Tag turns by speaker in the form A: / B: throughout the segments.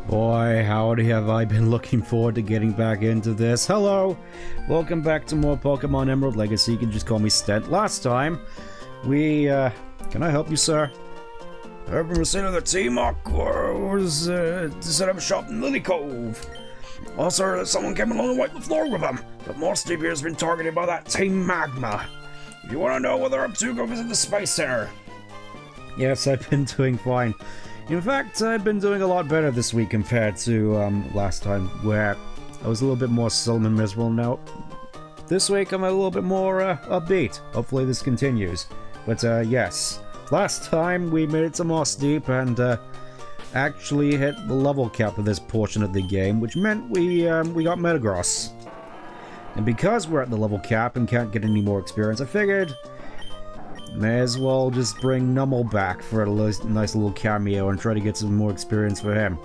A: Boy, howdy have I been looking forward to getting back into this. Hello! Welcome back to more Pokemon Emerald Legacy. You can just call me Stent. Last time, we, can I help you, sir? I've been listening to the team Aqua was, to set up shop in Lily Cove. Also, someone came along and wiped the floor with them. But more Steve here has been targeted by that Team Magma. If you want to know what they're up to, go visit the Space Center. Yes, I've been doing fine. In fact, I've been doing a lot better this week compared to last time, where I was a little bit more sullen and miserable. Now, this week I'm a little bit more upbeat. Hopefully this continues. But yes, last time we made it to Moss Deep and actually hit the level cap of this portion of the game, which meant we got Metagross. And because we're at the level cap and can't get any more experience, I figured may as well just bring Nummel back for a nice little cameo and try to get some more experience for him.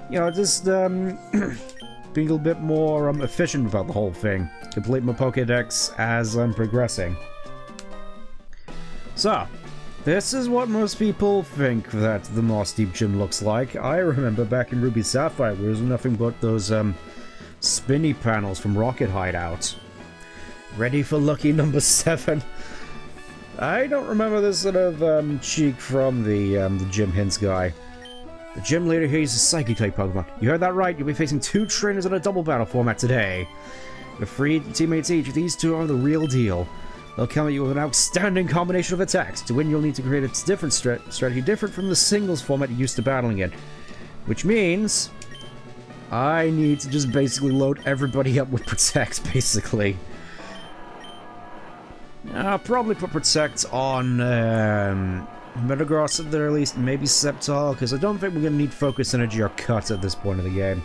A: You know, just being a little bit more efficient about the whole thing. Complete my Pokédex as I'm progressing. So, this is what most people think that the Moss Deep Gym looks like. I remember back in Ruby Sapphire, there was nothing but those spinny panels from Rocket Hideout. Ready for lucky number 7? I don't remember this sort of cheek from the gym hints guy. The gym leader here uses Psychic type Pokemon. You heard that right, you'll be facing 2 trainers in a double battle format today. With 3 teammates each, these 2 are the real deal. They'll come at you with an outstanding combination of attacks. To win, you'll need to create a different strategy, different from the singles format you're used to battling in. Which means I need to just basically load everybody up with Protect, basically. I'll probably put Protect on Metagross at the very least, maybe Sceptile, because I don't think we're going to need Focus Energy or Cut at this point of the game.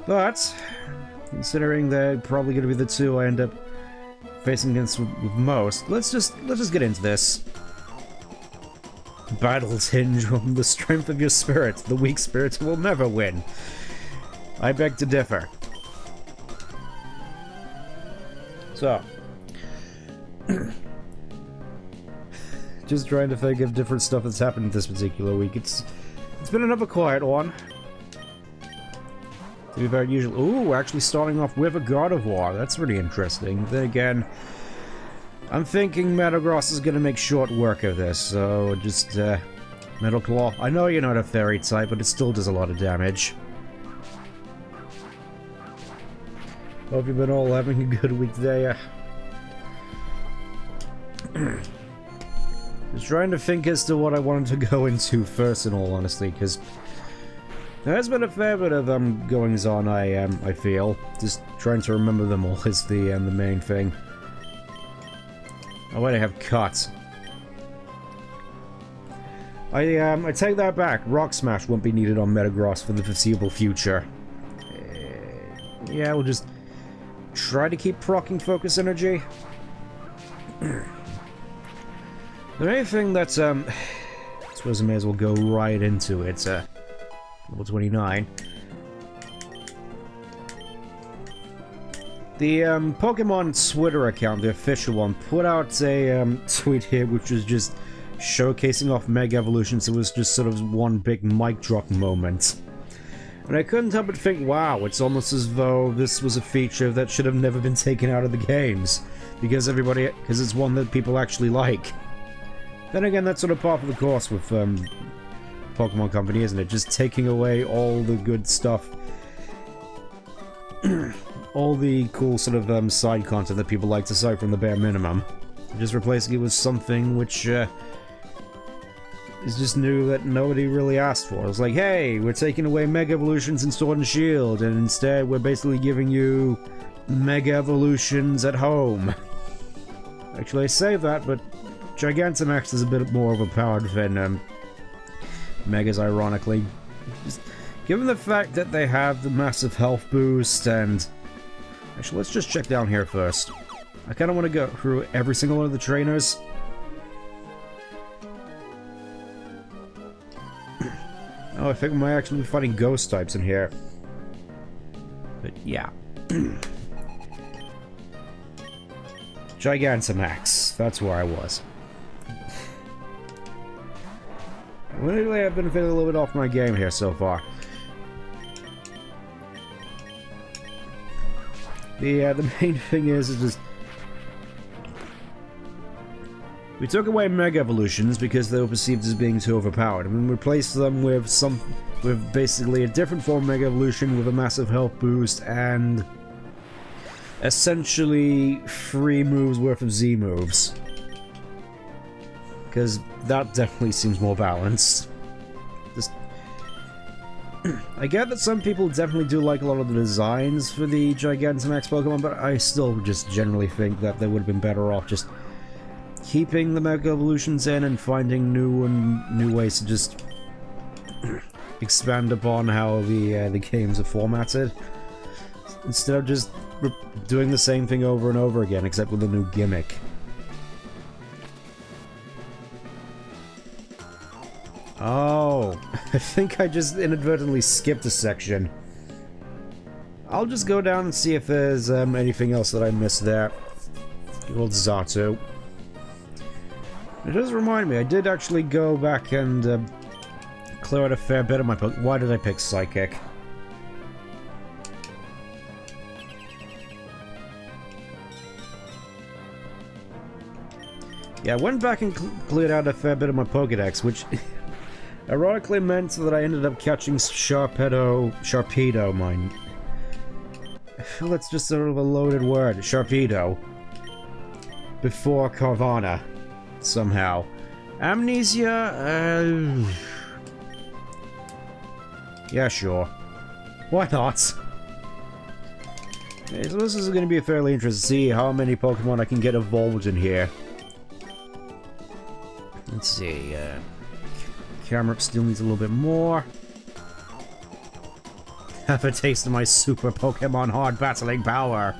A: But, considering they're probably going to be the 2 I end up facing against with most, let's just get into this. Battles hinge on the strength of your spirit. The weak spirit will never win. I beg to differ. So, just trying to think of different stuff that's happened this particular week. It's been another quiet one. To be very usual. Ooh, actually starting off with a Gardevoir. That's really interesting. Then again, I'm thinking Metagross is gonna make short work of this, so just Metal Claw. I know you're not a fairy type, but it still does a lot of damage. Hope you've been all having a good week today. Just trying to think as to what I wanted to go into first, in all honesty, because there has been a fair bit of goings on. I feel just trying to remember them all is the main thing. Oh wait, I have Cut. I take that back. Rock Smash won't be needed on Metagross for the foreseeable future. Yeah, we'll just try to keep proccing Focus Energy. The main thing that's, I suppose I may as well go right into it, level 29. The, Pokemon Twitter account, the official one, put out a, tweet here which was just showcasing off Mega Evolutions. It was just sort of one big mic drop moment. And I couldn't help but think, wow, it's almost as though this was a feature that should have never been taken out of the games. Because it's one that people actually like. Then again, that's sort of part of the course with Pokemon Company, isn't it? Just taking away all the good stuff. All the cool sort of side content that people like to cite from the bare minimum. Just replacing it with something which is just new that nobody really asked for. It's like, hey, we're taking away Mega Evolutions in Sword and Shield, and instead we're basically giving you Mega Evolutions at home. Actually, I say that, but Gigantamax is a bit more overpowered than Megas, ironically. Just given the fact that they have the massive health boost, and actually, let's just check down here first. I kind of want to go through every single one of the trainers. Oh, I think we might actually be fighting ghost types in here. But yeah. Gigantamax. That's where I was. Admittedly, I've been feeling a little bit off my game here so far. The main thing is just... We took away Mega Evolutions because they were perceived as being too overpowered. I mean, we replaced them with basically a different form of Mega Evolution with a massive health boost and essentially 3 moves worth of Z moves. Because that definitely seems more balanced. Just... I get that some people definitely do like a lot of the designs for the Gigantamax Pokemon, but I still just generally think that they would have been better off just keeping the Mega Evolutions in and finding new ways to just expand upon how the games are formatted, instead of just doing the same thing over and over again, except with a new gimmick. Oh, I think I just inadvertently skipped a section. I'll just go down and see if there's anything else that I missed there. Good old Zato. It does remind me, I did actually go back and clear out a fair bit of my Pokemon. Why did I pick Psychic? Yeah, I went back and cleared out a fair bit of my Pokedex, which ironically meant that I ended up catching Sharpedo, mind. I feel that's just sort of a loaded word, Sharpedo, before Carvana, somehow. Amnesia, yeah, sure. Why not? Okay, so this is going to be fairly interesting to see how many Pokemon I can get evolved in here. Let's see, Camerup still needs a little bit more. Have a taste of my super Pokemon hard battling power.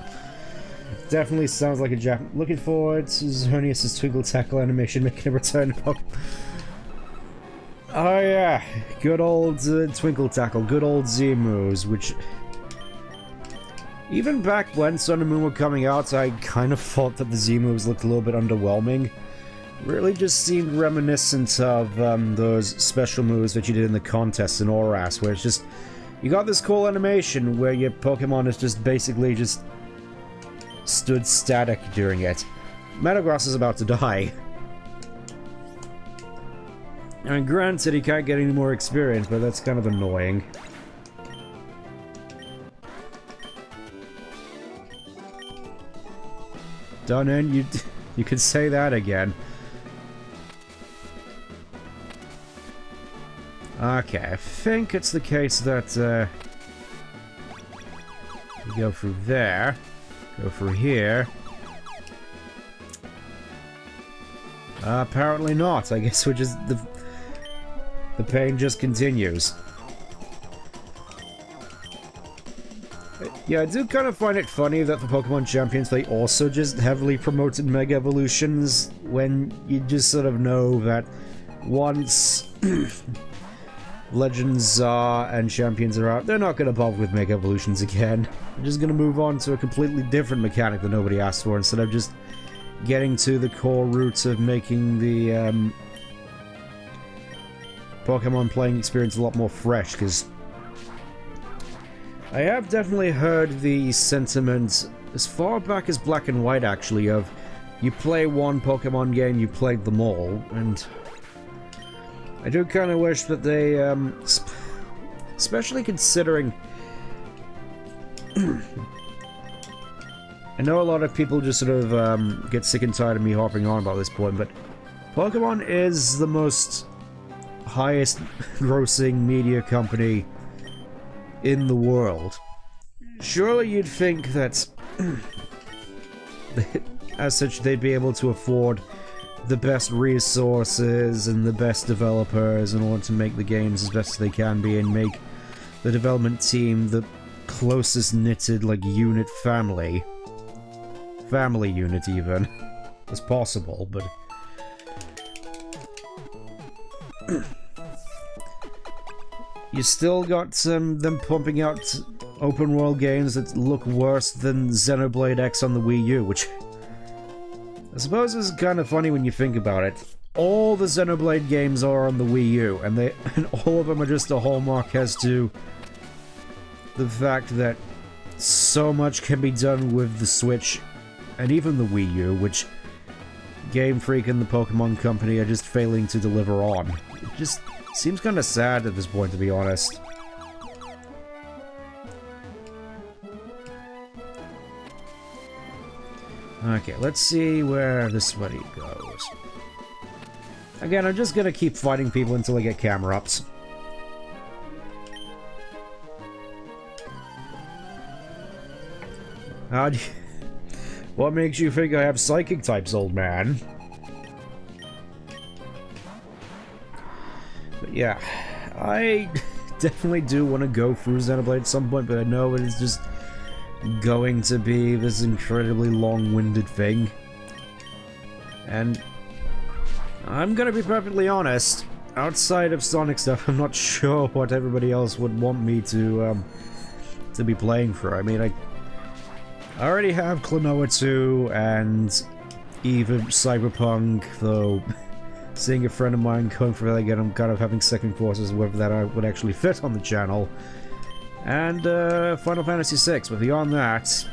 A: Definitely sounds like a Jap. Looking forward to Xerneas' Twinkle Tackle animation making a return. Oh yeah, good old Twinkle Tackle, good old Z moves, which... Even back when Sun and Moon were coming out, I kind of thought that the Z moves looked a little bit underwhelming. Really just seemed reminiscent of those special moves that you did in the contests in Oras, where it's just... You got this cool animation where your Pokemon is just basically just stood static during it. Metagross is about to die. I mean, granted, he can't get any more experience, but that's kind of annoying. Done in, you could say that again. Okay, I think it's the case that, you go through there, go through here. Apparently not. I guess we're just, the pain just continues. Yeah, I do kind of find it funny that the Pokemon Champions, they also just heavily promoted Mega Evolutions, when you just sort of know that once Legends and Champions are out, they're not going to bother with Mega Evolutions again. They're just going to move on to a completely different mechanic that nobody asked for, instead of just getting to the core roots of making the Pokemon playing experience a lot more fresh, because I have definitely heard the sentiment as far back as Black and White, actually, of you play one Pokemon game, you played them all, and I do kind of wish that they, especially considering I know a lot of people just sort of get sick and tired of me harping on about this point, but Pokemon is the most highest grossing media company in the world. Surely you'd think that as such they'd be able to afford the best resources and the best developers in order to make the games as best as they can be, and make the development team the closest knitted, like, unit family unit even as possible, but you still got them pumping out open world games that look worse than Xenoblade X on the Wii U, which I suppose is kind of funny when you think about it. all the Xenoblade games are on the Wii U, and all of them are just a hallmark as to the fact that so much can be done with the Switch and even the Wii U, which Game Freak and the Pokemon Company are just failing to deliver on. It just seems kind of sad at this point, to be honest. Okay, let's see where this buddy goes. Again, I'm just gonna keep fighting people until I get camera ups. What makes you think I have psychic types, old man? But yeah, I definitely do want to go through Xenoblade at some point, but I know it is just going to be this incredibly long-winded thing. And I'm gonna be perfectly honest, outside of Sonic stuff, I'm not sure what everybody else would want me to be playing for. I mean, I already have Klonoa 2 and even Cyberpunk, though seeing a friend of mine going for that again, I'm kind of having second thoughts whether that would actually fit on the channel. And Final Fantasy VI, but beyond that,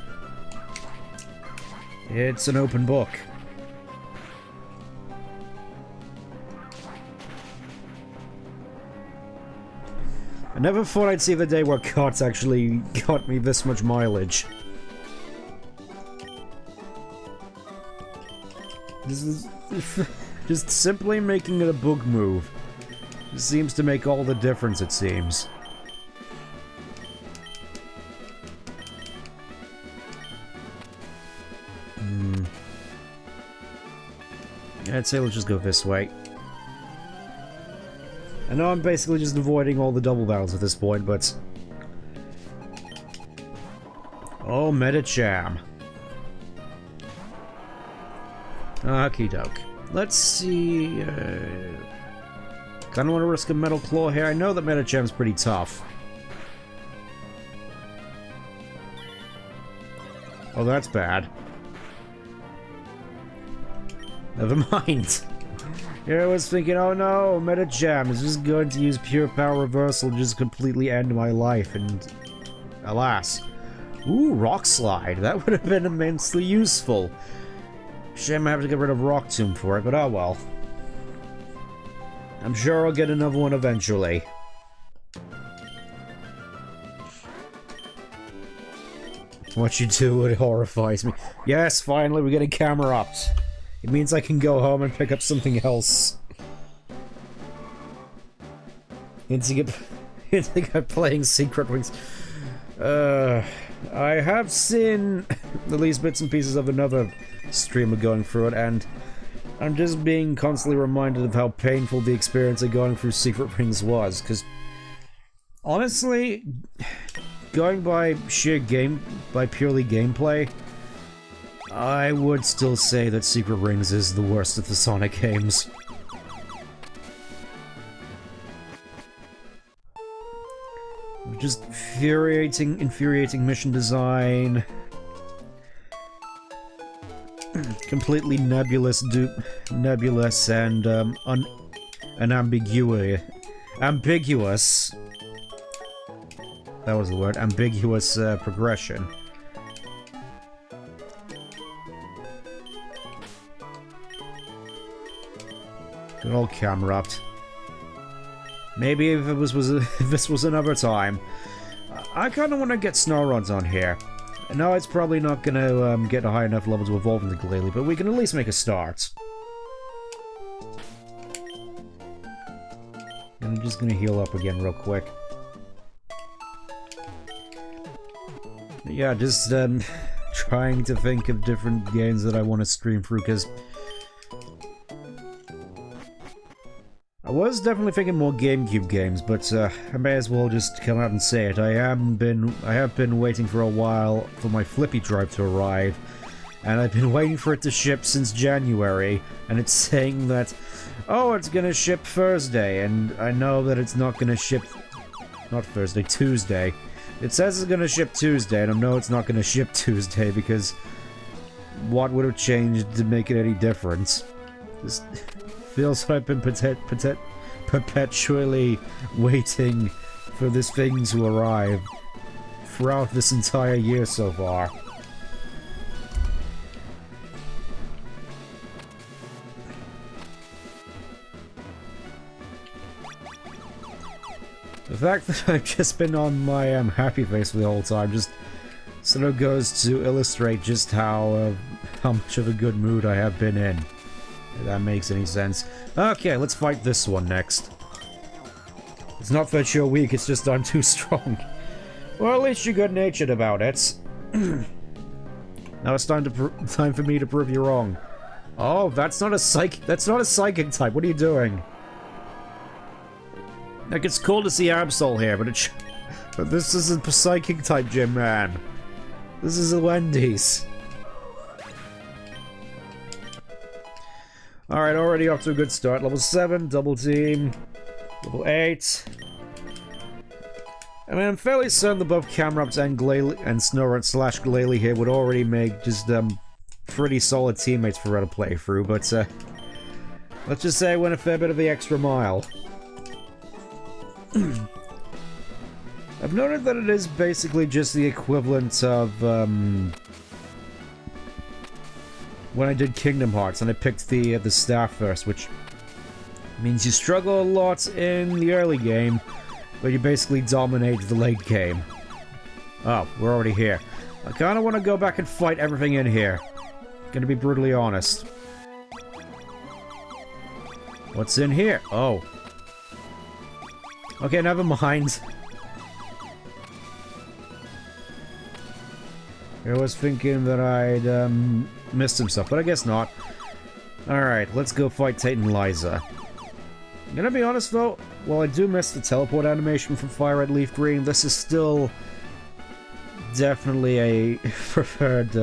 A: it's an open book. I never thought I'd see the day where carts actually got me this much mileage. This is just simply making it a book move. It seems to make all the difference, it seems. I'd say let's just go this way. I know I'm basically just avoiding all the double battles at this point, but... Oh, Metacham. Okie doke. Let's see... Kinda wanna risk a Metal Claw here. I know that Metacham's pretty tough. Oh, that's bad. Never mind. Here I was thinking, oh no, Metacham is just going to use pure power reversal and just completely end my life, and alas. Ooh, Rock Slide. That would have been immensely useful. Shame I have to get rid of Rock Tomb for it, but oh well. I'm sure I'll get another one eventually. What you do, it horrifies me. Yes, finally we're getting camera ups. It means I can go home and pick up something else. Into playing Secret Wings. I have seen at least bits and pieces of another streamer going through it, and I'm just being constantly reminded of how painful the experience of going through Secret Rings was, because honestly, going by purely gameplay, I would still say that Secret Rings is the worst of the Sonic games. Just infuriating mission design. Completely nebulous and ambiguous. That was the word. Ambiguous progression. Good old camera up. Maybe if this was another time. I kind of want to get Snowruns on here. I know it's probably not going to get a high enough level to evolve into Glalie, but we can at least make a start. I'm just going to heal up again real quick. Yeah, just trying to think of different games that I want to stream through, because I was definitely thinking more GameCube games, but I may as well just come out and say it. I have been waiting for a while for my Flippy drive to arrive, and I've been waiting for it to ship since January, and it's saying that, oh, it's gonna ship Thursday, and I know that it's not gonna ship, not Thursday, Tuesday. It says it's gonna ship Tuesday, and I know it's not gonna ship Tuesday, because what would have changed to make it any difference? Just Feels like I've been perpetually waiting for this thing to arrive throughout this entire year so far. The fact that I've just been on my happy face for the whole time just sort of goes to illustrate just how much of a good mood I have been in. If that makes any sense. Okay, let's fight this one next. It's not that you're weak, it's just I'm too strong. Well, at least you're good-natured about it. Now it's time for me to prove you wrong. Oh, that's not a psychic type. What are you doing? Like, it's cool to see Absol here, but this isn't a psychic type gym, man. This is a Wendy's. Alright, already off to a good start. Level 7, double team. Level 8. I mean, I'm fairly certain that both Camerupt and Snorunt / Glalie here would already make just, pretty solid teammates for a playthrough, but, let's just say I went a fair bit of the extra mile. I've noted that it is basically just the equivalent of, when I did Kingdom Hearts and I picked the staff first, which means you struggle a lot in the early game, but you basically dominate the late game. Oh, we're already here. I kinda wanna go back and fight everything in here. Gonna be brutally honest. What's in here? Oh. Okay, never mind. I was thinking that I'd, missed some stuff, but I guess not. Alright, let's go fight Tate and Liza. I'm gonna be honest though, while I do miss the teleport animation from Fire Red Leaf Green, this is still definitely a preferred,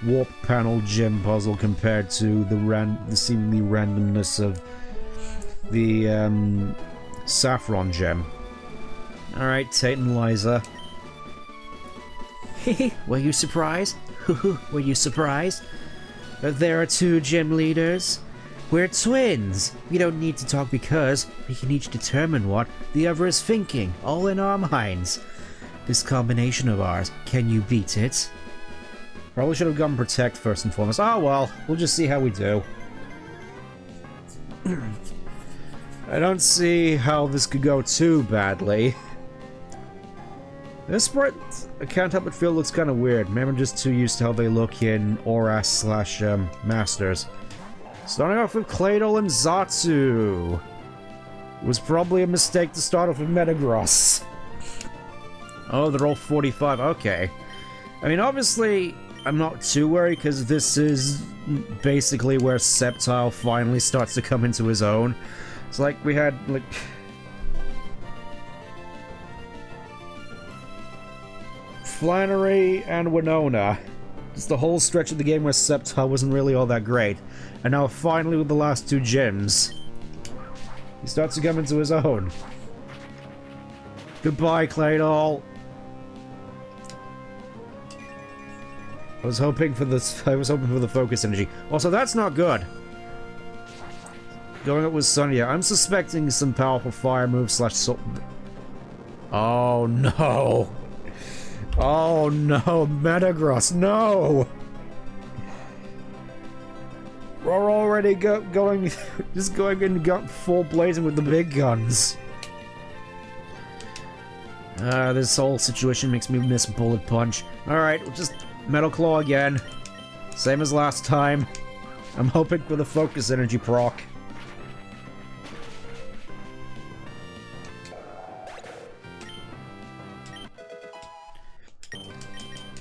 A: warp panel gym puzzle compared to the seemingly randomness of the, Saffron gem. Alright, Tate and Liza. Were you surprised? Were you surprised? That there are 2 gym leaders? We're twins! We don't need to talk because we can each determine what the other is thinking, all in our minds. This combination of ours, can you beat it? Probably should have gone Protect first and foremost. Oh well, we'll just see how we do. I don't see how this could go too badly. This sprite, I can't help but feel looks kind of weird. Maybe I'm just too used to how they look in Oras / Masters. Starting off with Claydol and Zatsu. It was probably a mistake to start off with Metagross. Oh, they're all 45. Okay. I mean, obviously, I'm not too worried because this is basically where Sceptile finally starts to come into his own. It's like we had, like... Flannery and Winona. Just the whole stretch of the game where Sceptile wasn't really all that great. And now finally with the last 2 gyms, he starts to come into his own. Goodbye, Claydol. I was hoping for the focus energy. Also, that's not good. Going up with Sonya, I'm suspecting some powerful fire moves / Oh no. Oh no, Metagross, no! We're already going in full blazing with the big guns. This whole situation makes me miss Bullet Punch. Alright, we'll just Metal Claw again. Same as last time. I'm hoping for the Focus Energy proc.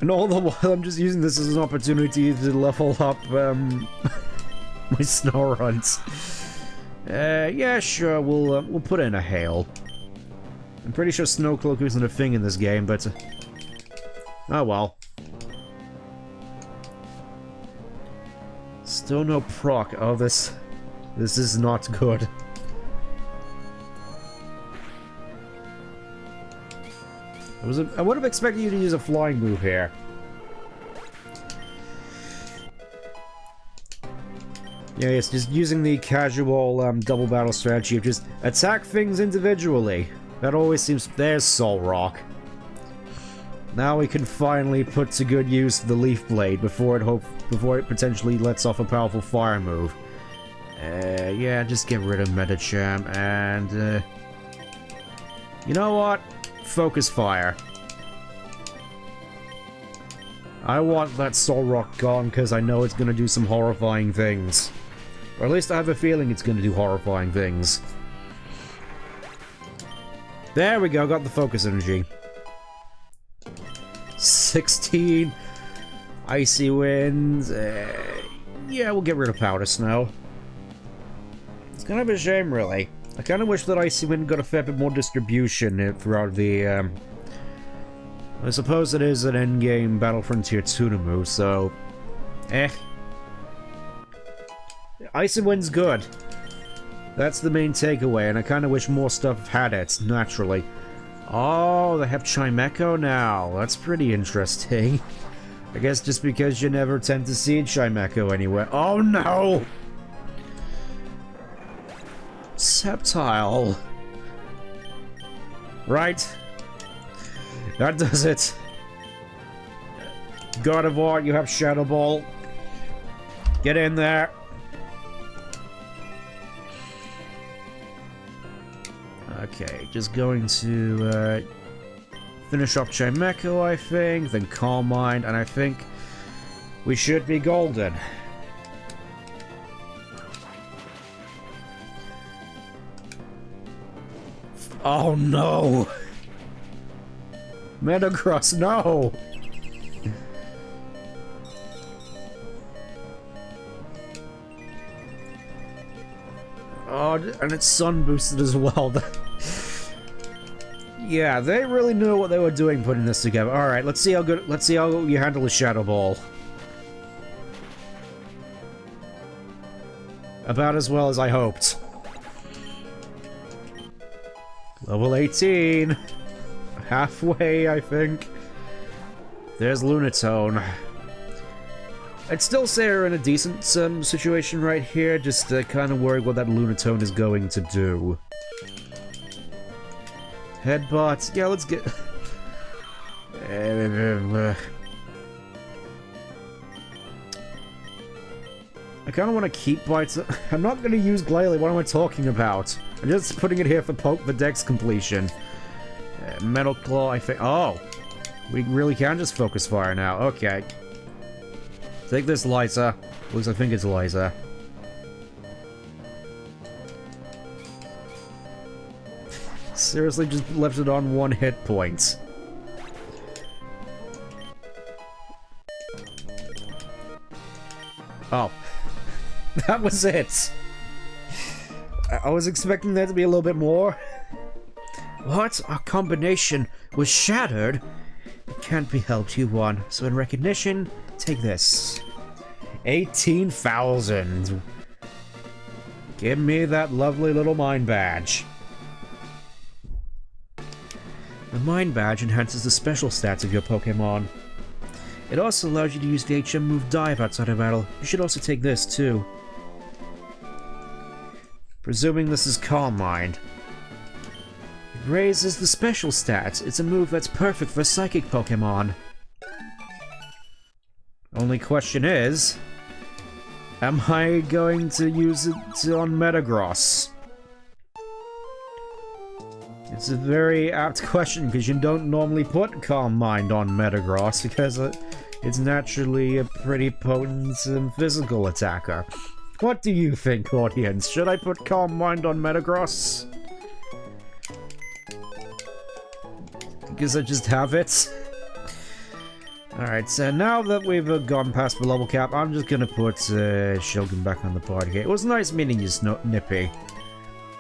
A: And all the while, I'm just using this as an opportunity to level up, my Snorunt. Yeah, sure, we'll put in a Hail. I'm pretty sure Snowcloak isn't a thing in this game, but... oh well. Still no proc. Oh, this is not good. I would have expected you to use a flying move here. Yeah, it's just using the casual double battle strategy of just attack things individually. That always seems... There's Soul Rock. Now we can finally put to good use the Leaf Blade before it potentially lets off a powerful fire move. Yeah, just get rid of Medicham and... you know what? Focus Fire. I want that Soul Rock gone because I know it's going to do some horrifying things. Or at least I have a feeling it's going to do horrifying things. There we go, got the focus energy. 16. Icy Winds. Yeah, we'll get rid of Powder Snow. It's kind of a shame, really. I kind of wish that Icy Wind got a fair bit more distribution throughout the... I suppose it is an endgame Battle Frontier Tuna move, so... Icy Wind's good. That's the main takeaway, and I kind of wish more stuff had it, naturally. Oh, they have Chimecho now. That's pretty interesting. I guess just because you never tend to see Chimecho anywhere. Oh no! Sceptile. Right. That does it. Gardevoir, you have Shadow Ball. Get in there. Okay, just going to finish up Chimecho, I think, then Calm Mind, and I think we should be golden. Oh no! Metagross, no! Oh, and it's sun boosted as well. Yeah, they really knew what they were doing putting this together. All right, let's see how you handle the Shadow Ball. About as well as I hoped. Level 18. Halfway, I think. There's Lunatone. I'd still say we're in a decent situation right here, just kind of worried what that Lunatone is going to do. Headbutt. Yeah, let's get... I kind of want to keep Bites. I'm not going to use Glalie. What am I talking about? I'm just putting it here for the Dex completion. Metal Claw, I think... Oh! We really can just Focus Fire now. Okay. Take this, Liza. At least I think it's Liza. Seriously, just left it on 1 hit point. Oh. That was it! I was expecting there to be a little bit more. What? Our combination was shattered? It can't be helped, you won. So in recognition, take this. 18,000. Give me that lovely little Mind Badge. The Mind Badge enhances the special stats of your Pokemon. It also allows you to use the HM move Dive outside of battle. You should also take this, too. Presuming this is Calm Mind. It raises the special stats. It's a move that's perfect for Psychic Pokemon. Only question is... am I going to use it on Metagross? It's a very apt question, because you don't normally put Calm Mind on Metagross, because it's naturally a pretty potent physical attacker. What do you think, audience? Should I put Calm Mind on Metagross? Because I just have it? Alright, so now that we've gone past the level cap, I'm just gonna put Shogun back on the party here. It was nice meeting you, Nippy.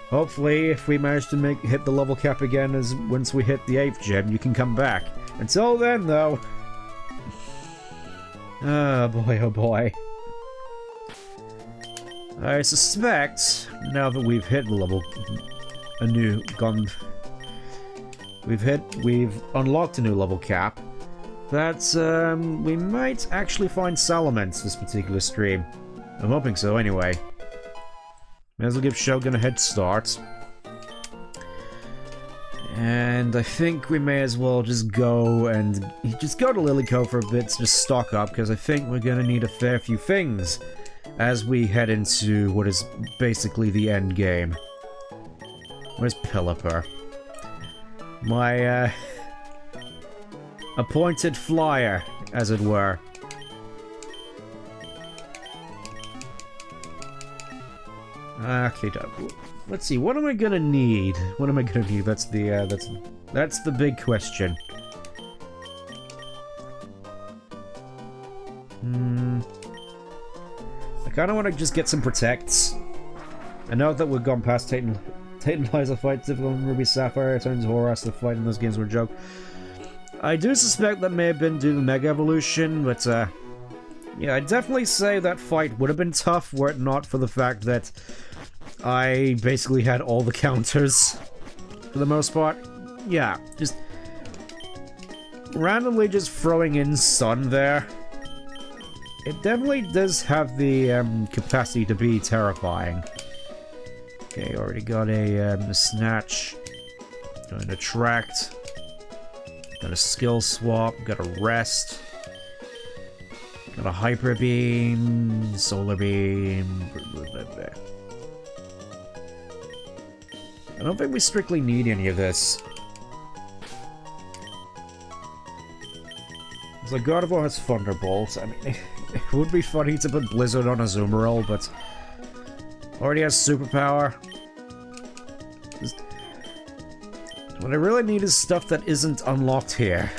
A: Hopefully, if we manage to hit the level cap again once we hit the 8th gym, you can come back. Until then, though... oh boy, oh boy. I suspect, now that we've hit the level... We've unlocked a new level cap, that we might actually find Salamence this particular stream. I'm hoping so, anyway. May as well give Shogun a head start. And I think we may as well just go and... just go to Lilycove for a bit to just stock up, because I think we're gonna need a fair few things as we head into what is basically the end game. Where's Pelipper? My, appointed flyer, as it were. Okay, let's see. What am I gonna need? What am I gonna need? That's the big question. I kind of want to just get some protects. I know that we've gone past Tate and Liza fights, difficult on Ruby Sapphire, turns Horace, the fight in those games were a joke. I do suspect that may have been due to the Mega Evolution, but yeah, I'd definitely say that fight would have been tough were it not for the fact that I basically had all the counters for the most part. Yeah, just randomly just throwing in Sun there. It definitely does have the capacity to be terrifying. Okay, already got a Snatch. Got an Attract. Got a Skill Swap. Got a Rest. Got a Hyper Beam. Solar Beam. I don't think we strictly need any of this. It's like God of War has Thunderbolt. I mean, it would be funny to put Blizzard on Azumarill, but already has superpower. What I really need is stuff that isn't unlocked here.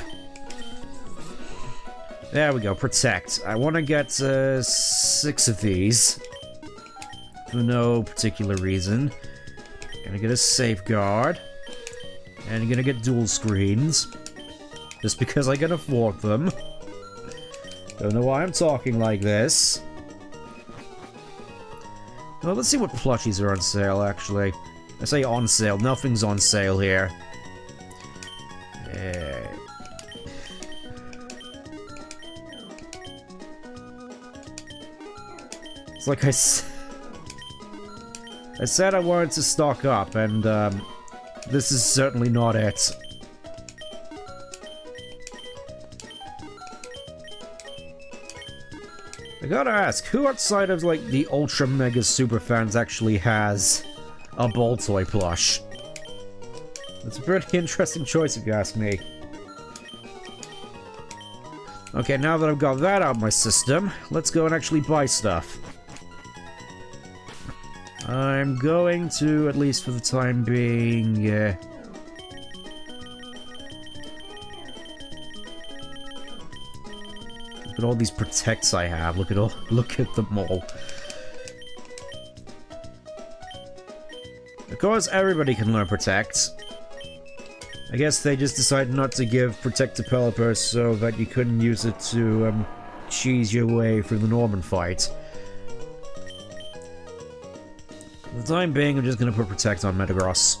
A: There we go, Protect. I want to get 6 of these. For no particular reason. Gonna get a Safeguard. And gonna get dual screens. Just because I can afford them. Don't know why I'm talking like this. Well, let's see what plushies are on sale, actually. I say on sale, nothing's on sale here. It's like I said I wanted to stock up, and this is certainly not it. I gotta ask, who outside of, like, the ultra mega super fans actually has a Boltoy plush? It's a pretty interesting choice if you ask me. Okay, now that I've got that out of my system, let's go and actually buy stuff. I'm going to, at least for the time being, look at all these protects I have. Look at them all. Of course, everybody can learn Protect. I guess they just decided not to give Protect to Pelipper so that you couldn't use it to cheese your way through the Norman fight. For the time being, I'm just gonna put Protect on Metagross.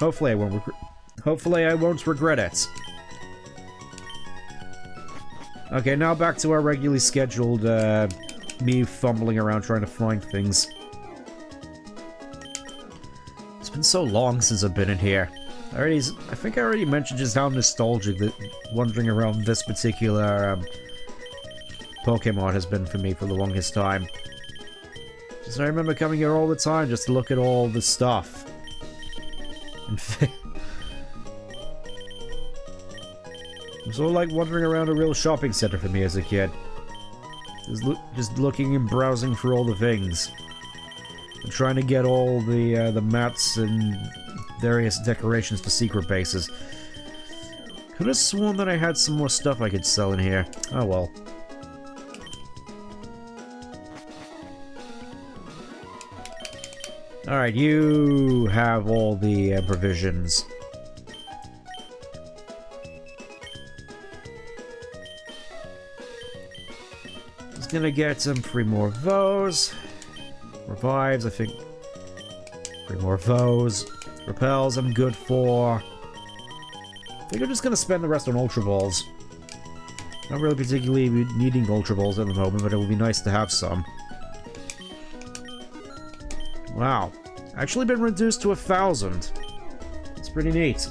A: Hopefully I won't regret it. Okay, now back to our regularly scheduled, me fumbling around trying to find things. It's been so long since I've been in here. I think I already mentioned just how nostalgic that wandering around this particular, POKéMON has been for me for the longest time. Just I remember coming here all the time just to look at all the stuff. It was all like wandering around a real shopping center for me as a kid. Just looking and browsing for all the things. And trying to get all the mats and various decorations for secret bases. Could have sworn that I had some more stuff I could sell in here. Oh well. Alright, you have all the provisions. Just gonna get 3 more of those. Revives, I think. 3 more of those. Repels, I'm good for. I think I'm just gonna spend the rest on Ultra Balls. Not really particularly needing Ultra Balls at the moment, but it would be nice to have some. Wow. Actually been reduced to 1,000. It's pretty neat.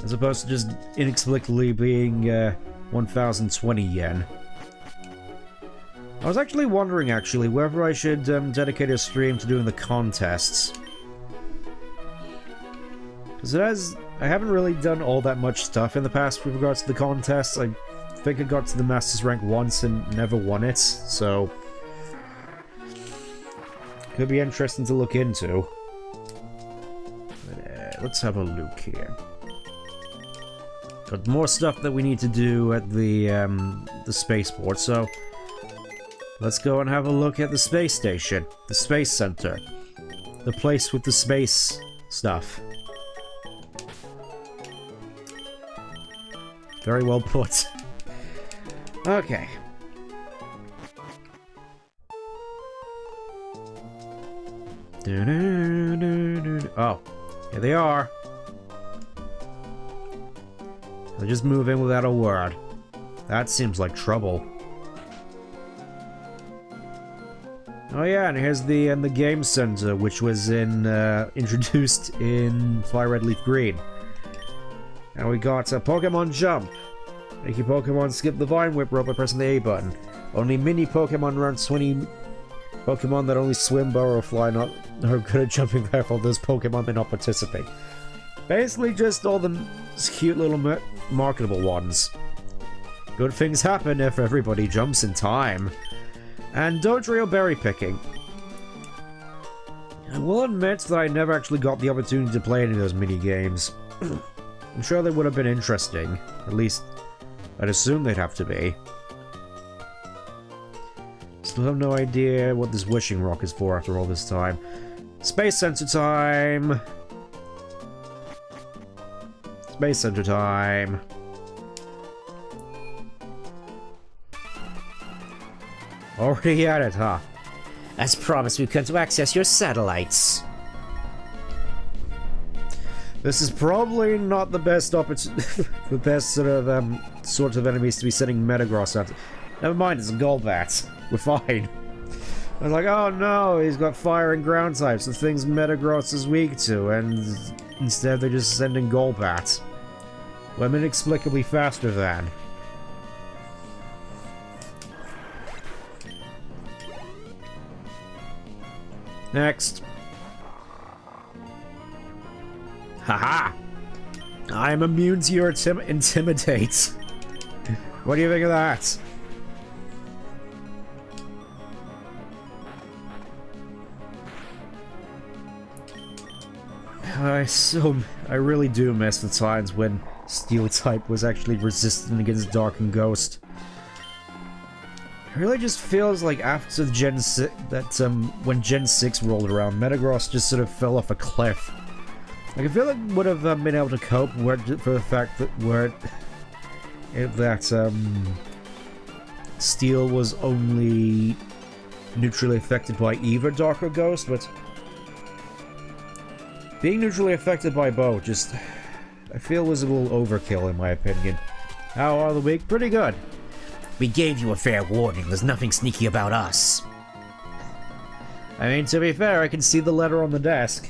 A: As opposed to just inexplicably being 1,020 yen. I was actually wondering, whether I should dedicate a stream to doing the contests. Because I haven't really done all that much stuff in the past with regards to the contests. I think I got to the Masters rank once and never won it, so... Could be interesting to look into. But, let's have a look here. Got more stuff that we need to do at the spaceport, so... Let's go and have a look at the space station. The space center. The place with the space stuff. Very well put. Okay. Oh, here they are. They'll just move in without a word. That seems like trouble. Oh yeah, and here's the game center, which was introduced in Fire Red Leaf Green. And we got a Pokemon Jump. Make your Pokemon skip the Vine Whip rope by pressing the A button. Only mini Pokemon around 20 Pokemon that only swim, burrow, or fly not are good at jumping, therefore those Pokemon may not participate. Basically just all the cute little marketable ones. Good things happen if everybody jumps in time. And Dodrio berry picking. I will admit that I never actually got the opportunity to play any of those mini games. I'm sure they would have been interesting. At least, I'd assume they'd have to be. Still have no idea what this wishing rock is for after all this time. Space Center time! Space Center time! Already at it, huh? As promised, we've come to access your satellites. This is probably not the best opportunity, the best sort of enemies to be sending Metagross at. Never mind, it's a Golbat. We're fine. I was like, oh no, he's got fire and ground types, the things Metagross is weak to, and instead they're just sending Golbat. Who I'm inexplicably faster than. Next. Haha! I am immune to your intimidate. What do you think of that? I really do miss the times when Steel type was actually resistant against Dark and Ghost. It really just feels like after Gen 6, when Gen 6 rolled around, Metagross just sort of fell off a cliff. Like, I feel like would have been able to cope for the fact that Steel was only neutrally affected by either Dark or Ghost, but being neutrally affected by both just, I feel, was a little overkill in my opinion. How are the week? Pretty good. We gave you a fair warning. There's nothing sneaky about us. I mean, to be fair, I can see the letter on the desk.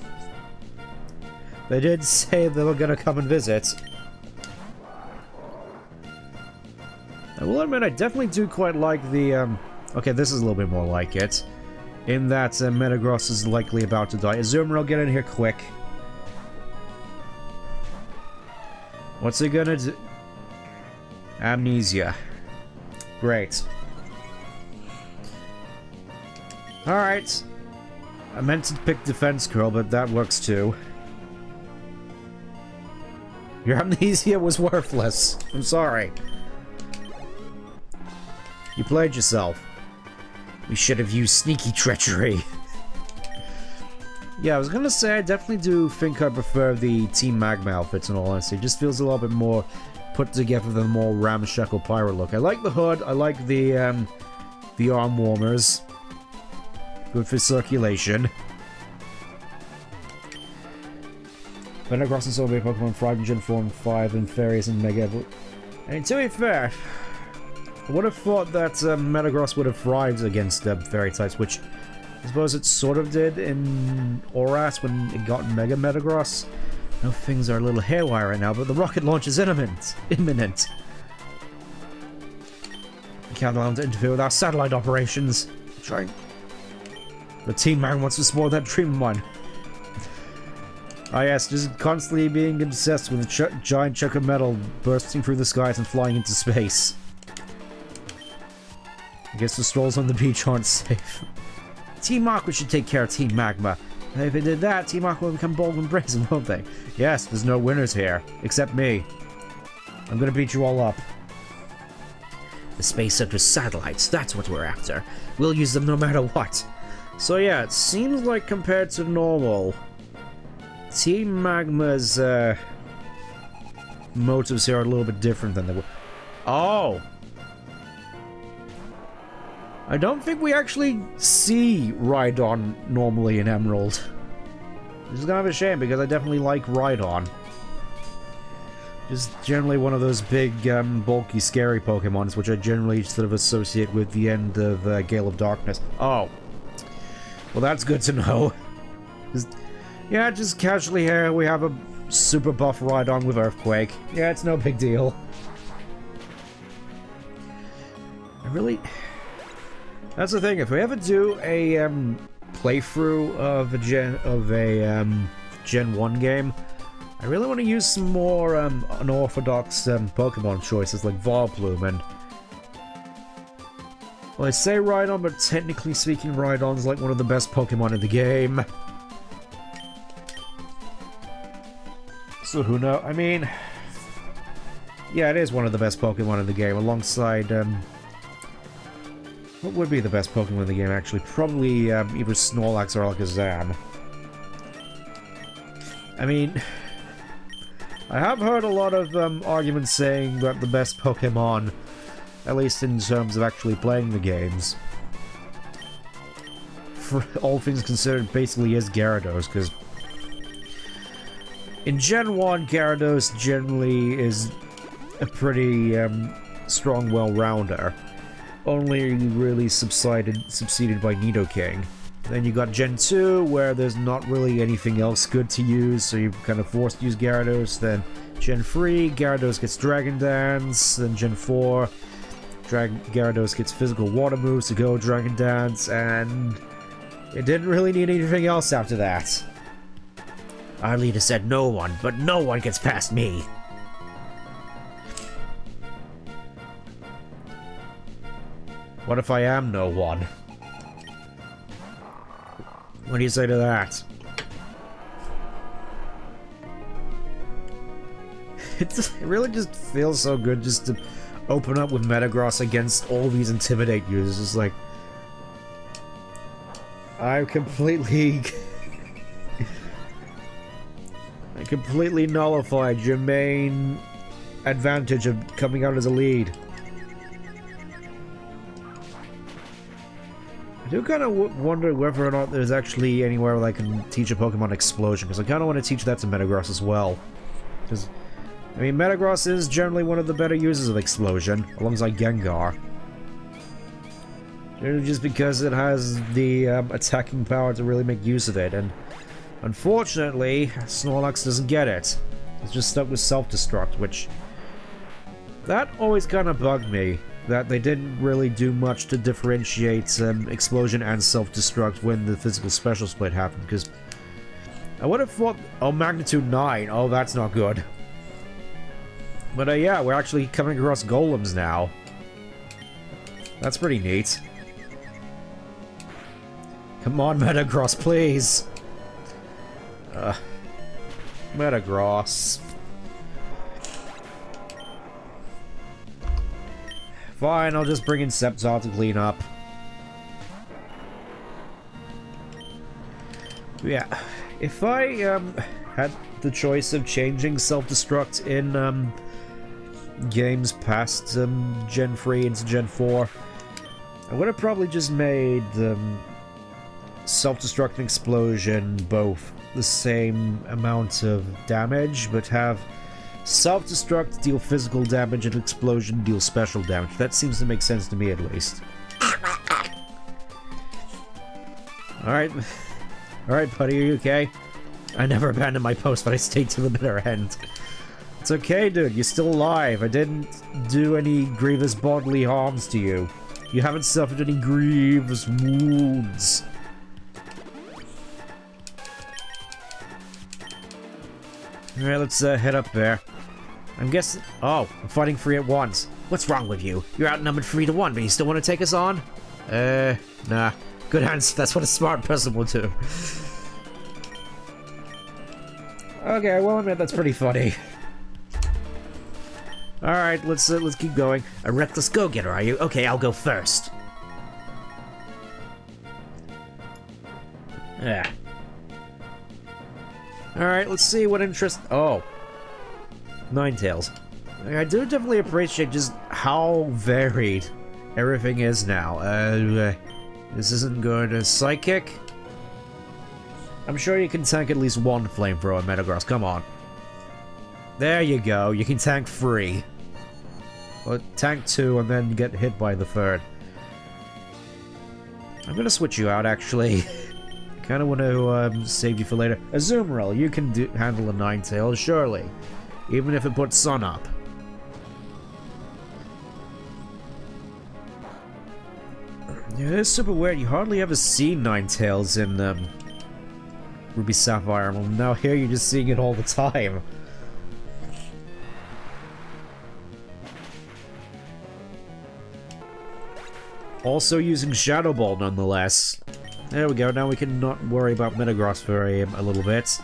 A: They did say they were gonna come and visit. I will admit, I definitely do quite like the, okay, this is a little bit more like it. In that Metagross is likely about to die. Azumarill, get in here quick. What's he gonna do? Amnesia. Great. Alright. I meant to pick Defense Curl, but that works too. Your amnesia was worthless. I'm sorry. You played yourself. We should have used sneaky treachery. Yeah, I was gonna say I definitely do think I prefer the Team Magma outfits in all honesty. It just feels a little bit more put together than the more ramshackle pirate look. I like the hood, I like the arm warmers. Good for circulation. Metagross and Soulmate Pokemon 5 in Gen 4 and 5 and Fairies and Mega. And to be fair, I would have thought that Metagross would have thrived against Fairy types, which I suppose it sort of did in Harass when it got Mega Metagross. I know things are a little haywire right now, but the rocket launch is imminent. We can't allow them to interfere with our satellite operations. Trying. The Team Man wants to spoil that dream of mine. Ah yes, just constantly being obsessed with a giant chunk of metal bursting through the skies and flying into space. I guess the strolls on the beach aren't safe. Team Aqua should take care of Team Magma. If they did that, Team Aqua will become bold and brazen, won't they? Yes, there's no winners here. Except me. I'm gonna beat you all up. The Space Center's satellites, that's what we're after. We'll use them no matter what. So yeah, it seems like compared to normal, Team Magma's motives here are a little bit different than they were. Oh! I don't think we actually see Rhydon normally in Emerald. Which is kind of a shame, because I definitely like Rhydon. Just generally one of those big, bulky, scary Pokemons, which I generally sort of associate with the end of Gale of Darkness. Oh. Well, that's good to know. Yeah, just casually here, we have a super buff Rhydon with Earthquake. Yeah, it's no big deal. That's the thing, if we ever do a playthrough of a Gen 1 game, I really want to use some more unorthodox Pokemon choices like Vileplume and... Well, I say Rhydon, but technically speaking, Rhydon's like one of the best Pokemon in the game. So who knows? I mean... Yeah, it is one of the best Pokemon in the game, alongside, what would be the best Pokemon in the game, actually? Probably, either Snorlax or Alakazam. I mean... I have heard a lot of, arguments saying that the best Pokemon, at least in terms of actually playing the games, for all things considered, basically is Gyarados, because in Gen 1, Gyarados generally is a pretty, strong well-rounder. Only really succeeded by Nidoking. Then you got Gen 2, where there's not really anything else good to use, so you're kind of forced to use Gyarados. Then Gen 3, Gyarados gets Dragon Dance. Then Gen 4, Gyarados gets physical water moves to go Dragon Dance, and it didn't really need anything else after that. Our leader said no one, but no one gets past me. What if I am no one? What do you say to that? It really just feels so good just to open up with Metagross against all these Intimidate users. It's like... I completely nullified your main advantage of coming out as a lead. I do kind of wonder whether or not there's actually anywhere where I can teach a Pokemon Explosion, because I kind of want to teach that to Metagross as well. Because, I mean, Metagross is generally one of the better users of Explosion, alongside Gengar. Just because it has the attacking power to really make use of it, and unfortunately, Snorlax doesn't get it. It's just stuck with Self-Destruct, which... That always kind of bugged me. That they didn't really do much to differentiate Explosion and Self-Destruct when the physical special split happened, because I would have thought... Oh, Magnitude 9. Oh, that's not good. But yeah, we're actually coming across Golems now. That's pretty neat. Come on, Metagross, please! Metagross. Fine, I'll just bring in Sceptile to clean up. Yeah, if I had the choice of changing Self-Destruct in games past Gen 3 into Gen 4, I would have probably just made Self-Destruct and Explosion both the same amount of damage, but have Self-destruct, deal physical damage, and explosion, deal special damage. That seems to make sense to me, at least. Alright. Alright, buddy, are you okay? I never abandoned my post, but I stayed to the bitter end. It's okay, dude. You're still alive. I didn't do any grievous bodily harms to you. You haven't suffered any grievous wounds. Alright, let's head up there. I'm guessing... Oh, I'm fighting free at once. What's wrong with you? You're outnumbered 3-1, but you still want to take us on? Nah. Good answer. That's what a smart person will do. Okay, well, I admit that's pretty funny. Alright, let's keep going. A reckless go-getter, are you? Okay, I'll go first. Yeah. Alright, let's see what interest... Oh. Ninetales. I do definitely appreciate just how varied everything is now. This isn't good. Psychic? I'm sure you can tank at least one flamethrower, Metagross. Come on. There you go. You can tank 3. Or tank 2 and then get hit by the 3rd. I'm gonna switch you out, actually. Kinda want to save you for later. Azumarill, you can handle a Ninetales, surely. Even if it puts Sun up. Yeah, it's super weird. You hardly ever see Ninetales in Ruby Sapphire. Well, now here you're just seeing it all the time. Also using Shadow Ball, nonetheless. There we go. Now we can not worry about Metagross for a little bit.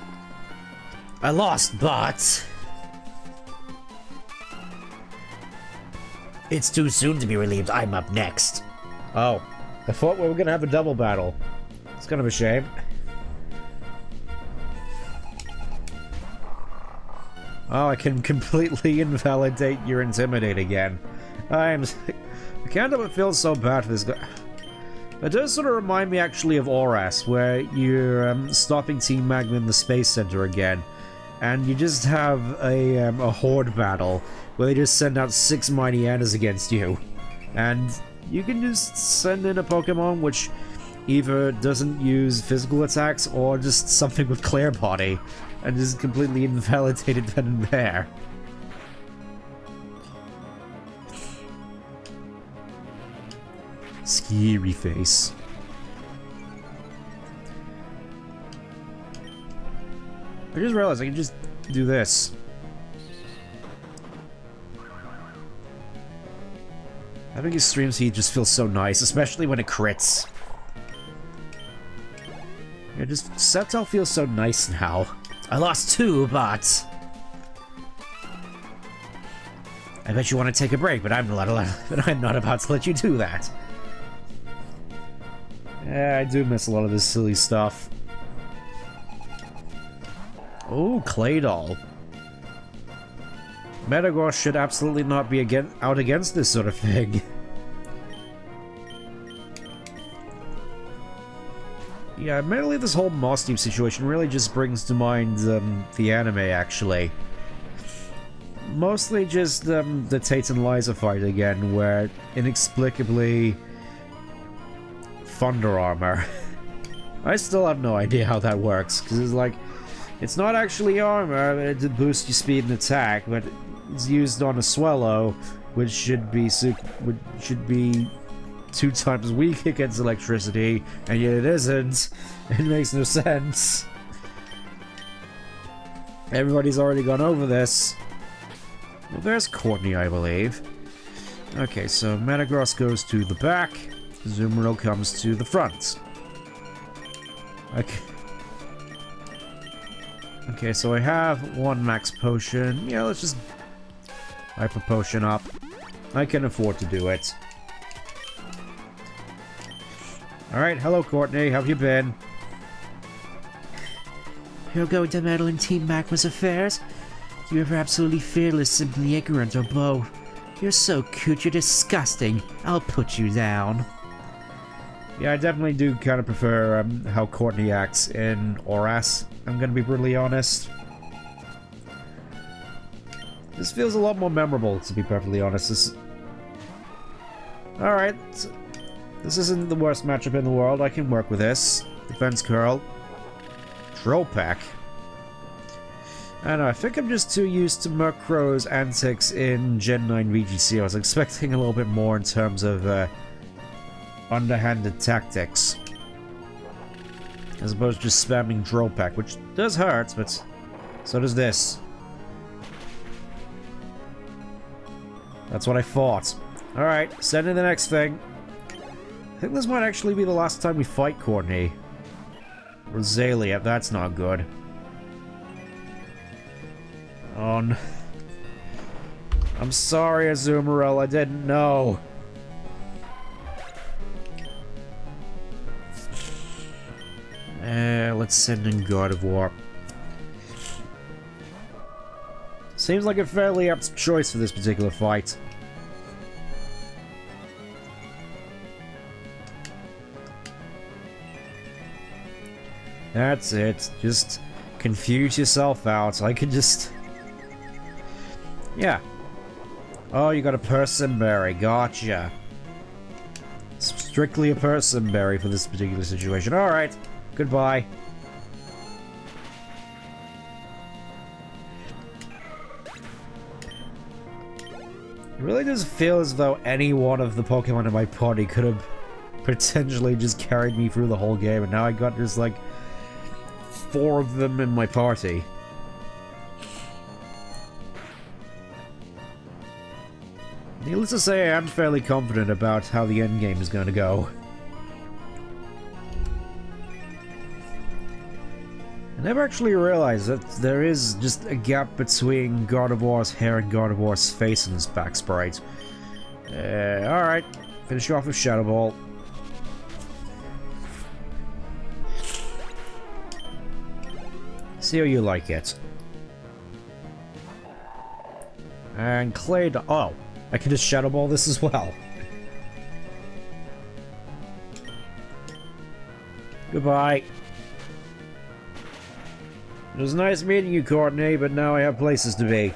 A: I lost, but... It's too soon to be relieved. I'm up next. Oh. I thought we were gonna have a double battle. It's kind of a shame. Oh, I can completely invalidate your Intimidate again. I can't help but feel so bad for this guy. It does sort of remind me actually of Horass, where you're stopping Team Magma in the Space Center again, and you just have a horde battle where they just send out 6 mighty Annas against you, and you can just send in a Pokemon which either doesn't use physical attacks or just something with Clear Body, and just completely invalidated then and there. Scary face. I just realized I can just do this. Having his stream speed just feels so nice, especially when it crits. Yeah, just Sceptile feels so nice now. I lost 2, but I bet you want to take a break, but I'm not about to let you do that. Yeah, I do miss a lot of this silly stuff. Oh, Claydol. Metagross should absolutely not be out against this sort of thing. Yeah, admittedly this whole Moss Deep situation really just brings to mind the anime, actually. Mostly just the Tate and Liza fight again, where inexplicably Thunder Armor. I still have no idea how that works, because it's like, it's not actually armor to boost your speed and attack, but it's used on a Swellow, which should be 2 times weak against electricity, and yet it isn't. It makes no sense. Everybody's already gone over this. Well, there's Courtney, I believe. Okay, so Metagross goes to the back. Azumarill comes to the front. Okay. Okay, so I have 1 max potion. Yeah, let's just Hyper Potion up. I can afford to do it. Alright, hello Courtney, how have you been? You're going to meddle in Team Magma's affairs? You're either absolutely fearless, simply ignorant, or both. You're so cute, you're disgusting. I'll put you down. Yeah, I definitely do kind of prefer how Courtney acts in Horass. I'm gonna be brutally honest. This feels a lot more memorable, to be perfectly honest. Alright. This isn't the worst matchup in the world. I can work with this. Defense curl. Romhack. I don't know, I think I'm just too used to Murkrow's antics in Gen 9 VGC. I was expecting a little bit more in terms of underhanded tactics. As opposed to just spamming Romhack, which does hurt, but so does this. That's what I thought. Alright, send in the next thing. I think this might actually be the last time we fight Courtney. Rosalia, that's not good. I'm sorry, Azumarill, I didn't know. Let's send in God of War. Seems like a fairly apt choice for this particular fight. That's it. Just confuse yourself out. I could just... Yeah. Oh, you got a Persimberry. Gotcha. Strictly a Persimberry for this particular situation. Alright. Goodbye. It really does feel as though any one of the Pokemon in my party could have potentially just carried me through the whole game, and now I got just like 4 of them in my party. Needless to say, I am fairly confident about how the endgame is going to go. I never actually realized that there is just a gap between Gardevoir's hair and Gardevoir's face in this back sprite. Alright, finish off with Shadow Ball. See how you like it. And Clay... Oh, I can just Shadow Ball this as well. Goodbye. It was nice meeting you, Courtney, but now I have places to be.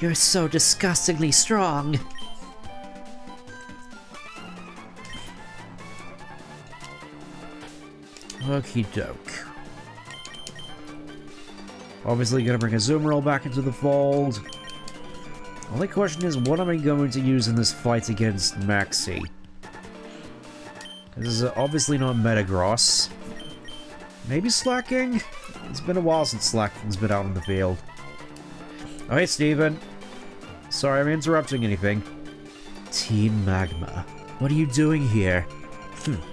A: You're so disgustingly strong. Okie doke. Obviously gonna bring Azumarill back into the fold. Only question is, what am I going to use in this fight against Maxie? This is obviously not Metagross. Maybe Slacking? It's been a while since Slacking's been out in the field. Oh, hey, Steven. Sorry, I'm interrupting anything. Team Magma, what are you doing here?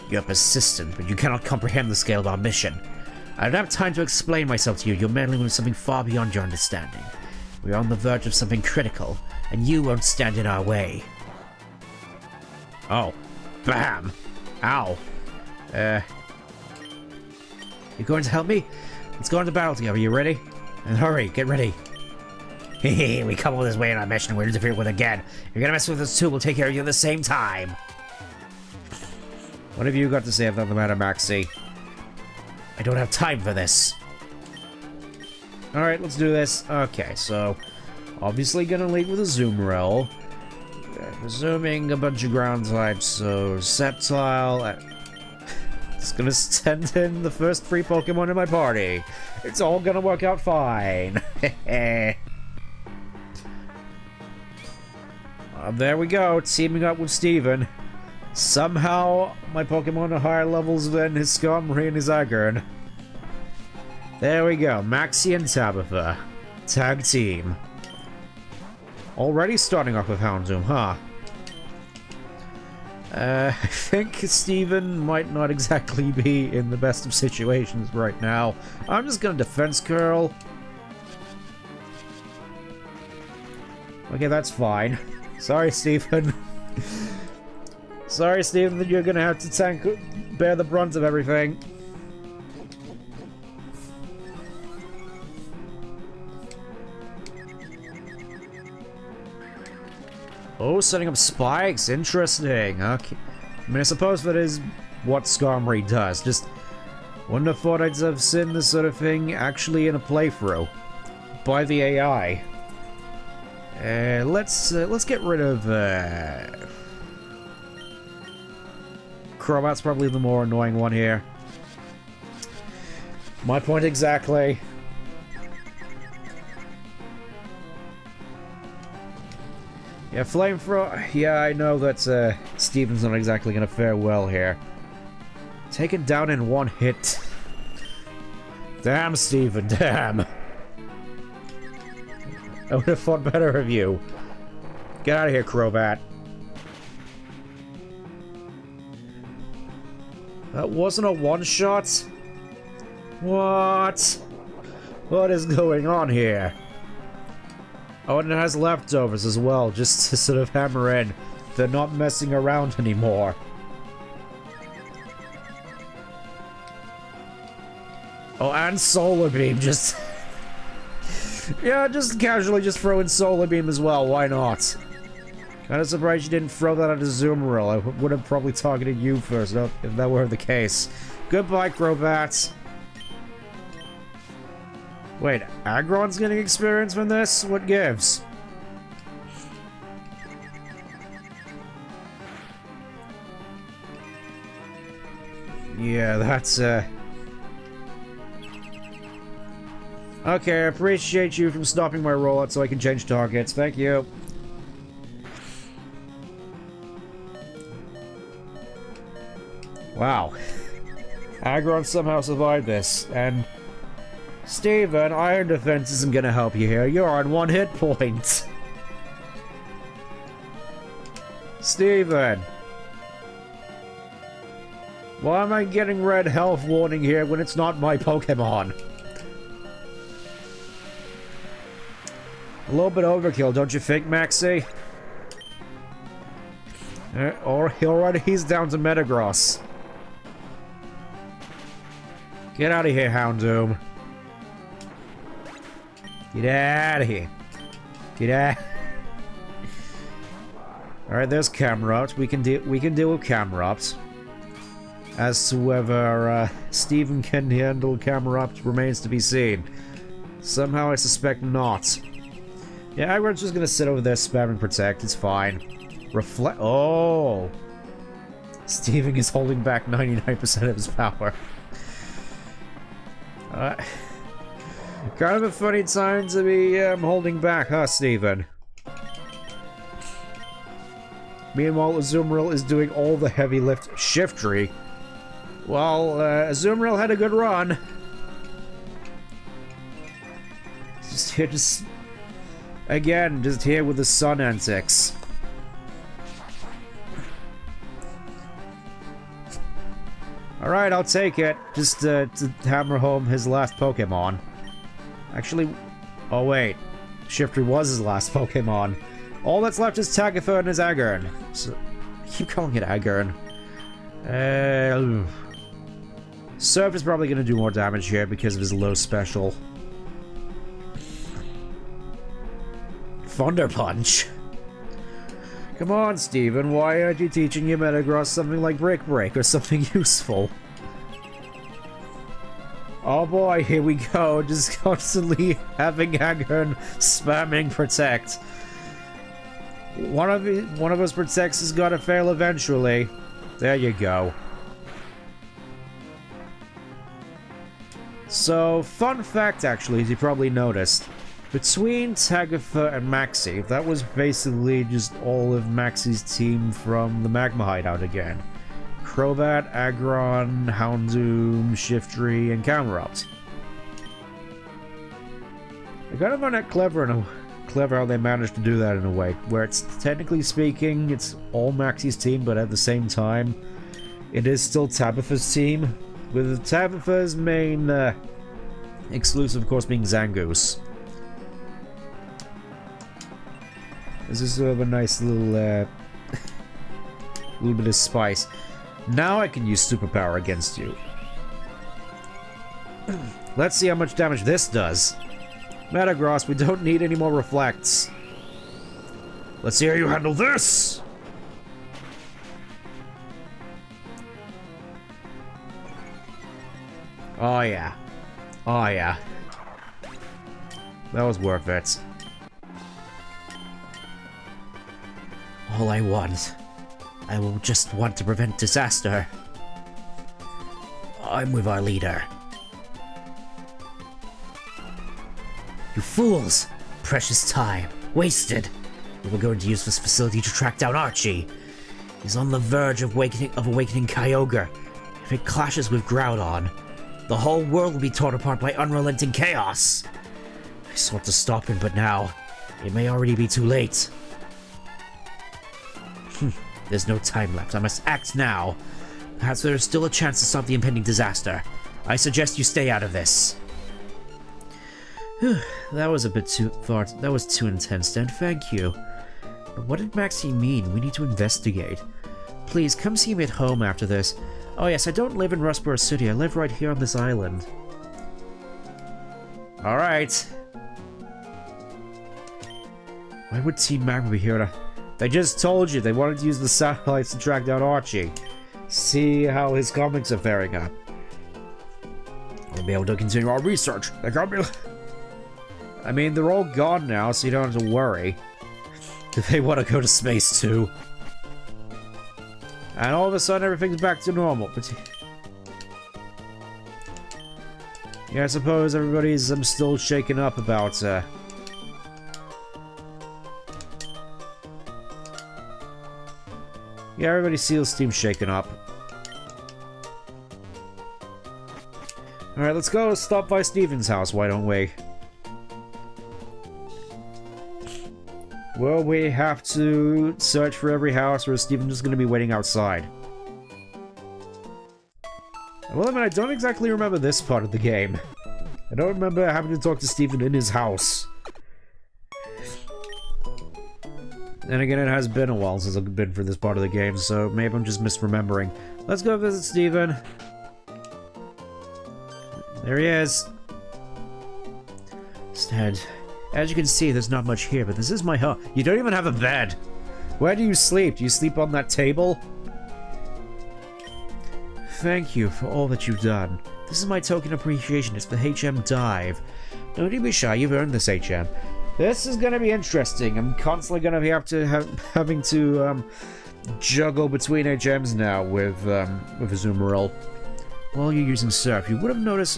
A: You're persistent, but you cannot comprehend the scale of our mission. I don't have time to explain myself to you. You're meddling with something far beyond your understanding. We're on the verge of something critical, and you won't stand in our way. Oh. Bam! Ow. You going to help me? Let's go into battle together. You ready? And hurry, get ready. Hehe, we come all this way in our mission, we're interfering with again. You're gonna mess with us too, we'll take care of you at the same time. What have you got to say about the matter, Maxie? I don't have time for this. Alright, let's do this. Okay, so... Obviously gonna lead with a Azumarill. Presuming a bunch of ground types, so... Sceptile... It's gonna send in the first 3 Pokemon in my party. It's all gonna work out fine. There we go, teaming up with Steven. Somehow, my Pokemon are higher levels than his Skarmory and his Aggron. There we go, Maxie and Tabitha. Tag team. Already starting off with Houndoom, huh? I think Steven might not exactly be in the best of situations right now. I'm just gonna Defense Curl. Okay, that's fine. Sorry, Steven. Sorry, Steven, that you're gonna have to bear the brunt of everything. Oh, setting up spikes. Interesting. Okay. I mean, I suppose that is what Skarmory does. Just Wouldn't have thought I'd have seen this sort of thing actually in a playthrough by the AI. Let's get rid of Crobat's probably the more annoying one here. My point exactly. Yeah, Flamethrower. Yeah, I know that Steven's not exactly going to fare well here. Taken down in one hit. Damn, Steven, damn. I would have thought better of you. Get out of here, Crobat. That wasn't a one-shot? What? What is going on here? Oh, and it has leftovers as well, just to sort of hammer in. They're not messing around anymore. Oh, and Solar Beam, just... yeah, just casually just throw in Solar Beam as well, why not? Kinda surprised you didn't throw that at a Azumarill. I would have probably targeted you first, if that were the case. Goodbye, Crobats. Wait, Aggron's getting experience from this? What gives? Yeah, that's, okay, I appreciate you from stopping my rollout so I can change targets. Thank you. Wow. Aggron somehow survived this, and... Steven, Iron Defense isn't gonna help you here. You're on 1 hit point. Steven. Why am I getting red health warning here when it's not my Pokemon? A little bit overkill, don't you think, Maxie? Or already he's down to Metagross. Get out of here, Houndoom. Get out of here. Get out. Alright, there's Camerupt. We can deal with Camerupt. As to whether Steven can handle Camerupt remains to be seen. Somehow I suspect not. Yeah, Aggron's just gonna sit over there spamming Protect, it's fine. Reflect. Oh! Steven is holding back 99% of his power. Kind of a funny time to be holding back, huh, Steven? Meanwhile, Azumarill is doing all the heavy lift. Shiftry. Well, Azumarill had a good run. Just here, again, just here with the sun antics. Alright, I'll take it. Just to hammer home his last Pokemon. Actually, oh wait. Shiftry was his last Pokemon. All that's left is Tacklefer and his Aggron. So, keep calling it Aggron. Surf is probably going to do more damage here because of his low special. Thunder Punch. Come on, Steven, why aren't you teaching your Metagross something like Brick Break or something useful? Oh boy, here we go, just constantly having Aggron spamming Protect. One of us Protects is gonna fail eventually. There you go. So, fun fact actually, as you probably noticed, between Tacklefer and Maxie, that was basically just all of Maxie's team from the Magma Hideout again. Crobat, Aggron, Houndoom, Shiftry, and Camerupt. I kind of find that clever how they managed to do that in a way, where it's technically speaking, it's all Maxie's team, but at the same time, it is still Tabitha's team, with Tabitha's main exclusive, of course, being Zangoose. This is sort of a nice little, little bit of spice. Now I can use Superpower against you. Let's see how much damage this does. Metagross, we don't need any more Reflects. Let's see how you handle this! Oh yeah. Oh yeah. That was worth it. All I want. I will just want to prevent disaster. I'm with our leader. You fools! Precious time. Wasted. We were going to use this facility to track down Archie. He's on the verge of awakening Kyogre. If it clashes with Groudon, the whole world will be torn apart by unrelenting chaos. I sought to stop him, but now, it may already be too late. There's no time left. I must act now. Perhaps there is still a chance to stop the impending disaster. I suggest you stay out of this. That was a bit too far. That was too intense, Dan. Thank you. But what did Maxie mean? We need to investigate. Please, come see me at home after this. Oh yes, I don't live in Rustboro City. I live right here on this island. Alright. Why would Team Magma be here to... They just told you they wanted to use the satellites to track down Archie. See how his comics are faring up. We'll be able to continue our research. They can't be... I mean, they're all gone now, so you don't have to worry. Do they want to go to space too? And all of a sudden, everything's back to normal. But yeah, I suppose everybody's still shaken up about. Yeah, everybody sees Steam shaken up. All right, let's go stop by Steven's house. Why don't we? Well, we have to search for every house, or Steven's just going to be waiting outside. Well, I mean, I don't exactly remember this part of the game. I don't remember having to talk to Steven in his house. And again, it has been a while since I've been for this part of the game, so maybe I'm just misremembering. Let's go visit Steven. There he is. Stand. As you can see, there's not much here, but this is my home. You don't even have a bed. Where do you sleep? Do you sleep on that table? Thank you for all that you've done. This is my token of appreciation. It's the HM dive. Don't you be shy. You've earned this, HM. This is going to be interesting. I'm constantly going to be having to juggle between HMs now with Azumarill. While you're using surf, you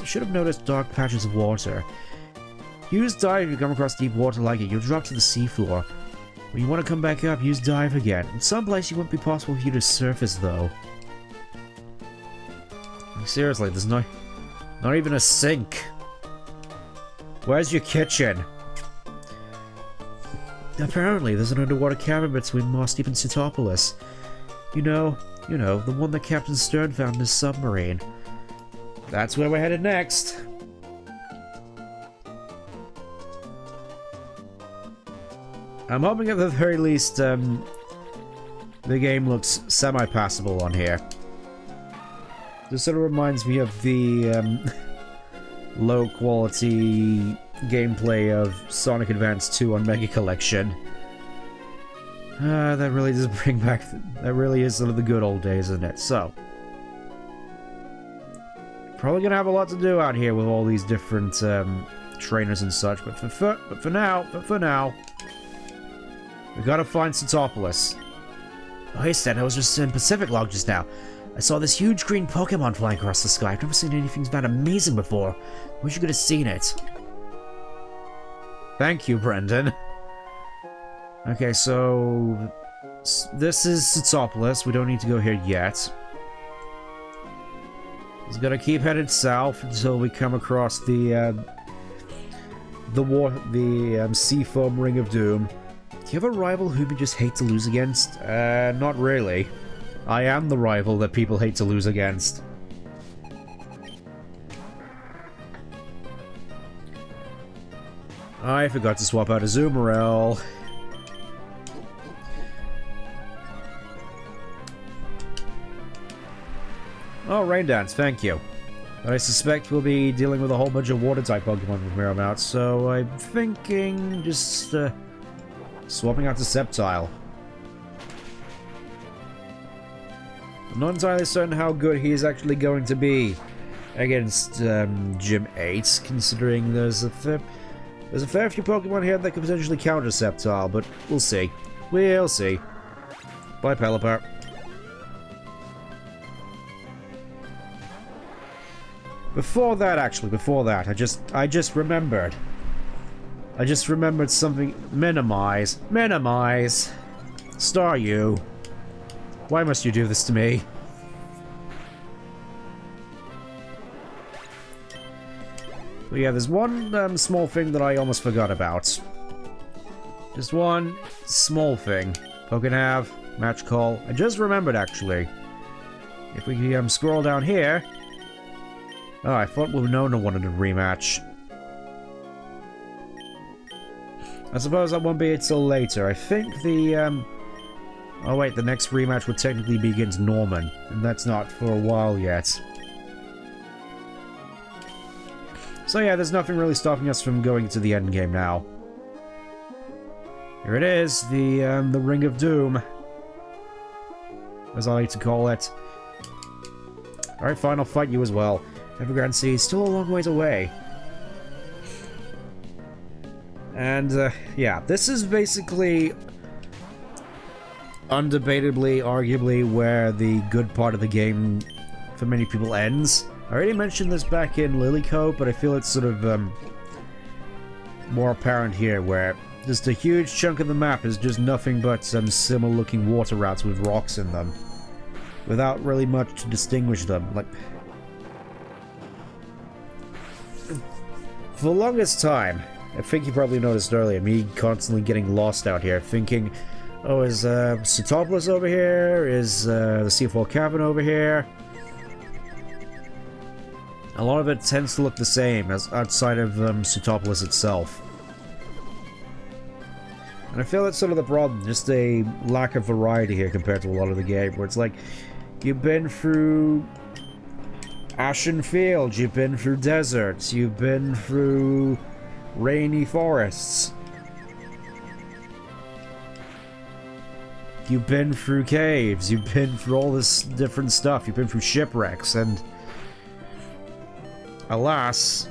A: should have noticed dark patches of water. Use dive if you come across deep water like it. You'll drop to the seafloor. When you want to come back up, use dive again. In some place, it won't be possible for you to surface, though. Seriously, there's not even a sink. Where's your kitchen? Apparently, there's an underwater cavern between Moss Deep and Citopolis. You know, the one that Captain Stern found in his submarine. That's where we're headed next. I'm hoping at the very least, the game looks semi-passable on here. This sort of reminds me of the, low-quality gameplay of Sonic Advance 2 on Mega Collection. That really does bring back... That really is sort of the good old days, isn't it? So... Probably gonna have a lot to do out here with all these different, trainers and such, but for now... We gotta find Citopolis. Oh, hey, Stan, I was just in Pacific Log just now. I saw this huge green Pokemon flying across the sky. I've never seen anything that amazing before. Wish you could have seen it. Thank you, Brendan. Okay, so... This is Citopolis. We don't need to go here yet. He's gonna keep headed south until we come across the Sea Foam Ring of Doom. Do you have a rival whom you just hate to lose against? Not really. I am the rival that people hate to lose against. I forgot to swap out Azumarill. Oh, Rain Dance, thank you. But I suspect we'll be dealing with a whole bunch of water-type Pokemon from here on out, so I'm thinking just, swapping out to Sceptile. I'm not entirely certain how good he is actually going to be against Gym 8, considering there's a fair few Pokemon here that could potentially counter Sceptile, but we'll see. We'll see. Bye, Pelipper. Before that, I just remembered. I just remembered something. Minimize. Minimize. Staryu. Why must you do this to me? But yeah, there's one small thing that I almost forgot about. Just one small thing. Pokénav, match call. I just remembered, actually. If we scroll down here... Oh, I thought Winona wanted a rematch. I suppose that won't be until later. I think the, Oh wait, the next rematch would technically be against Norman. And that's not for a while yet. So yeah, there's nothing really stopping us from going to the end game now. Here it is, the Ring of Doom. As I like to call it. Alright, fine, I'll fight you as well. Evergrande City is still a long ways away. And, yeah, this is basically... undebatably, arguably, where the good part of the game, for many people, ends. I already mentioned this back in Lilycoat, but I feel it's sort of, more apparent here, where just a huge chunk of the map is just nothing but some similar-looking water rats with rocks in them. Without really much to distinguish them. Like... For the longest time, I think you probably noticed earlier, me constantly getting lost out here, thinking, oh, is Sootopolis over here? Is the Seafall Cavern over here? A lot of it tends to look the same as outside of Sootopolis itself. And I feel that's sort of the problem, just a lack of variety here compared to a lot of the game, where it's like, you've been through Ashen Fields, you've been through deserts, you've been through rainy forests. You've been through caves, you've been through all this different stuff, you've been through shipwrecks, and... alas...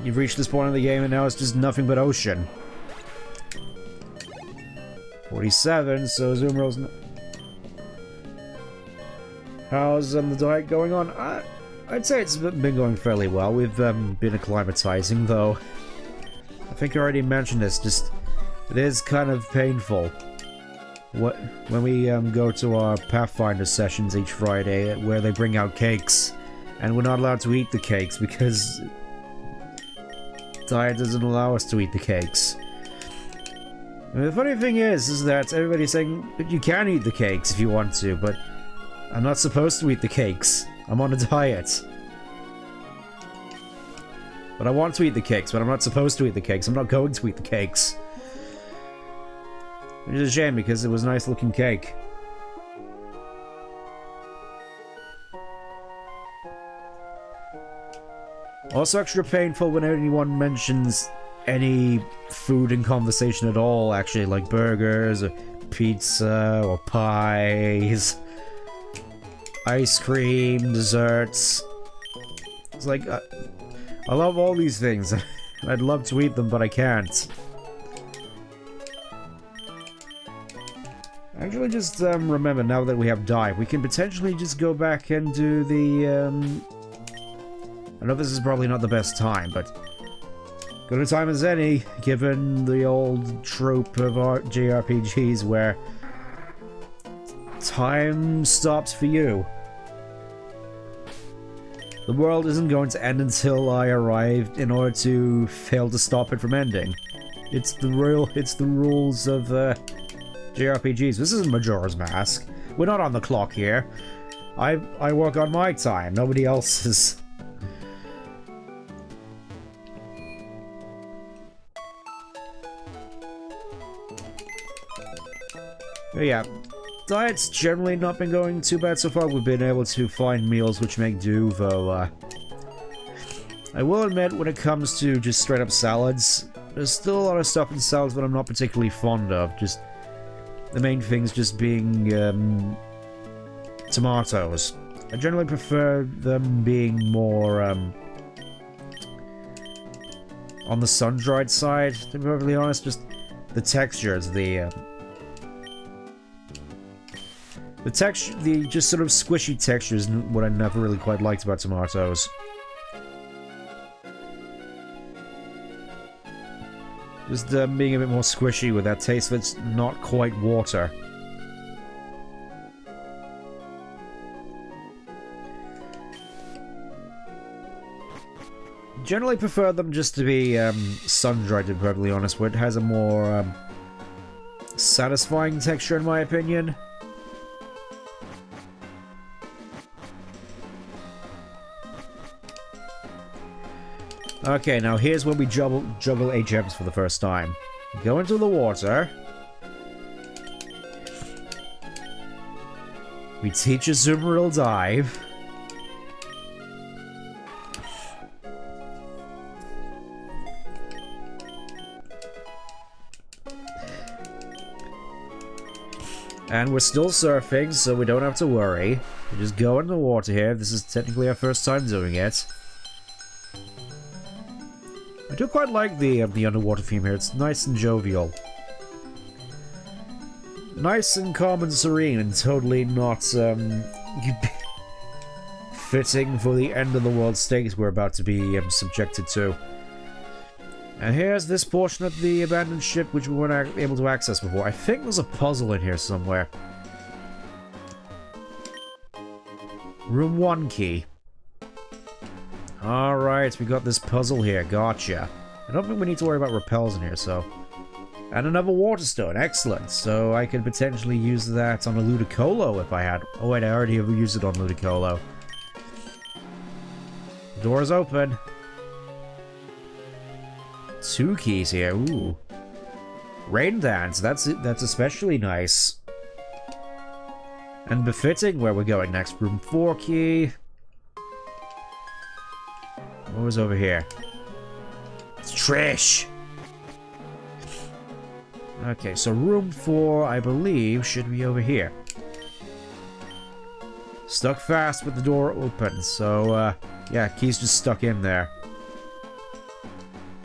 A: you've reached this point in the game and now it's just nothing but ocean. 47, so Zoomrose... How's the diet going on? I'd say it's been going fairly well. We've been acclimatizing, though. I think I already mentioned this, just... it is kind of painful. When we go to our Pathfinder sessions each Friday, where they bring out cakes, and we're not allowed to eat the cakes because diet doesn't allow us to eat the cakes. And the funny thing is that everybody's saying you can eat the cakes if you want to, but I'm not supposed to eat the cakes. I'm on a diet. But I want to eat the cakes, but I'm not supposed to eat the cakes. I'm not going to eat the cakes. Which is a shame, because it was a nice looking cake. Also extra painful when anyone mentions any food in conversation at all, actually, like burgers, or pizza, or pies, ice cream, desserts. It's like, I love all these things. I'd love to eat them, but I can't. Actually, just remember, now that we have dive, we can potentially just go back and do the, I know this is probably not the best time, but good a time as any, given the old trope of our JRPGs where time stops for you. The world isn't going to end until I arrive in order to fail to stop it from ending. It's the rules of JRPGs. This isn't Majora's Mask. We're not on the clock here. I work on my time, nobody else's. But yeah, diet's generally not been going too bad so far. We've been able to find meals which make do, though, I will admit, when it comes to just straight-up salads, there's still a lot of stuff in salads that I'm not particularly fond of. Just the main things just being, tomatoes. I generally prefer them being more, on the sun-dried side, to be perfectly honest. Just the textures, the texture, the just sort of squishy textures, what I never really quite liked about tomatoes. Just being a bit more squishy with that taste that's not quite water. Generally prefer them just to be sun-dried, to be perfectly honest, where it has a more satisfying texture, in my opinion. Okay, now here's where we juggle HMs for the first time. Go into the water. We teach a Zoomeril dive. And we're still surfing, so we don't have to worry. We just go in the water here. This is technically our first time doing it. I do quite like the underwater theme here. It's nice and jovial. Nice and calm and serene, and totally not fitting for the end of the world stakes we're about to be subjected to. And here's this portion of the abandoned ship which we weren't able to access before. I think there's a puzzle in here somewhere. Room 1 key. Alright, we got this puzzle here. Gotcha. I don't think we need to worry about repels in here, so... And another water stone. Excellent. So I could potentially use that on a Ludicolo if I had... Oh wait, I already have used it on Ludicolo. The door is open. 2 keys here. Ooh. Rain dance. That's especially nice. And befitting where we're going next. Room 4 key. What was over here? It's Trish! Okay, so room 4, I believe, should be over here. Stuck fast with the door open, so, yeah, key's just stuck in there.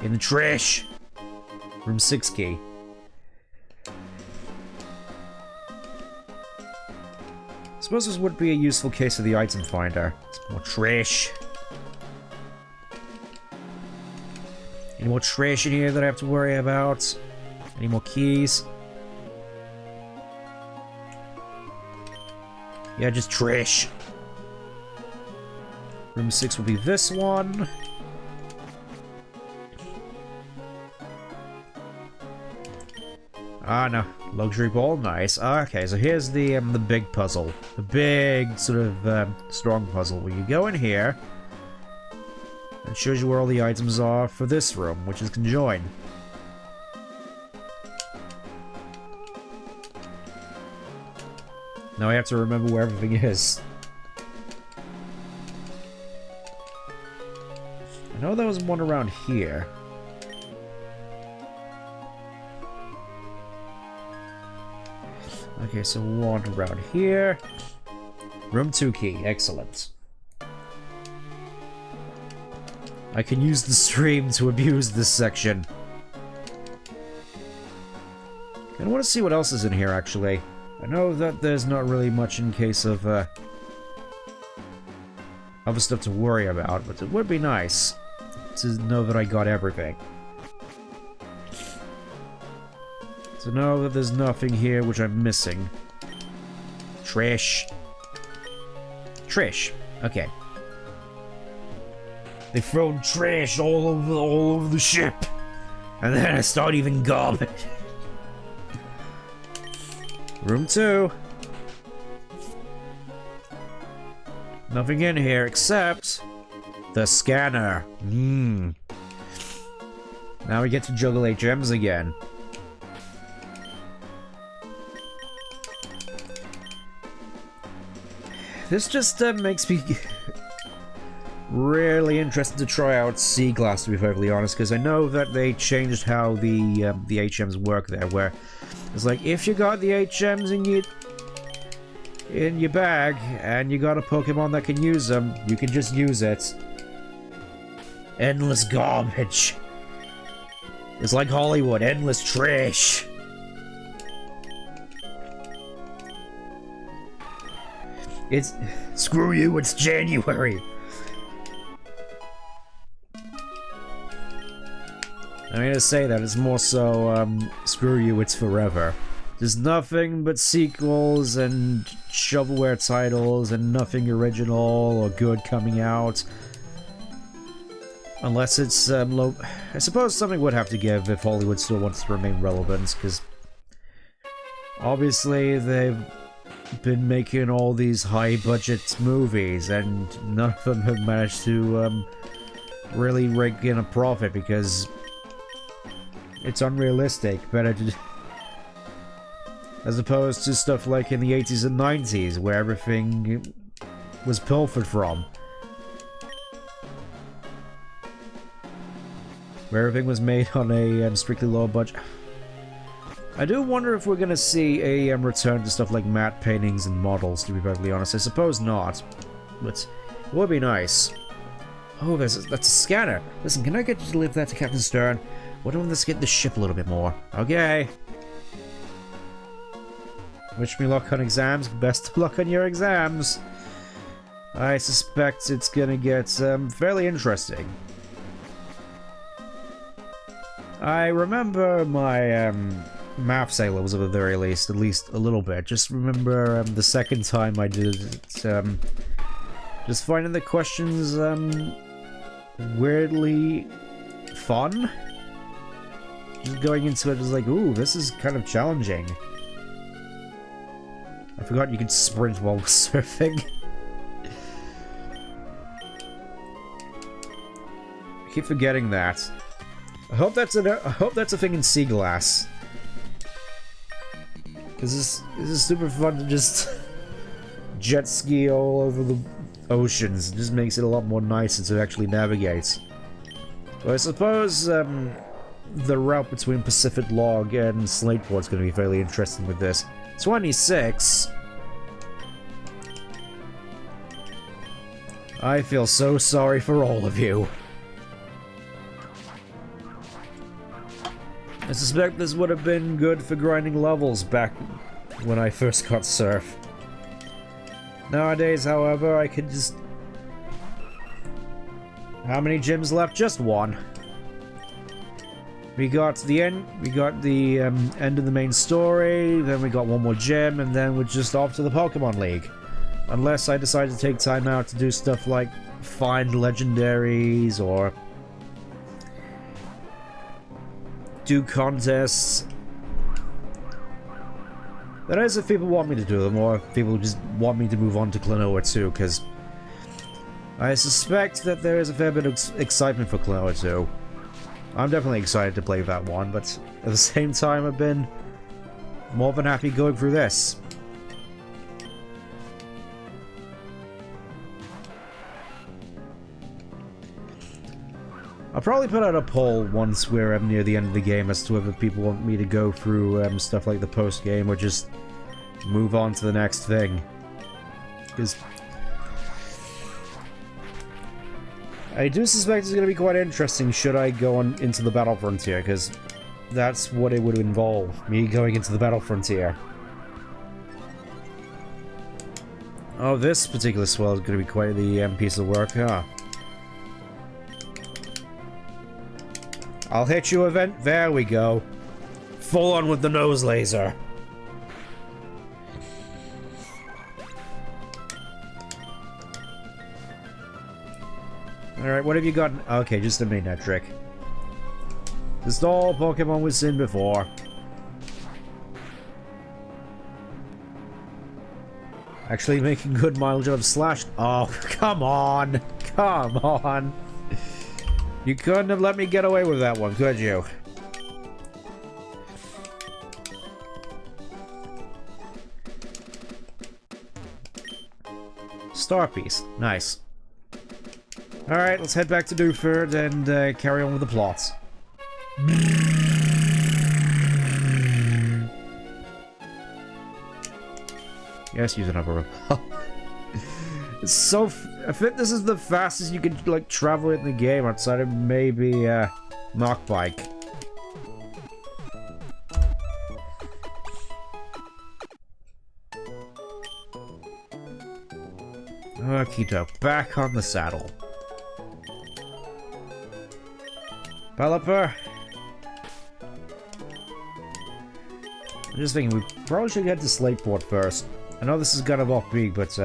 A: In the Trish! Room 6 key. I suppose this would be a useful case of the item finder. It's more Trish. Any more trash in here that I have to worry about? Any more keys? Yeah, just trash. Room 6 will be this one. Ah, no. Luxury ball. Nice. Okay, so here's the big puzzle. The big, sort of, strong puzzle. Where you go in here. It shows you where all the items are for this room, which is conjoined. Now I have to remember where everything is. I know there was one around here. Okay, so one around here. Room 2 key. Excellent. I can use the stream to abuse this section. I want to see what else is in here, actually. I know that there's not really much in case of, other stuff to worry about, but it would be nice to know that I got everything. To know that there's nothing here which I'm missing. Trish. Trish. Okay. They've thrown trash all over the ship. And then I start eating garbage. Room 2. Nothing in here except the scanner. Now we get to juggle HMs again. This just makes me really interested to try out Sea Glass, to be perfectly honest, because I know that they changed how the HMs work there, where it's like, if you got the HMs and in your bag, and you got a Pokemon that can use them, you can just use it. Endless garbage. It's like Hollywood, endless trash. It's... Screw you, it's January. I'm gonna say that, it's more so, screw you, it's forever. There's nothing but sequels and shovelware titles and nothing original or good coming out. Unless it's, low... I suppose something would have to give if Hollywood still wants to remain relevant, because... obviously, they've been making all these high-budget movies, and none of them have managed to, really rake in a profit, because... it's unrealistic, better to... as opposed to stuff like in the 80s and 90s, where everything was pilfered from. Where everything was made on a strictly low budget. I do wonder if we're gonna see a return to stuff like matte paintings and models, to be perfectly honest. I suppose not, but it would be nice. Oh, that's a scanner. Listen, can I get you to deliver that to Captain Stern? Why don't let's get the ship a little bit more? Okay. Wish me luck on exams. Best of luck on your exams. I suspect it's gonna get fairly interesting. I remember my maths A levels at the very least, at least a little bit. Just remember the second time I did it, just finding the questions weirdly fun. Just going into it was like, ooh, this is kind of challenging. I forgot you could sprint while surfing. I keep forgetting that. I hope that's a thing in sea glass. Cause this is super fun to just jet ski all over the oceans. It just makes it a lot more nicer to actually navigate. But I suppose the route between Pacific Log and Slateport is going to be fairly interesting with this. 26. I feel so sorry for all of you. I suspect this would have been good for grinding levels back when I first got Surf. Nowadays, however, I could just... How many gyms left? Just one. We got the end. We got the end of the main story. Then we got one more gym, and then we're just off to the Pokemon League. Unless I decide to take time out to do stuff like find legendaries or do contests. That is, if people want me to do them, or if people just want me to move on to Klonoa 2, because I suspect that there is a fair bit of excitement for Klonoa 2. I'm definitely excited to play that one, but at the same time I've been more than happy going through this. I'll probably put out a poll once we're near the end of the game as to whether people want me to go through stuff like the post-game or just move on to the next thing. Because I do suspect it's going to be quite interesting should I go on into the Battle Frontier, because that's what it would involve, me going into the Battle Frontier. Oh, this particular swell is going to be quite the piece of work, huh? I'll hit you, event. There we go. Full on with the nose laser. Alright, what have you got? Okay, just a minute, trick. Just all Pokemon we've seen before. Actually making good mileage out of Slash. Oh, come on. Come on. You couldn't have let me get away with that one, could you? Star piece. Nice. Alright, let's head back to Newford and carry on with the plot. Yes, use another repel. It's so... I think this is the fastest you can, like, travel in the game outside of maybe, Mach Bike. Okie doke, back on the saddle. Pelipper. I'm just thinking, we probably should get to Slateport first. I know this is kind of off-beat, but,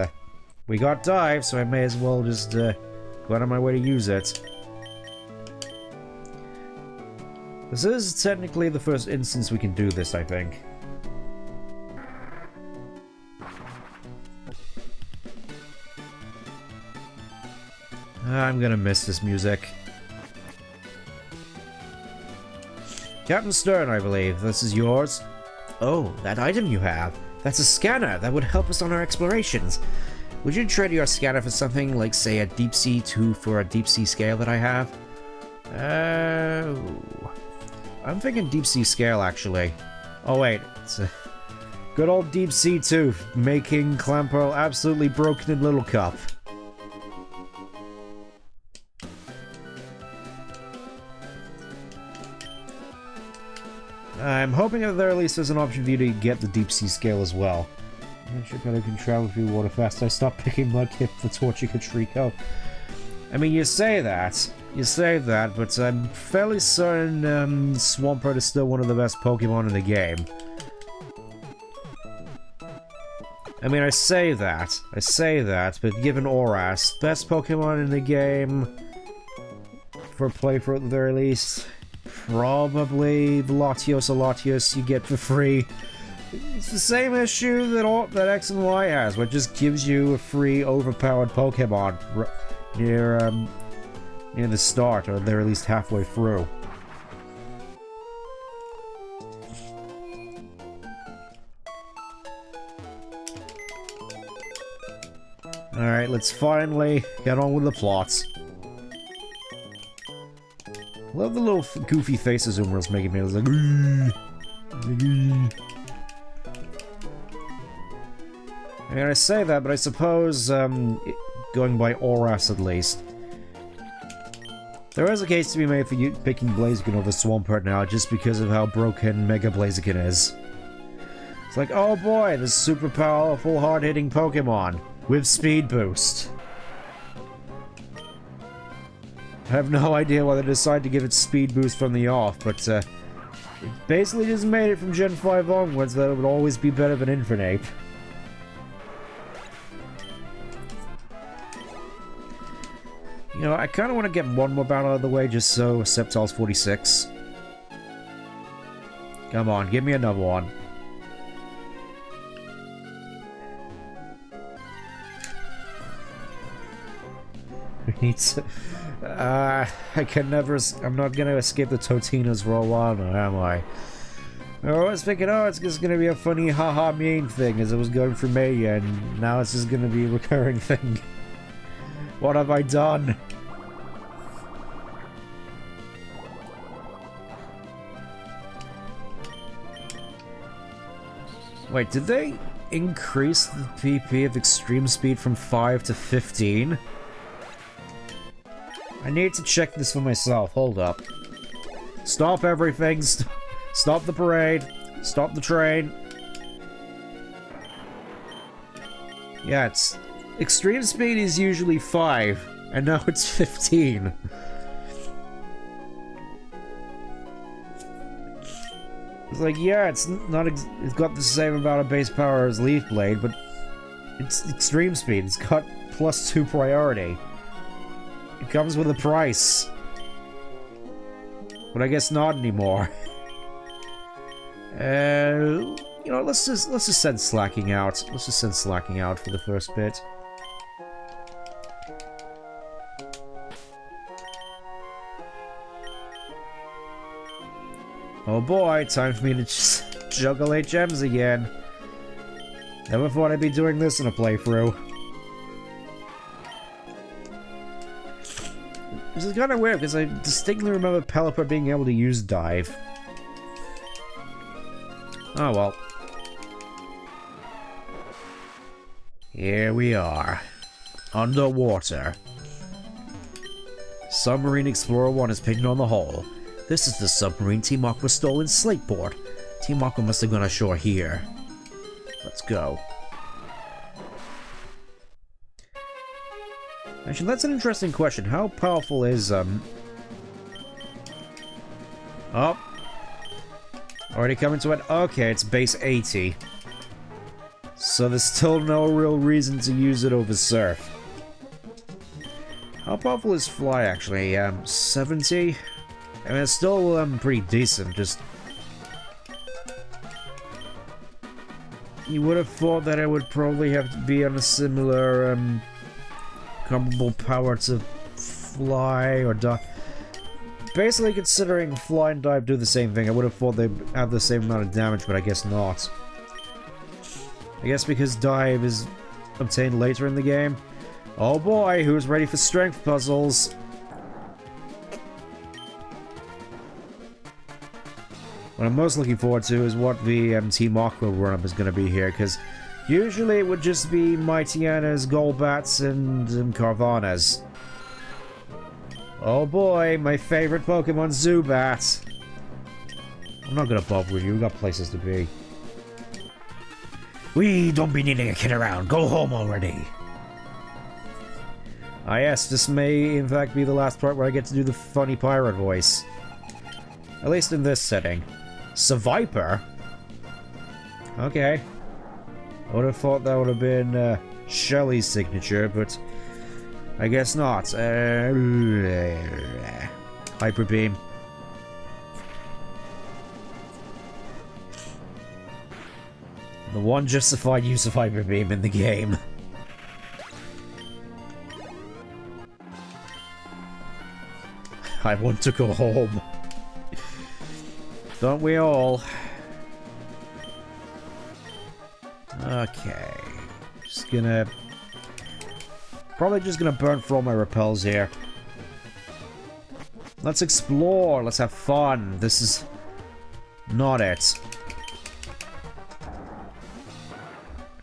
A: we got dive, so I may as well just, go out of my way to use it. This is technically the first instance we can do this, I think. I'm gonna miss this music. Captain Stern, I believe. This is yours. Oh, that item you have. That's a scanner that would help us on our explorations. Would you trade your scanner for something like, say, a deep sea tooth or a deep sea scale that I have? I'm thinking deep sea scale, actually. Oh, wait. It's a good old deep sea tooth, making Clampearl absolutely broken in Little Cup. I'm hoping at the very least there's an option for you to get the deep sea scale as well. I'm sure I can travel through water fast. I stopped picking Mudkip for Torchic and Trico. I mean, you say that, but I'm fairly certain Swampert is still one of the best Pokemon in the game. I mean, I say that, but given Oras, best Pokemon in the game, for a playthrough at the very least, probably the Latios you get for free. It's the same issue that X and Y has, where it just gives you a free overpowered Pokemon near the start, or they're at least halfway through. Alright, let's finally get on with the plots. Love the little goofy faces Umbra's making me. It's like, I mean, I say that, but I suppose, going by Oras at least, there is a case to be made for you picking Blaziken over Swampert now, just because of how broken Mega Blaziken is. It's like, oh boy, this super powerful, hard-hitting Pokemon with speed boost. I have no idea why they decided to give it speed boost from the off, but it basically just made it from Gen 5 onwards that it would always be better than Infernape. You know, I kind of want to get one more battle out of the way just so Sceptile's 46. Come on, give me another one. We need to... I can never... I'm not gonna escape the Totinas for a while now, am I? I was thinking, oh, it's just gonna be a funny haha meme thing as it was going through Mania, and now it's just gonna be a recurring thing. What have I done? Wait, did they increase the PP of Extreme Speed from 5 to 15? I need to check this for myself. Hold up. Stop everything. Stop the parade. Stop the train. Yeah, it's... Extreme Speed is usually 5, and now it's 15. It's like, yeah, it's not... It's got the same amount of base power as Leaf Blade, but... It's Extreme Speed. It's got +2 priority. It comes with a price. But I guess not anymore. You know, let's just send Slacking out. Let's just send Slacking out for the first bit. Oh boy, time for me to just juggle 8 gems again. Never thought I'd be doing this in a playthrough. This is kind of weird, because I distinctly remember Pelipper being able to use Dive. Oh well. Here we are. Underwater. Submarine Explorer 1 is pinged on the hull. This is the submarine Team Aqua stole in Slateport. Team Aqua must have gone ashore here. Let's go. Actually, that's an interesting question. How powerful is, Oh. Already coming to it? Okay, it's base 80. So there's still no real reason to use it over Surf. How powerful is Fly, actually? 70? I mean, it's still, pretty decent, just... You would have thought that it would probably have to be on a similar, comparable power to Fly or Dive. Basically, considering Fly and Dive do the same thing, I would have thought they'd have the same amount of damage, but I guess not. I guess because Dive is obtained later in the game. Oh boy, who's ready for strength puzzles? What I'm most looking forward to is what the Team Aqua run-up is going to be here, because usually it would just be Mightyana's, Golbats, and Carvana's. Oh boy, my favorite Pokemon, Zubat. I'm not gonna bother with you, we got places to be. We don't be needing a kid around, go home already. Ah yes, this may in fact be the last part where I get to do the funny pirate voice. At least in this setting. Seviper? Okay. I would have thought that would have been Shelly's signature, but I guess not. Hyper Beam. The one justified use of Hyper Beam in the game. I want to go home. Don't we all? Okay. Just gonna... Probably just gonna burn through all my repels here. Let's explore. Let's have fun. This is... not it.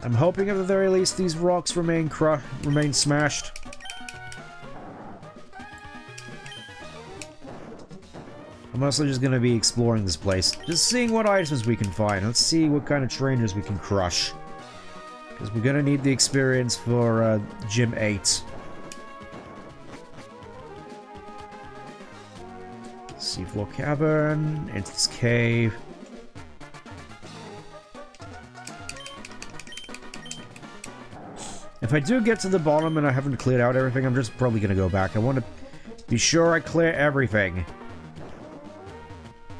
A: I'm hoping at the very least these rocks remain smashed. I'm mostly just gonna be exploring this place. Just seeing what items we can find. Let's see what kind of trainers we can crush. Because we're gonna need the experience for Gym 8. Seafloor cavern, into this cave. If I do get to the bottom and I haven't cleared out everything, I'm just probably gonna go back. I want to be sure I clear everything.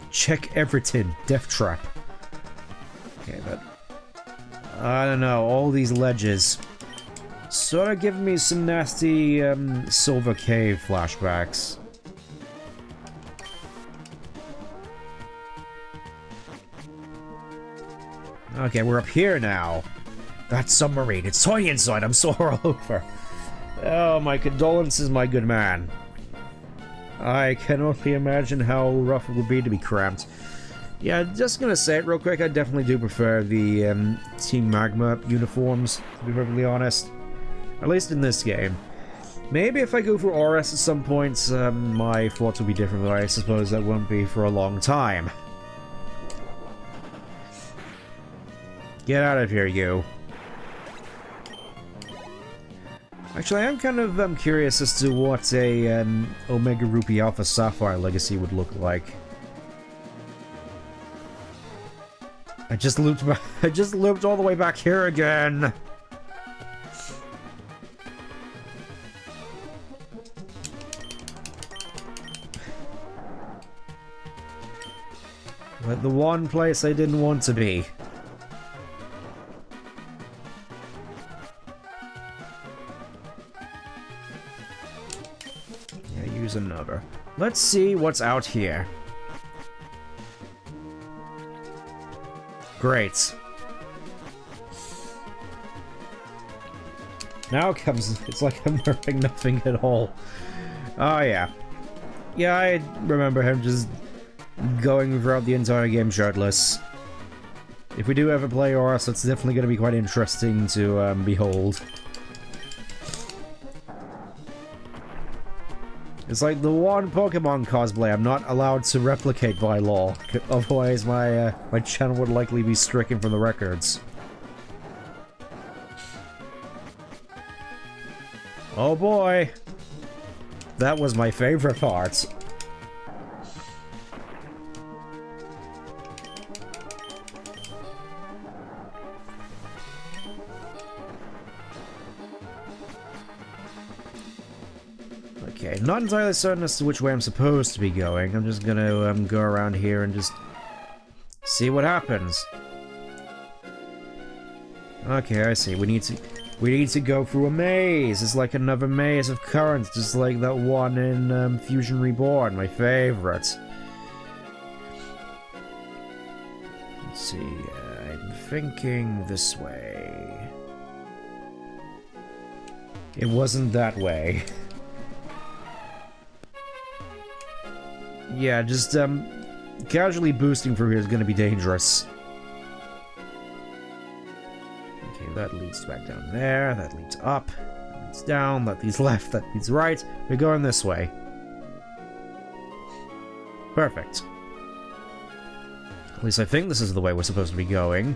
A: Check everything. Death trap. Okay, but... I don't know, all these ledges. Sort of giving me some nasty, Silver Cave flashbacks. Okay, we're up here now. That submarine, it's toy inside, I'm sore all over. Oh, my condolences, my good man. I can only imagine how rough it would be to be cramped. Yeah, just gonna say it real quick, I definitely do prefer the Team Magma uniforms, to be perfectly honest. At least in this game. Maybe if I go for RS at some point, my thoughts will be different, but I suppose that won't be for a long time. Get out of here, you. Actually, I am kind of curious as to what a Omega Ruby Alpha Sapphire Legacy would look like. I just looped all the way back here again. But the one place I didn't want to be. Another. Let's see what's out here. Great. Now comes... It's like I'm wearing nothing at all. Oh, yeah. Yeah, I remember him just going throughout the entire game shirtless. If we do ever play Horus, it's definitely going to be quite interesting to behold. It's like the one Pokemon cosplay I'm not allowed to replicate by law, otherwise my my channel would likely be stricken from the records. Oh boy! That was my favorite part. Okay, not entirely certain as to which way I'm supposed to be going. I'm just gonna go around here and just see what happens. Okay, I see. We need to go through a maze. It's like another maze of currents, just like that one in Fusion Reborn, my favorite. Let's see. I'm thinking this way. It wasn't that way. Yeah, just, casually boosting through here is gonna be dangerous. Okay, that leads back down there, that leads up, that leads down, that leads left, that leads right. We're going this way. Perfect. At least I think this is the way we're supposed to be going.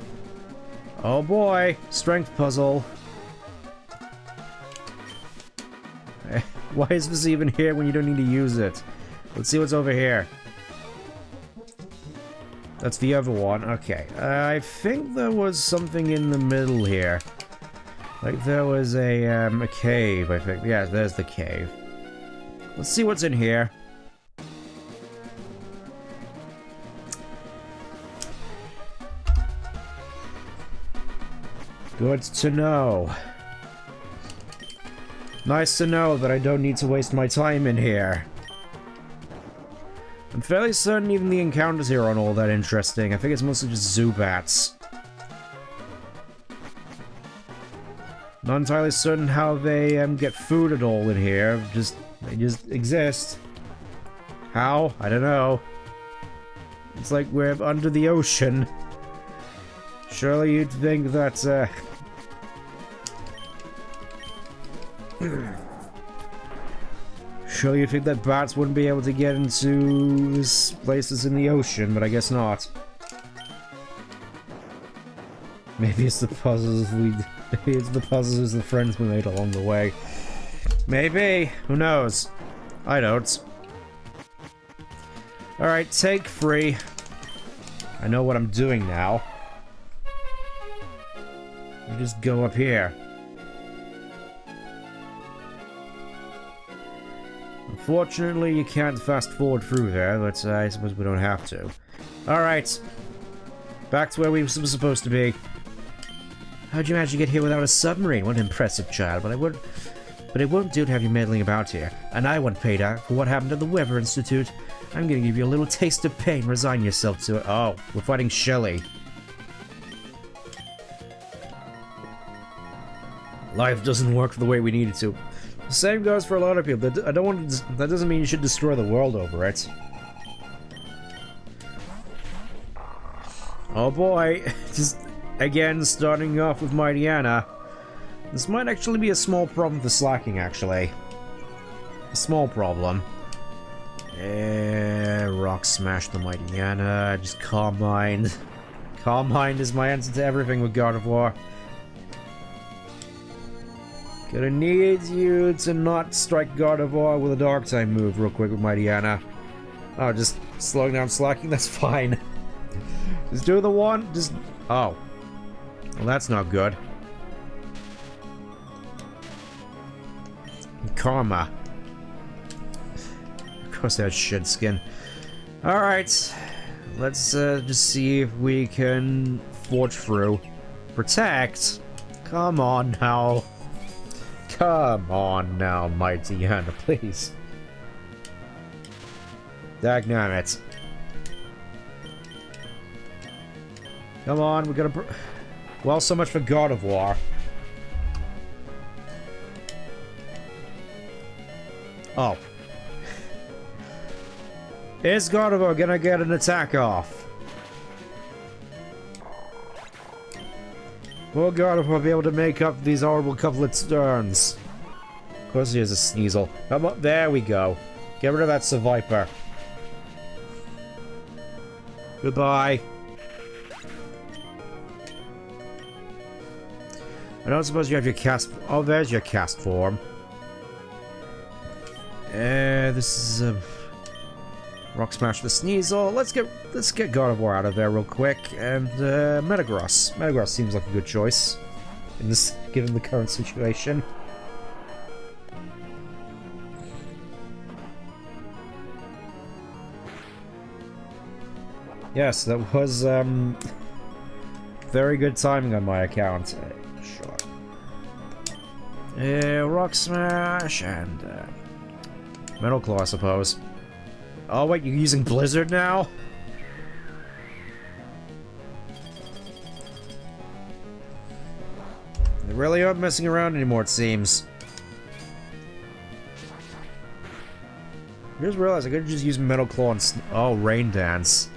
A: Oh boy! Strength puzzle. Why is this even here when you don't need to use it? Let's see what's over here. That's the other one. Okay. I think there was something in the middle here. Like there was a cave, I think. Yeah, there's the cave. Let's see what's in here. Good to know. Nice to know that I don't need to waste my time in here. I'm fairly certain even the encounters here aren't all that interesting. I think it's mostly just Zubats. Not entirely certain how they get food at all in here. They just exist. How? I don't know. It's like we're under the ocean. Surely you'd think that surely you'd think that bats wouldn't be able to get into these places in the ocean, but I guess not. Maybe it's the puzzles maybe it's the puzzles the friends we made along the way. Maybe. Who knows? I don't. Alright, take 3. I know what I'm doing now. We just go up here. Unfortunately, you can't fast forward through there, but I suppose we don't have to. Alright. Back to where we were supposed to be. How'd you manage to get here without a submarine? What an impressive child, but it won't do to have you meddling about here. And I want paid out for what happened at the Weather Institute. I'm gonna give you a little taste of pain. Resign yourself to it. Oh, we're fighting Shelly. Life doesn't work the way we need it to. The same goes for a lot of people. I don't want to, that doesn't mean you should destroy the world over it. Oh boy. Just, again, starting off with Mightyena. This might actually be a small problem for slacking, actually. A small problem. Rock Smash the Mightyena. Just Calm Mind. Calm Mind is my answer to everything with God of War. Gonna need you to not strike God of War with a Dark Time move real quick with Mightyena. Oh, just slowing down slacking? That's fine. Just do the one, just... Oh. Well, that's not good. Karma. Of course that's shit skin. Alright. Let's just see if we can forge through. Protect? Come on now. Come on now, Mightyena, please. Dagnammit. Come on, we're gonna... Well, so much for God of War. Oh. Is God of War gonna get an attack off? Oh god, if I'll be able to make up these horrible couple of turns. Of course he has a Sneasel. Come on, there we go. Get rid of that Seviper. Goodbye. I don't suppose you have your cast... Oh, there's your cast form. This is a... Rock Smash the Sneasel. Let's get God of War out of there real quick. And, Metagross. Metagross seems like a good choice. In this... given the current situation. Yes, that was, very good timing on my account. Sure. Rock Smash and, Metal Claw, I suppose. Oh, wait, you're using Blizzard now? They really aren't messing around anymore, it seems. I just realized I could just use Metal Claw and... Oh, Rain Dance.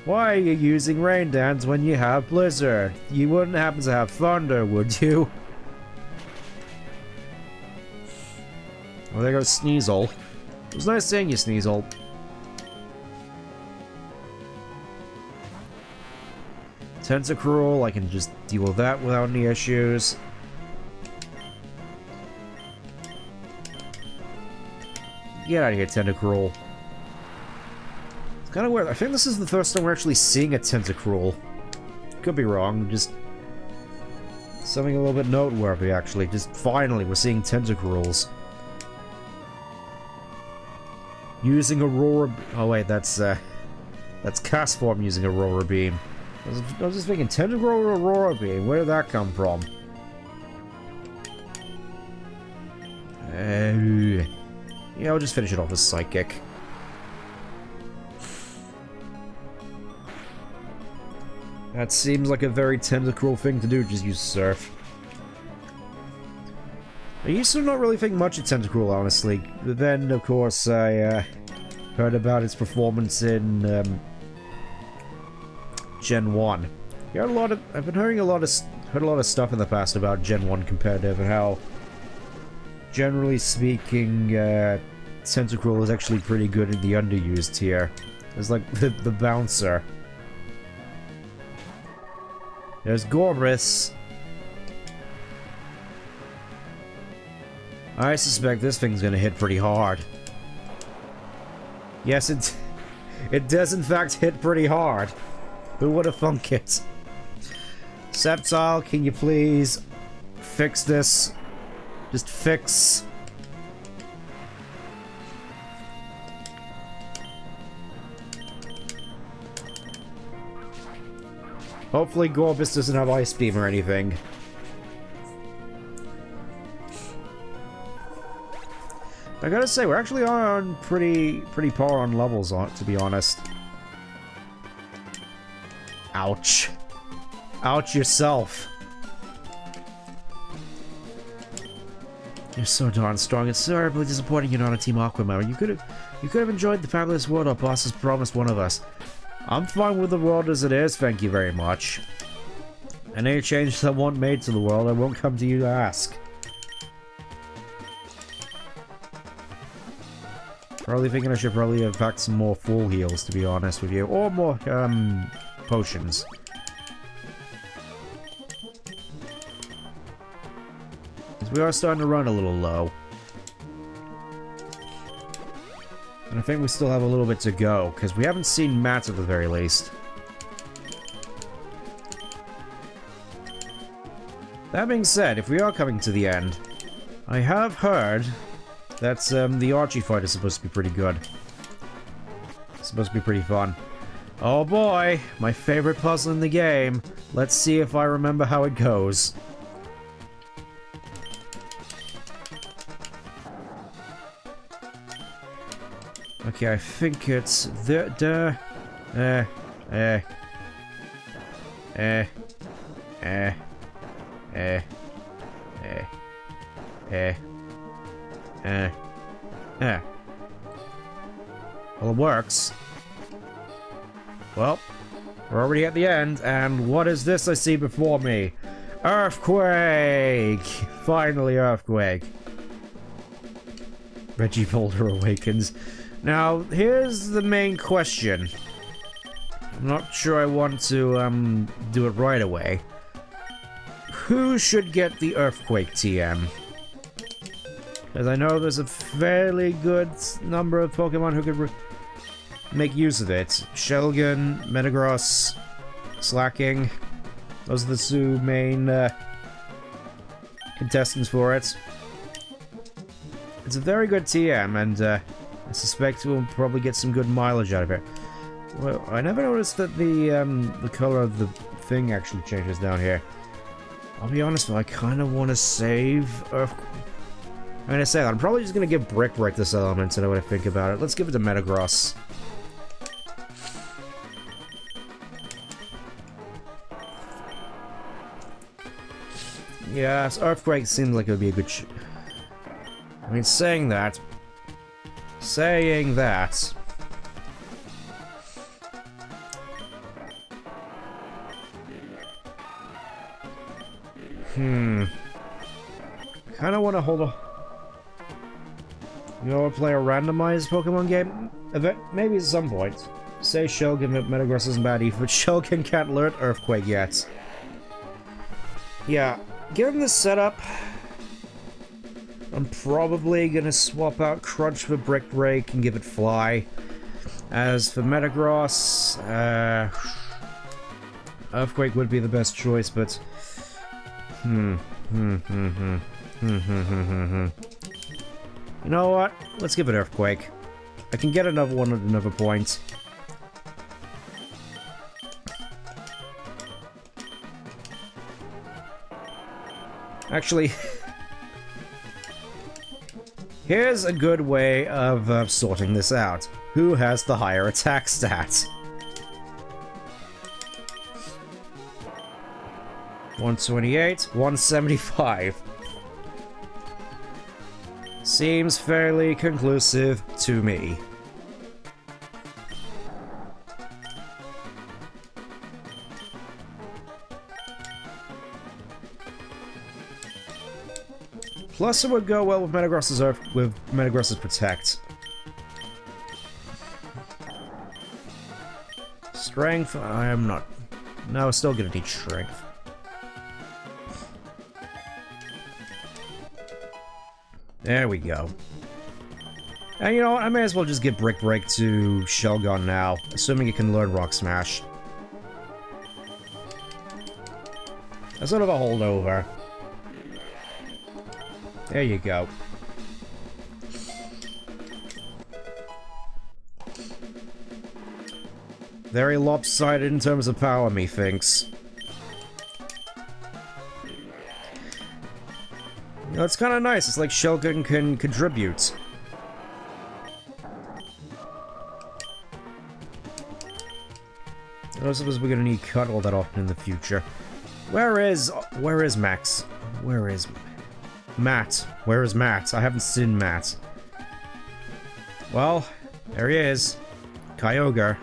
A: Why are you using Rain Dance when you have Blizzard? You wouldn't happen to have Thunder, would you? Oh, there goes Sneasel. It was nice seeing you, Sneasel. Tentacruel, I can just deal with that without any issues. Get out of here, Tentacruel. It's kind of weird. I think this is the first time we're actually seeing a Tentacruel. Could be wrong, just... something a little bit noteworthy, actually. Just finally, we're seeing Tentacruels. Using Aurora... Oh wait, that's Cast Form using Aurora Beam. I was just thinking, Tentacruel or Aurora Beam? Where did that come from? Yeah, I'll just finish it off as Psychic. That seems like a very Tentacruel thing to do, just use Surf. I used to not really think much of Tentacruel, honestly. But then, of course, I heard about its performance in Gen 1. You heard a lot of, I've been heard a lot of stuff in the past about Gen 1 competitive and how, generally speaking, Tentacruel is actually pretty good in the underused tier. It's like the bouncer. There's Gorbis. I suspect this thing's gonna hit pretty hard. Yes, it does in fact hit pretty hard. Who would have thunk it? Sceptile, can you please fix this? Just fix. Hopefully Gorbis doesn't have Ice Beam or anything. I gotta say, we're actually on pretty par on levels, to be honest. Ouch. Ouch yourself. You're so darn strong. It's terribly disappointing you're not a Team Aqua member. You could have enjoyed the fabulous world our boss has promised one of us. I'm fine with the world as it is, thank you very much. Any changes I want made to the world, I won't come to you to ask. Probably thinking I should probably have packed some more full heals, to be honest with you. Or more, potions. Because we are starting to run a little low. And I think we still have a little bit to go, because we haven't seen Matt at the very least. That being said, if we are coming to the end, I have heard that the Archie fight is supposed to be pretty good. It's supposed to be pretty fun. Oh boy, my favorite puzzle in the game. Let's see if I remember how it goes. Okay, I think it's well, it works. Well, we're already at the end, and what is this I see before me? Earthquake! Finally, Earthquake. Regivolter awakens. Now, here's the main question. I'm not sure I want to, do it right away. Who should get the Earthquake TM? Because I know there's a fairly good number of Pokemon who could make use of it. Shelgon, Metagross, Slacking. Those are the two main contestants for it. It's a very good TM, and I suspect we'll probably get some good mileage out of it. Well, I never noticed that the color of the thing actually changes down here. I'll be honest, though, I kind of want to save Earthquake. I'm gonna say that. I'm probably just gonna give Brick Break this element, and I want to think about it. Let's give it to Metagross. Yeah, Earthquake seems like it would be a good I mean, saying that... Kinda wanna hold a... You wanna play a randomized Pokemon game? Maybe at some point. Say Shelgon Metagross isn't bad either, but Shelgon can't learn Earthquake yet. Yeah, given this setup, I'm probably gonna swap out Crunch for Brick Break and give it Fly. As for Metagross, Earthquake would be the best choice, but... You know what? Let's give it Earthquake. I can get another one at another point. Actually, here's a good way of sorting this out. Who has the higher attack stat? 128, 175. Seems fairly conclusive to me. Plus, it would go well with Metagross's Protect. Strength, I am not. No, I'm still gonna need Strength. There we go. And you know what? I may as well just give Brick Break to Shelgon now, assuming it can learn Rock Smash. That's sort of a holdover. There you go. Very lopsided in terms of power, methinks. You know, it's kind of nice. It's like Shelgon can contribute. I don't suppose we're gonna need Cuddle that often in the future. Where is Max? Where is Matt? Where is Matt? I haven't seen Matt. Well, there he is. Kyogre.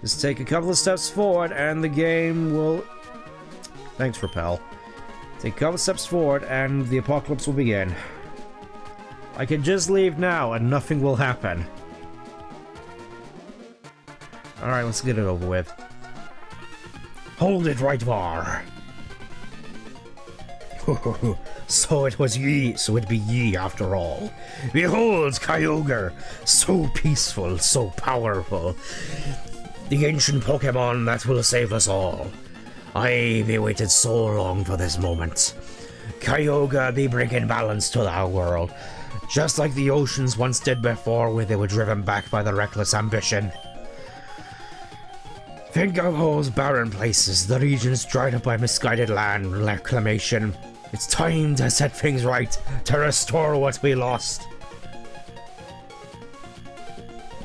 A: Just take a couple of steps forward and the game will... Thanks, Repel. Take a couple of steps forward and the apocalypse will begin. I can just leave now and nothing will happen. Alright, let's get it over with. Hold it right there. So it be ye after all. Behold, Kyogre, so peaceful, so powerful. The ancient Pokemon that will save us all. I've waited so long for this moment. Kyogre be bringing balance to our world, just like the oceans once did before when they were driven back by the reckless ambition. Think of those barren places, the regions dried up by misguided land reclamation. It's time to set things right, to restore what we lost.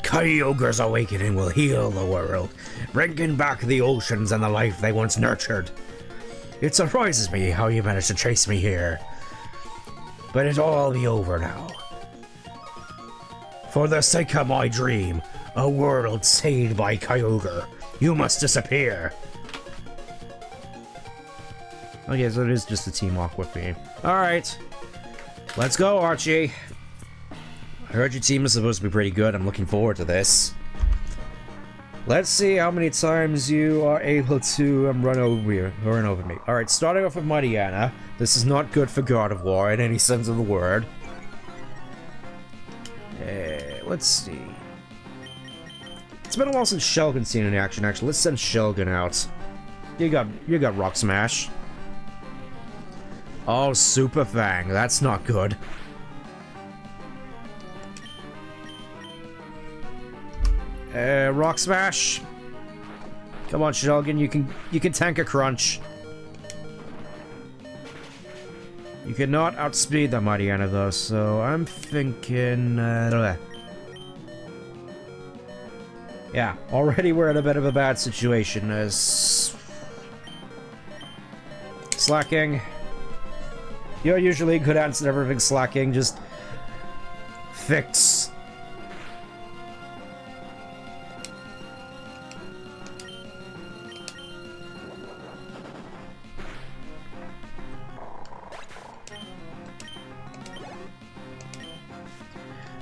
A: Kyogre's awakening will heal the world, bringing back the oceans and the life they once nurtured. It surprises me how you managed to chase me here. But it'll all be over now. For the sake of my dream, a world saved by Kyogre, you must disappear. Okay, so it is just a Team Aqua theme. Alright. Let's go, Archie. I heard your team is supposed to be pretty good. I'm looking forward to this. Let's see how many times you are able to run over me. Alright, starting off with Mariana. This is not good for God of War in any sense of the word. Let's see. It's been a while since Shellgun's seen in action, actually. Let's send Shellgun out. You got Rock Smash. Oh, Super Fang. That's not good. Rock Smash. Come on, Shellgun, you can tank a crunch. You cannot outspeed that Mariana though, so I'm thinking yeah, already we're in a bit of a bad situation as slacking. You're usually good at everything slacking, just fix.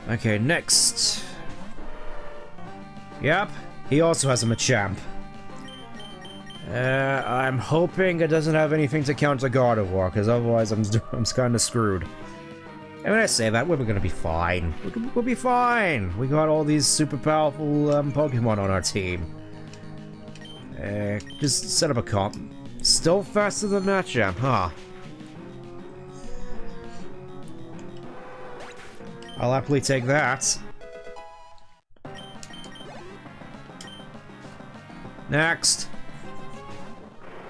A: Okay, next. Yep, he also has a Machamp. I'm hoping it doesn't have anything to counter God of War, because otherwise I'm kind of screwed. And when I say that, we're gonna be fine. We'll be fine. We got all these super powerful Pokemon on our team. Just set up a comp. Still faster than Machamp, huh? I'll happily take that. Next.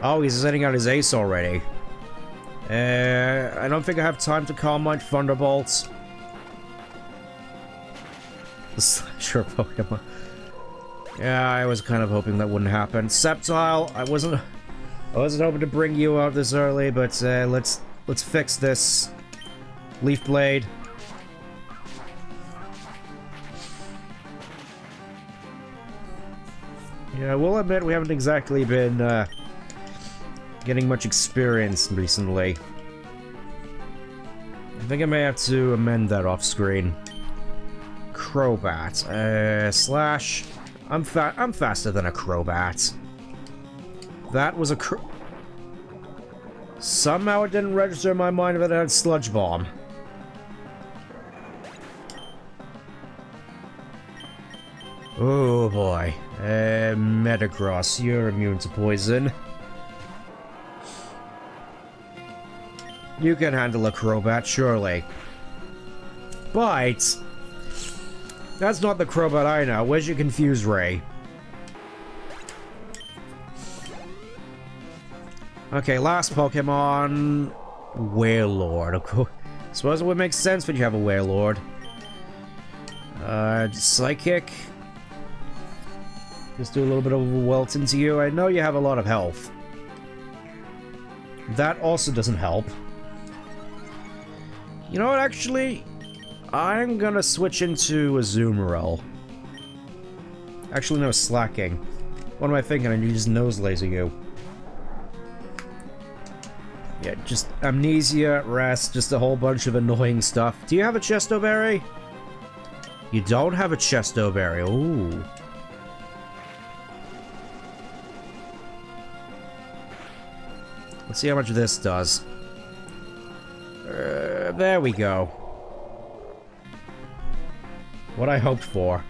A: Oh, he's setting out his ace already. I don't think I have time to calm my Thunderbolts. The Slasher Pokemon. Yeah, I was kind of hoping that wouldn't happen. Sceptile, I wasn't hoping to bring you out this early, but let's fix this. Leaf Blade. Yeah, we'll admit we haven't exactly been getting much experience recently. I think I may have to amend that off screen. Crobat. Slash. I'm faster than a Crobat. That was a somehow it didn't register in my mind that it had Sludge Bomb. Oh boy. Metagross, you're immune to poison. You can handle a Crobat, surely. But that's not the Crobat I know. Where's your Confuse Ray? Okay, last Pokemon. Wailord. Of course. Suppose it would make sense when you have a Wailord. Psychic. Just do a little bit of a welt into you. I know you have a lot of health. That also doesn't help. You know what, actually? I'm gonna switch into a Azumarill. Actually, no, Slacking. What am I thinking? I need to just Nose Laser you. Yeah, just Amnesia, Rest, just a whole bunch of annoying stuff. Do you have a Chesto Berry? You don't have a Chesto Berry. Ooh. Let's see how much this does. There we go. What I hoped for.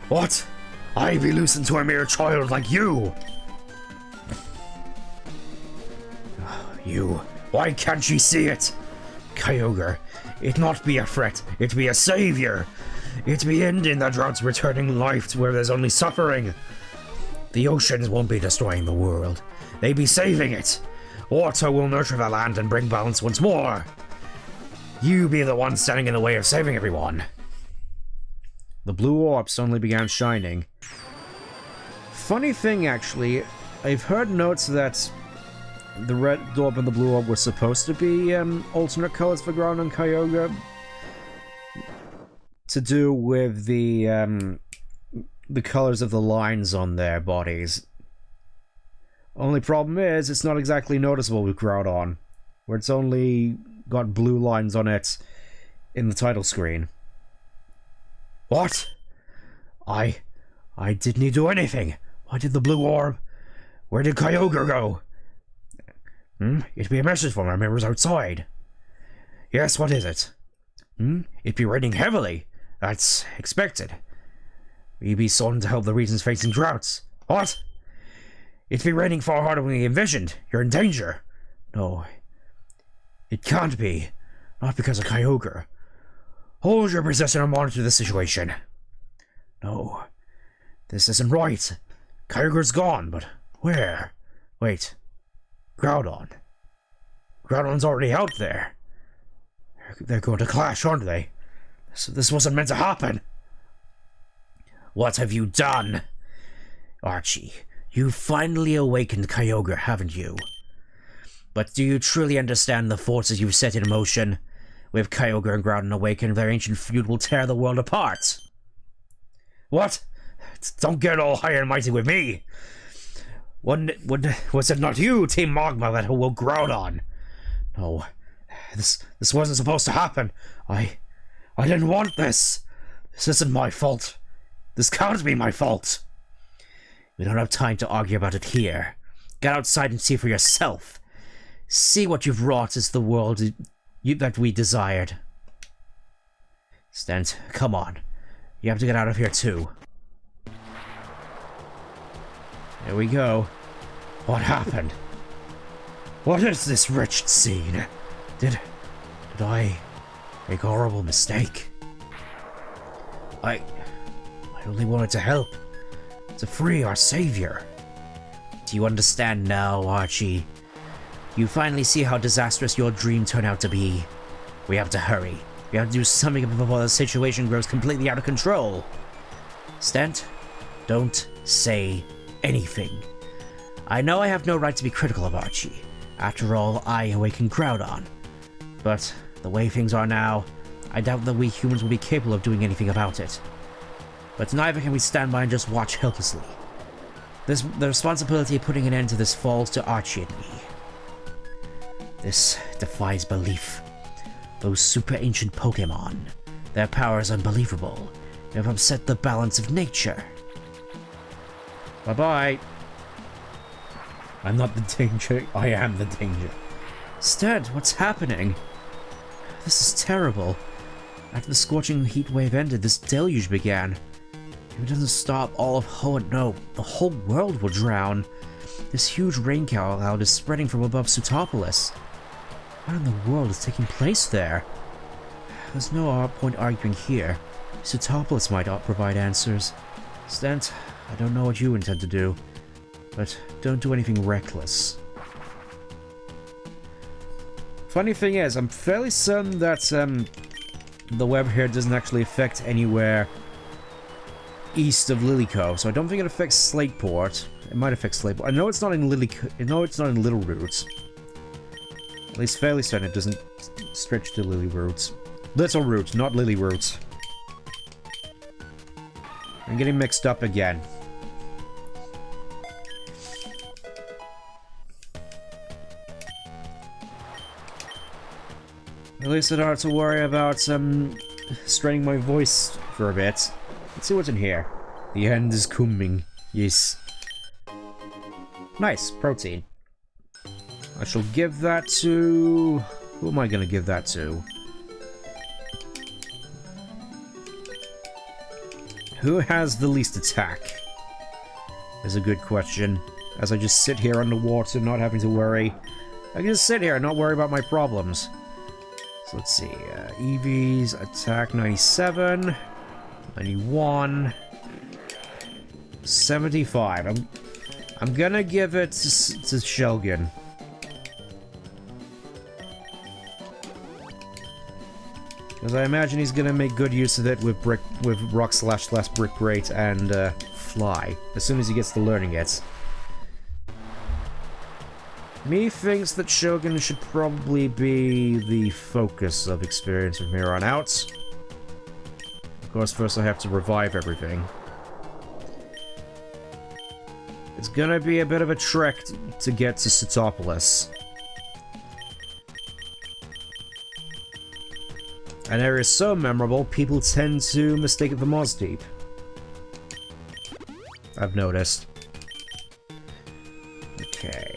A: What? I be loosened to a mere child like you! You, why can't ye see it? Kyogre, it not be a threat, it be a savior! It be ending the drought's returning life to where there's only suffering! The oceans won't be destroying the world. They be saving it. Water will nurture the land and bring balance once more. You be the one standing in the way of saving everyone. The blue orb suddenly began shining. Funny thing, actually, I've heard notes that the red orb and the blue orb were supposed to be alternate colors for Ground and Kyogre. To do with the colors of the lines on their bodies. Only problem is, it's not exactly noticeable with Groudon, where it's only got blue lines on it in the title screen. What? I didn't do anything. Why did the blue orb? Where did Kyogre go? It'd be a message from our members outside. Yes, what is it? It'd be raining heavily. That's expected. We'd be sworn to help the regions facing droughts. What? It'd be raining far harder than we envisioned. You're in danger. No. It can't be. Not because of Kyogre. Hold your position and monitor the situation. No. This isn't right. Kyogre's gone, but where? Wait. Groudon. Groudon's already out there. They're going to clash, aren't they? This wasn't meant to happen. What have you done? Archie, you've finally awakened Kyogre, haven't you? But do you truly understand the forces you've set in motion? With Kyogre and Groudon awakened, their ancient feud will tear the world apart. What? Don't get all high and mighty with me! Was it not you, Team Magma, that awoke Groudon? No. This wasn't supposed to happen. I didn't want this. This isn't my fault. This can't be my fault. We don't have time to argue about it here. Get outside and see for yourself. See what you've wrought as the world that we desired. Stent, come on. You have to get out of here too. There we go. What happened? What is this wretched scene? Did I make a horrible mistake? I only wanted to help. To free our savior. Do you understand now, Archie? You finally see how disastrous your dream turned out to be. We have to hurry. We have to do something before the situation grows completely out of control. Stent, don't say anything. I know I have no right to be critical of Archie. After all, I awakened Groudon. But the way things are now, I doubt that we humans will be capable of doing anything about it. But neither can we stand by and just watch helplessly. The responsibility of putting an end to this falls to Archie and me. This defies belief. Those super ancient Pokemon, their power is unbelievable. They have upset the balance of nature. Bye-bye. I'm not the danger, I am the danger. Stent, what's happening? This is terrible. After the scorching heat wave ended, this deluge began. If it doesn't stop, all of Hoenn, no, the whole world will drown. This huge rain cloud is spreading from above Sootopolis. What in the world is taking place there? There's no point arguing here. Sootopolis might provide answers. Stent, I don't know what you intend to do, but don't do anything reckless. Funny thing is, I'm fairly certain that the web here doesn't actually affect anywhere east of Lilyco, so I don't think it affects Slateport. It might affect Slateport. I know it's not in Little Roots. At least fairly certain it doesn't stretch to Lily Roots. Little Roots, not Lily Roots. I'm getting mixed up again. At least I don't have to worry about straining my voice for a bit. Let's see what's in here. The end is coming. Yes. Nice, protein. I shall give that to... Who am I going to give that to? Who has the least attack? Is a good question. As I just sit here underwater, not having to worry. I can just sit here and not worry about my problems. So let's see. Eevee's attack 97, 91, 75. I'm gonna give it to Shelgin. Because I imagine he's gonna make good use of it with Rock Slash / Brick Break and Fly, as soon as he gets to learning it. Me thinks that Shogun should probably be the focus of experience from here on out. Of course, first I have to revive everything. It's gonna be a bit of a trek to get to Satopolis. An area so memorable, people tend to mistake it for Moss Deep. I've noticed. Okay.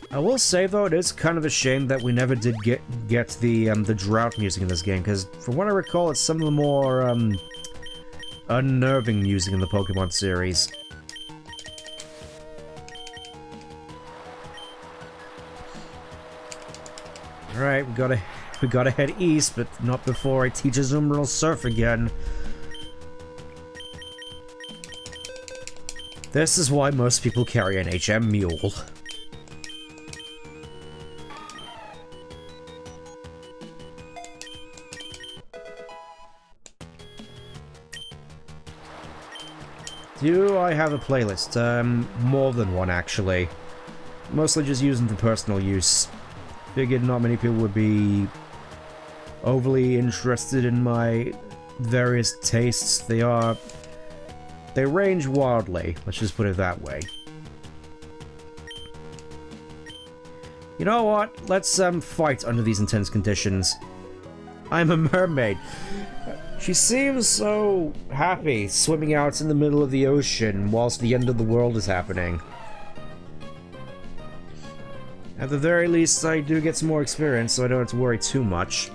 A: I will say though, it is kind of a shame that we never did get the drought music in this game, because from what I recall, it's some of the more unnerving music in the Pokemon series. Alright, we gotta head east, but not before I teach Azumarill Surf again. This is why most people carry an HM Mule. Do I have a playlist? More than one, actually. Mostly just using for personal use. Figured not many people would be overly interested in my various tastes. They range wildly, let's just put it that way. You know what? Let's fight under these intense conditions. I'm a mermaid. She seems so happy swimming out in the middle of the ocean whilst the end of the world is happening. At the very least, I do get some more experience, so I don't have to worry too much.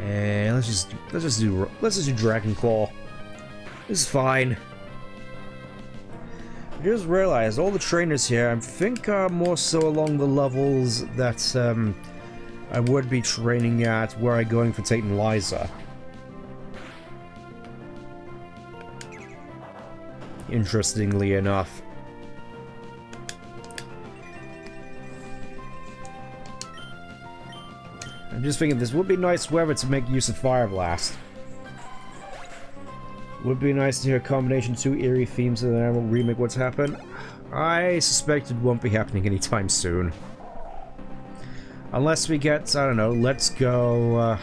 A: And let's just do Dragon Claw. This is fine. I just realized all the trainers here, I think, are more so along the levels that I would be training at were I going for Tate and Liza. Interestingly enough. I'm just thinking this would be nice weather to make use of Fire Blast. Would be nice to hear a combination of two eerie themes and then I will remake what's happened. I suspect it won't be happening anytime soon. Unless we get, I don't know, let's go,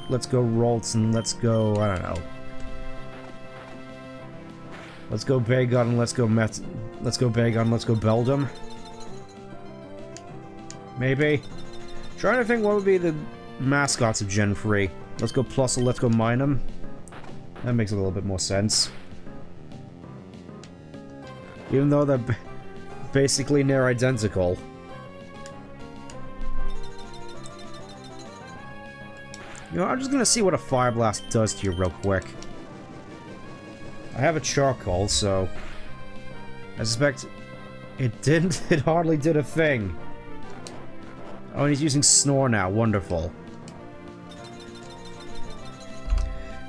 A: let's go Rolton, let's go, I don't know. Let's go Bagon, let's go Bagon, let's go Beldum. Maybe. Trying to think what would be the mascots of Gen 3. Let's go Plusle, let's go Minum. That makes a little bit more sense. Even though they're basically near identical. You know, I'm just gonna see what a Fire Blast does to you real quick. I have a Charcoal, so I suspect it hardly did a thing. Oh, and he's using Snore now. Wonderful.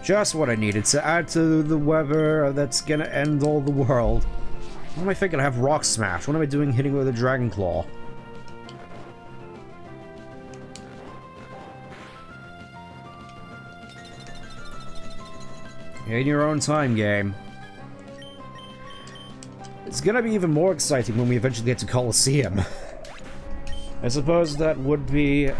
A: Just what I needed to add to the weather that's gonna end all the world. What am I thinking? I have Rock Smash. What am I doing hitting with a Dragon Claw? In your own time, game. It's gonna be even more exciting when we eventually get to Colosseum. I suppose that would be...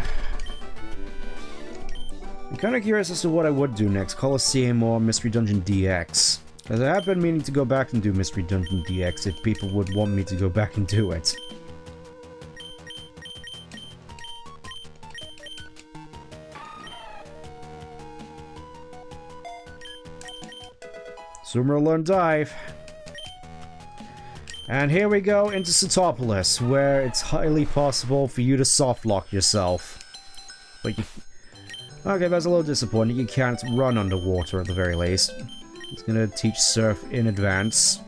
A: I'm kinda curious as to what I would do next, Colosseum or Mystery Dungeon DX. Because I have been meaning to go back and do Mystery Dungeon DX if people would want me to go back and do it. Azumarill learn Dive. And here we go into Satopolis, where it's highly possible for you to softlock yourself. But you... Okay, that's a little disappointing. You can't run underwater at the very least. It's gonna teach Surf in advance.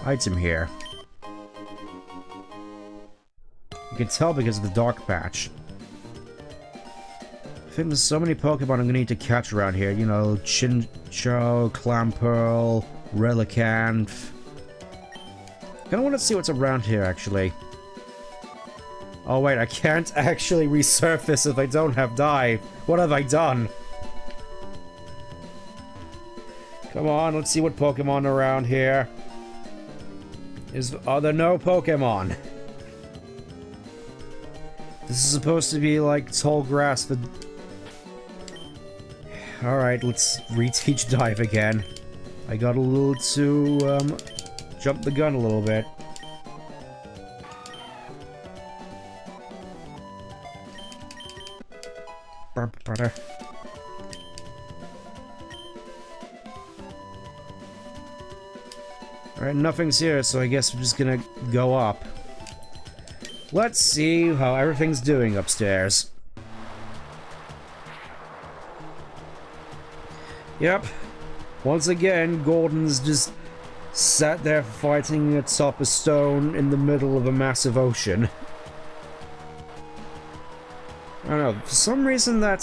A: Item here. You can tell because of the dark patch. I think there's so many Pokemon I'm gonna need to catch around here. You know, Chinchou, Clamperl, Relicanth. Kinda wanna see what's around here, actually. Oh wait, I can't actually resurface if I don't have dive. What have I done? Come on, let's see what Pokemon are around here. Are there no Pokemon? This is supposed to be like tall grass, but... Alright, let's reteach dive again. I got a little too, jumped the gun a little bit. Butter. Alright, nothing's here, so I guess we're just gonna go up. Let's see how everything's doing upstairs. Yep. Once again, Gordon's just sat there fighting atop a stone in the middle of a massive ocean. I don't know, for some reason that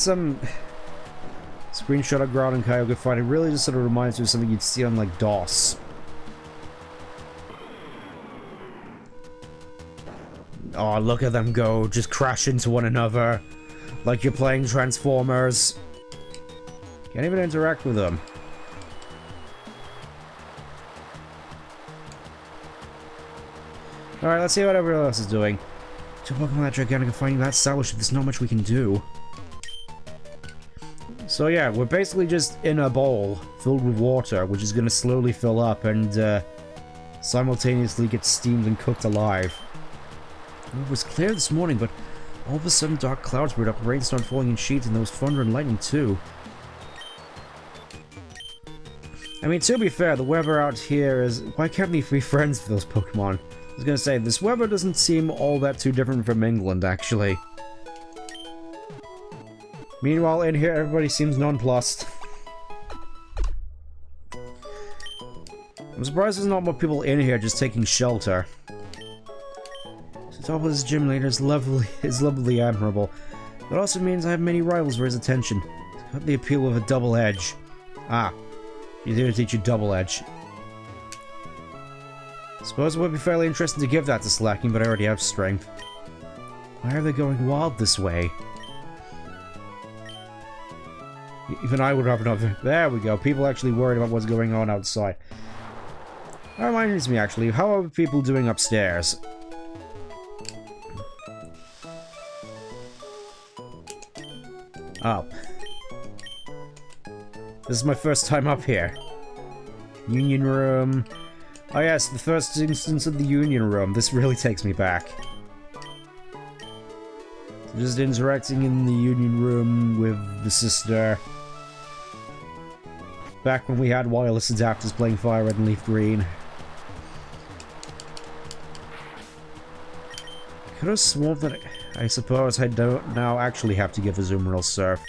A: screenshot of Groudon and Kyogre fight, it really just sort of reminds me of something you'd see on like DOS. Oh, look at them go, just crash into one another. Like you're playing Transformers. Can't even interact with them. Alright, let's see what everyone else is doing. To Pokemon that gigantic and finding that stylish, there's not much we can do. So yeah, we're basically just in a bowl filled with water, which is gonna slowly fill up and simultaneously get steamed and cooked alive. It was clear this morning, but all of a sudden dark clouds brewed up, rain started falling in sheets, and there was thunder and lightning too. I mean, to be fair, the weather out here is... Why can't we be friends with those Pokemon? I was gonna say, this weather doesn't seem all that too different from England, actually. Meanwhile, in here, everybody seems nonplussed. I'm surprised there's not more people in here just taking shelter. To top of this gym leader is lovely admirable. It also means I have many rivals for his attention. Got the appeal of a double edge. Ah, he's here to teach you double edge. Suppose it would be fairly interesting to give that to Slacking, but I already have strength. Why are they going wild this way? Even I would have another... There we go, people actually worried about what's going on outside. That reminds me, actually, how are people doing upstairs? Oh. This is my first time up here. Union room... Oh yes, the first instance of the Union room. This really takes me back. Just interacting in the Union room with the sister. Back when we had wireless adapters playing Fire Red and Leaf Green. I could have sworn that I suppose I don't now actually have to give a Azumarill Surf.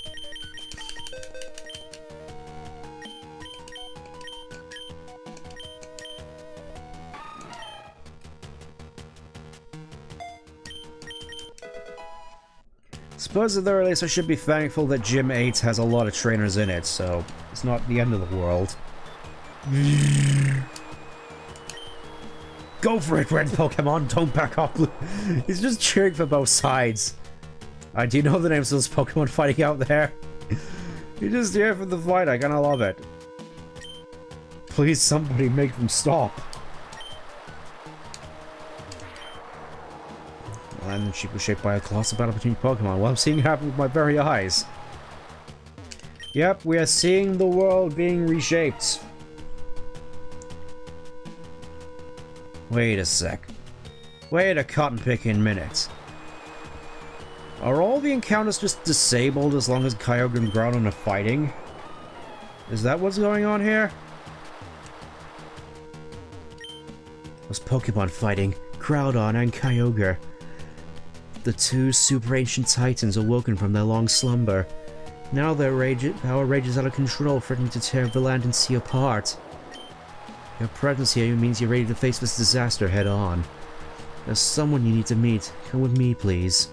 A: Suppose at the very least I should be thankful that Gym 8 has a lot of trainers in it, so it's not the end of the world. Go for it, red Pokemon, don't back up. He's just cheering for both sides. Do you know the names of those Pokemon fighting out there? You're just here for the fight, I kinda love it. Please somebody make them stop. And then she was shaped by a colossal battle between Pokemon. Well, I'm seeing it happen with my very eyes. Yep, we are seeing the world being reshaped. Wait a sec. Wait a cotton-picking minute. Are all the encounters just disabled as long as Kyogre and Groudon are fighting? Is that what's going on here? Those Pokemon fighting, Groudon and Kyogre. The two super ancient titans awoken from their long slumber. Now their power rages out of control, threatening to tear the land and sea apart. Your presence here means you're ready to face this disaster head on. There's someone you need to meet. Come with me, please.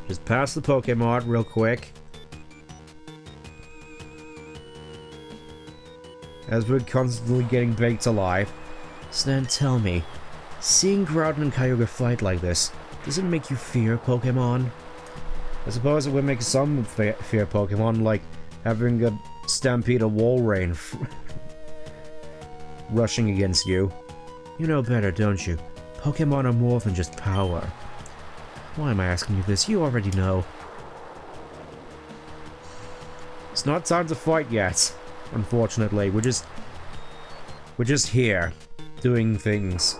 A: Just pass the Pokemon real quick. As we're constantly getting baked alive. So then tell me, seeing Groudon and Kyogre fight like this, Does it make you fear Pokemon? I suppose it would make some fear Pokemon, like having a stampede of Walrein rushing against you. You know better, don't you? Pokemon are more than just power. Why am I asking you this? You already know. It's not time to fight yet, unfortunately. We're just here, doing things.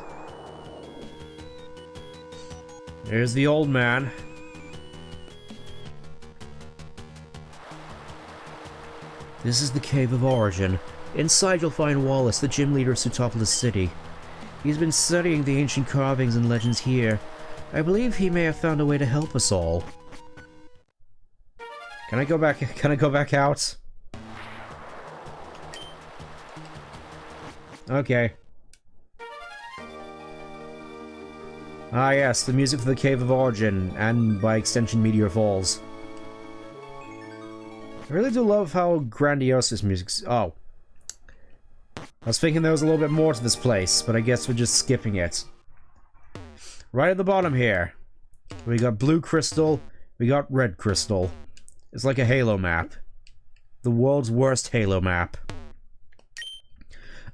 A: There's the old man. This is the Cave of Origin. Inside you'll find Wallace, the gym leader of Sootopolis City. He's been studying the ancient carvings and legends here. I believe he may have found a way to help us all. Can I go back out? Okay. Ah yes, the music for the Cave of Origin, and by extension Meteor Falls. I really do love how grandiose this music's— oh. I was thinking there was a little bit more to this place, but I guess we're just skipping it. Right at the bottom here, we got blue crystal, we got red crystal. It's like a Halo map. The world's worst Halo map.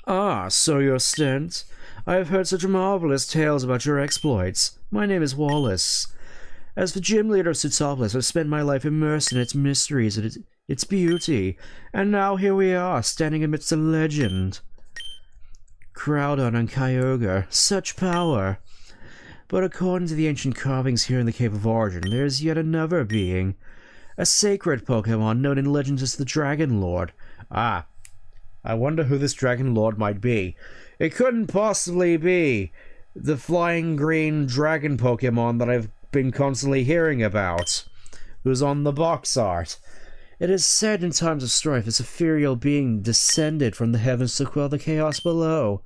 A: Ah, so you're Stent. I have heard such marvelous tales about your exploits. My name is Wallace. As the gym leader of Sootopolis, I've spent my life immersed in its mysteries and its beauty. And now here we are, standing amidst a legend. Groudon and Kyogre. Such power. But according to the ancient carvings here in the Cave of Origin, there is yet another being. A sacred Pokemon known in legends as the Dragon Lord. Ah. I wonder who this Dragon Lord might be. It couldn't possibly be the flying green dragon Pokemon that I've been constantly hearing about, who's on the box art. It is said in times of strife this ethereal being descended from the heavens to quell the chaos below.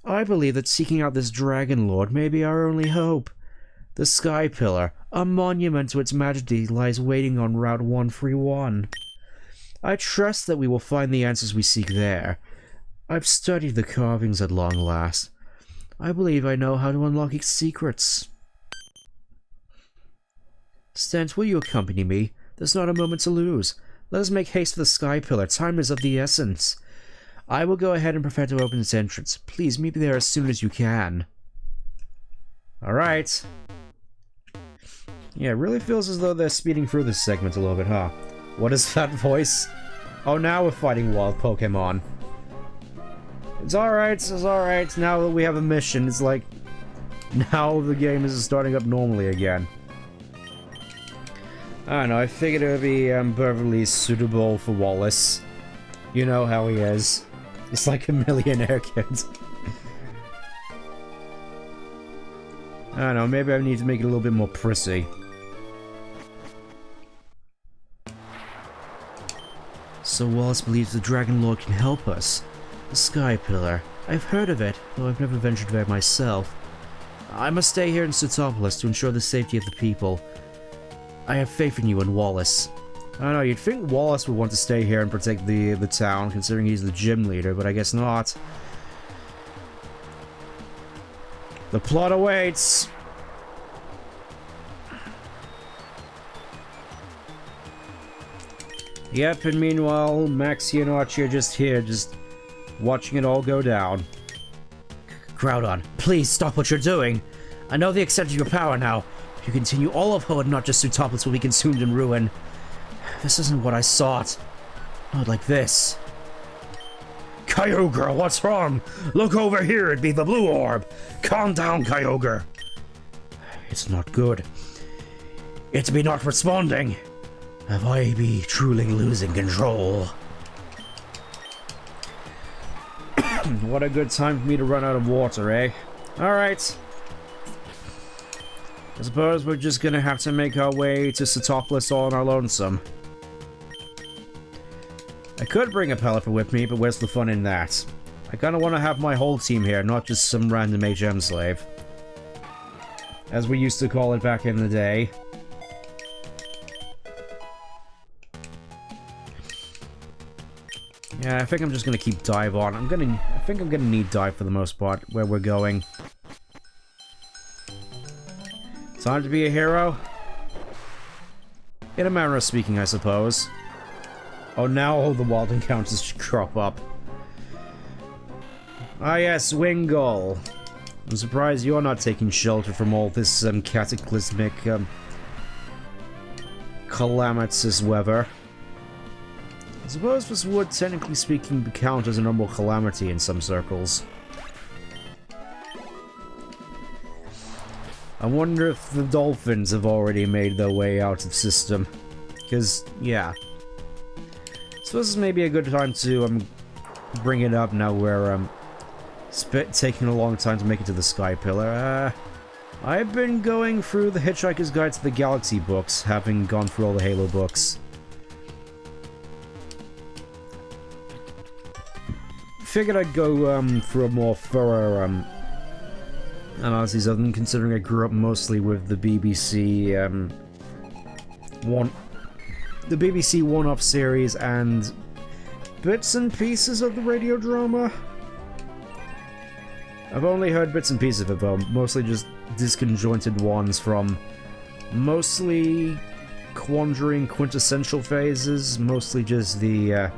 A: I believe that seeking out this Dragon Lord may be our only hope. The Sky Pillar, a monument to its majesty, lies waiting on Route 131. I trust that we will find the answers we seek there. I've studied the carvings at long last. I believe I know how to unlock its secrets. Stent, will you accompany me? There's not a moment to lose. Let us make haste for the Sky Pillar. Time is of the essence. I will go ahead and prepare to open its entrance. Please meet me there as soon as you can. Alright. Yeah, it really feels as though they're speeding through this segment a little bit, huh? What is that voice? Oh, now we're fighting wild Pokemon. It's alright, now that we have a mission, it's like... now the game is starting up normally again. I don't know, I figured it would be perfectly suitable for Wallace. You know how he is. He's like a millionaire kid. I don't know, maybe I need to make it a little bit more prissy. So Wallace believes the Dragon Lord can help us. The Sky Pillar. I've heard of it, though I've never ventured there myself. I must stay here in Sootopolis to ensure the safety of the people. I have faith in you and Wallace. I don't know, you'd think Wallace would want to stay here and protect the town, considering he's the gym leader, but I guess not. The plot awaits! Yep, and meanwhile, Maxie and Archie are just here, just watching it all go down. Groudon, please stop what you're doing! I know the extent of your power now. If you continue, all of Hoenn, not just Sootopolis, will be consumed in ruin. This isn't what I sought. Not like this. Kyogre, what's wrong? Look over here, it'd be the blue orb. Calm down, Kyogre. It's not good. It's me not responding. Have I be truly losing control? What a good time for me to run out of water, eh? Alright. I suppose we're just gonna have to make our way to Sootopolis all on our lonesome. I could bring a Pelipper with me, but where's the fun in that? I kinda wanna have my whole team here, not just some random HM slave. As we used to call it back in the day. Yeah, I think I'm just gonna keep Dive on. I think I'm gonna need Dive for the most part, where we're going. Time to be a hero? In a manner of speaking, I suppose. Oh, now all the wild encounters should crop up. Ah yes, Wingull. I'm surprised you're not taking shelter from all this cataclysmic, calamitous weather. I suppose this would, technically speaking, count as a normal calamity in some circles. I wonder if the dolphins have already made their way out of the system. Because, yeah. So this is maybe a good time to bring it up now we're taking a long time to make it to the Sky Pillar. I've been going through the Hitchhiker's Guide to the Galaxy books, having gone through all the Halo books. Figured I'd go through a more thorough analysis of them, considering I grew up mostly with the BBC one-off series and bits and pieces of the radio drama. I've only heard bits and pieces of it though, mostly just disconjointed ones from mostly quandary quintessential phases, mostly just the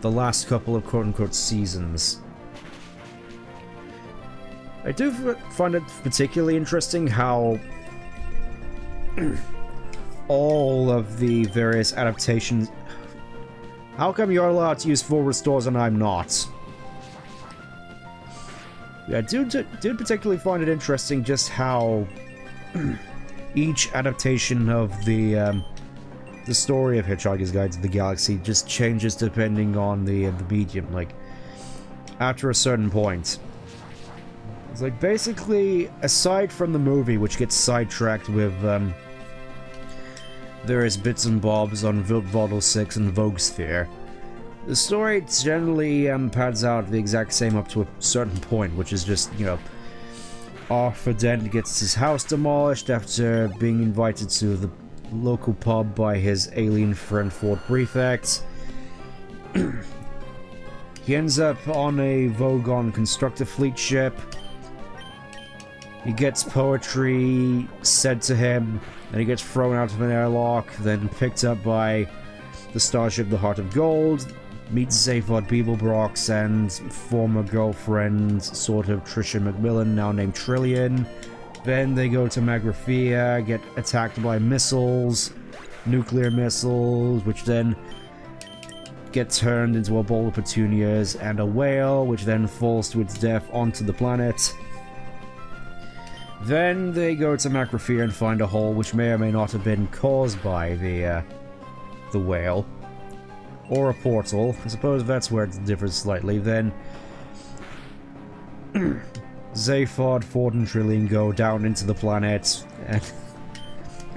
A: last couple of quote-unquote seasons. I do find it particularly interesting how all of the various adaptations... How come you're allowed to use full restores and I'm not? Yeah, I do particularly find it interesting just how each adaptation of the story of Hitchhiker's Guide to the Galaxy just changes depending on the medium, like, after a certain point. It's like, basically, aside from the movie, which gets sidetracked with various bits and bobs on Bottle 6 and Vogue Sphere, the story generally pads out the exact same up to a certain point, which is just, you know, Arthur Dent gets his house demolished after being invited to the local pub by his alien friend Fort Prefect. He ends up on a Vogon constructor fleet ship. He gets poetry said to him, then he gets thrown out of an airlock, then picked up by the starship The Heart of Gold, meets Zaphod Beeblebrox and former girlfriend, sort of, Trisha McMillan, now named Trillian. Then they go to Magrathea, get attacked by missiles, nuclear missiles, which then get turned into a bowl of petunias and a whale, which then falls to its death onto the planet. Then they go to Magrathea and find a hole which may or may not have been caused by the whale. Or a portal. I suppose that's where it differs slightly. Then Zaphod, Ford, and Trillian go down into the planet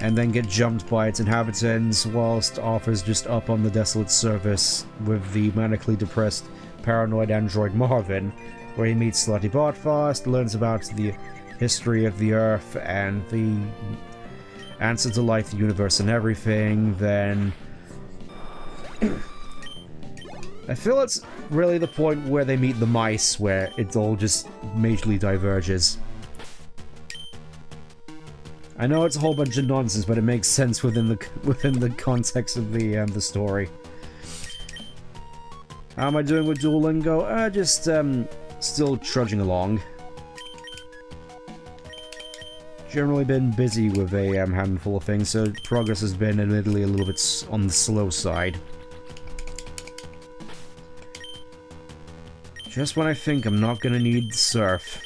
A: and then get jumped by its inhabitants, whilst Arthur's just up on the desolate surface with the manically depressed paranoid android Marvin, where he meets Slutty Botfast, learns about the history of the Earth and the answer to life, the universe, and everything. Then I feel it's really the point where they meet the mice where it all just majorly diverges. I know it's a whole bunch of nonsense, but it makes sense within the context of the story. How am I doing with Duolingo? Just still trudging along. Generally been busy with a handful of things, so progress has been admittedly a little bit on the slow side. Just when I think I'm not gonna need surf.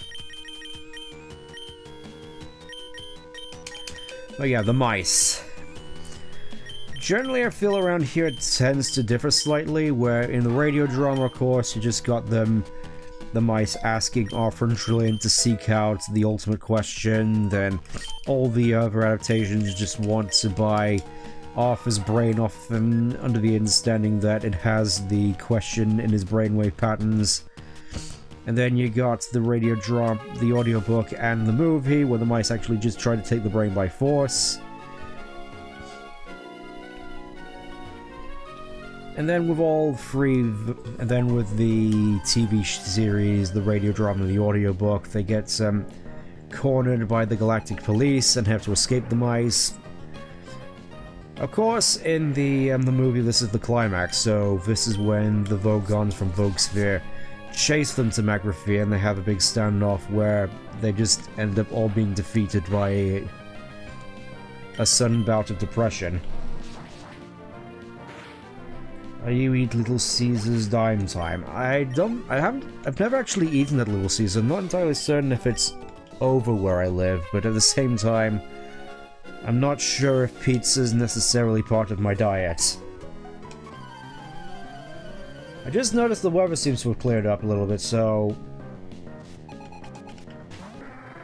A: Oh yeah, the mice. Generally I feel around here it tends to differ slightly, where in the radio drama, of course, you just got the mice asking Arthur and Trillian to seek out the ultimate question, then all the other adaptations just want to buy Arthur's brain off them under the understanding that it has the question in his brainwave patterns. And then you got the radio drama, the audiobook, and the movie, where the mice actually just try to take the brain by force. And then with all three, and then with the TV series, the radio drama, the audiobook, they get cornered by the Galactic Police and have to escape the mice. Of course, in the movie, this is the climax, so this is when the Vogons from Vogue Sphere chase them to Macrosphere, and they have a big standoff where they just end up all being defeated by a sudden bout of depression. You eat Little Caesar's Dime Time. I've never actually eaten at Little Caesar. I'm not entirely certain if it's over where I live, but at the same time, I'm not sure if pizza is necessarily part of my diet. I just noticed the weather seems to have cleared up a little bit, so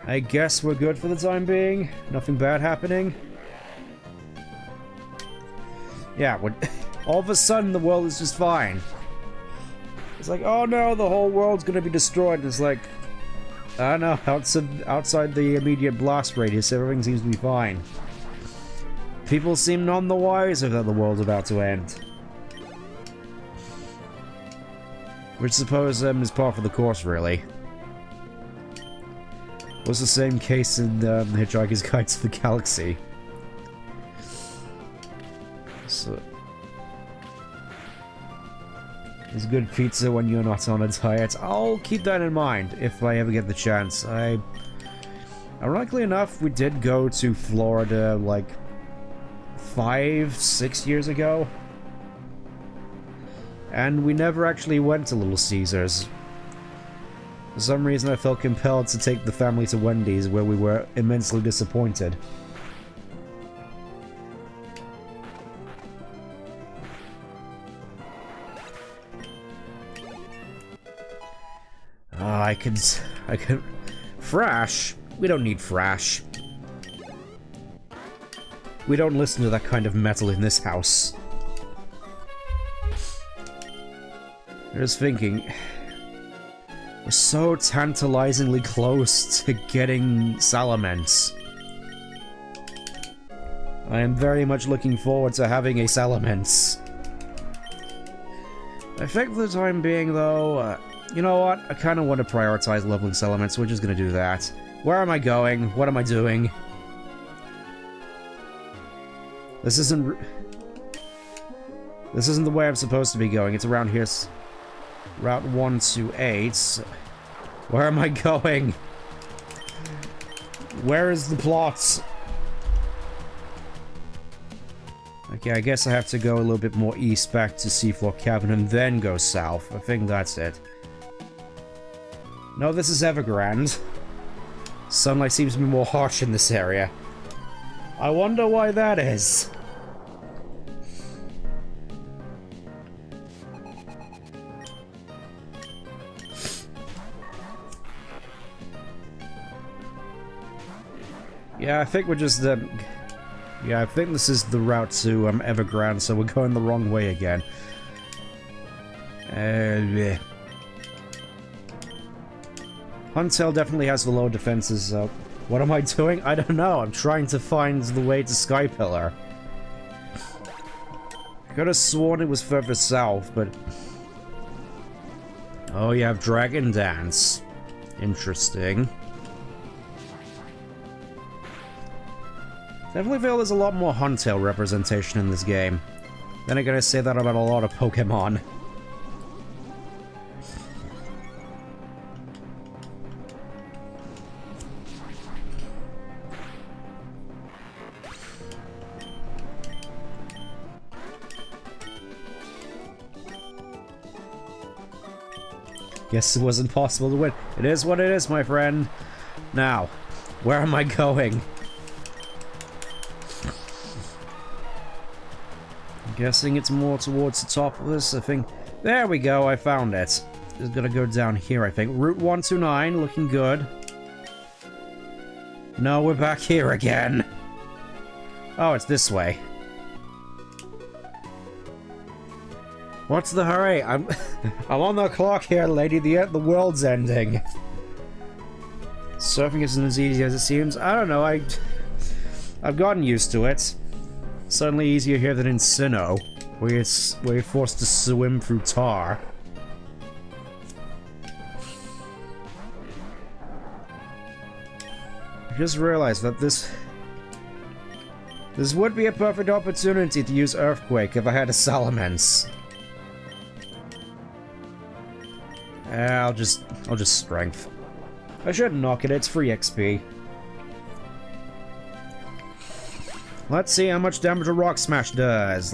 A: I guess we're good for the time being. Nothing bad happening. Yeah, all of a sudden the world is just fine. It's like, oh no, the whole world's gonna be destroyed. It's like, I don't know, outside the immediate blast radius, everything seems to be fine. People seem none the wiser that the world's about to end. Which I suppose is part of the course, really. Was the same case in The Hitchhiker's Guide to the Galaxy. So, it's good pizza when you're not on a diet. I'll keep that in mind if I ever get the chance. Ironically enough, we did go to Florida like 5-6 years ago. And we never actually went to Little Caesars. For some reason I felt compelled to take the family to Wendy's, where we were immensely disappointed. I could... Thrash? We don't need Thrash. We don't listen to that kind of metal in this house. I was thinking... We're so tantalizingly close to getting Salamence. I am very much looking forward to having a Salamence. I think for the time being, though... you know what? I kind of want to prioritize leveling Salamence, so we're just gonna do that. Where am I going? What am I doing? This isn't the way I'm supposed to be going. It's around here. Route 128. Where am I going? Where is the plot? Okay, I guess I have to go a little bit more east back to Seafloor Cavern and then go south. I think that's it. No, this is Evergrande. Sunlight seems to be more harsh in this area. I wonder why that is. Yeah, I think we're just, yeah, I think this is the route to, Evergrande, so we're going the wrong way again. Yeah. Huntail definitely has the lower defenses, what am I doing? I don't know, I'm trying to find the way to Skypillar. I could have sworn it was further south, but... Oh, you have Dragon Dance. Interesting. Definitely feel there's a lot more Huntail representation in this game. Then again, I say that about a lot of Pokemon. Guess it wasn't possible to win. It is what it is, my friend. Now, where am I going? I'm guessing it's more towards the top of this, I think. There we go, I found it. It's gonna go down here, I think. Route 129, looking good. No, we're back here again. Oh, it's this way. What's the hurry? I'm on the clock here, lady. The world's ending. Surfing isn't as easy as it seems. I don't know. I've gotten used to it. Certainly easier here than in Sinnoh, where you're forced to swim through tar. just realized that this would be a perfect opportunity to use Earthquake if I had a Salamence. I'll just Strength. I shouldn't knock it, it's free XP. Let's see how much damage a Rock Smash does.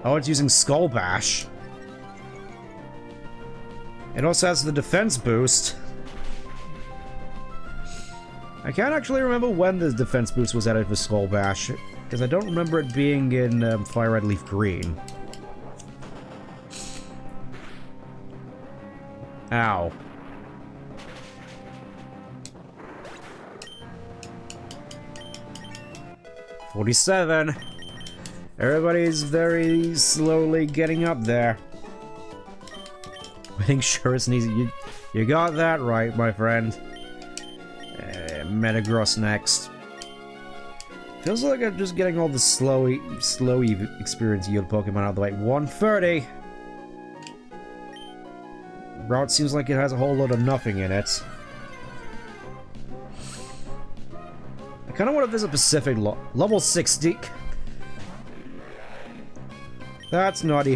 A: Oh, it's using Skull Bash. It also has the defense boost. I can't actually remember when the defense boost was added for Skull Bash, because I don't remember it being in Fire Red Leaf Green. Ow. $47. Everybody's very slowly getting up there. I think sure it's easy. You got that right, my friend. Metagross next. Feels like I'm just getting all the slow experience yield Pokemon out of the way. 130. Route seems like it has a whole lot of nothing in it. I kind of want to visit Pacific level 60. That's not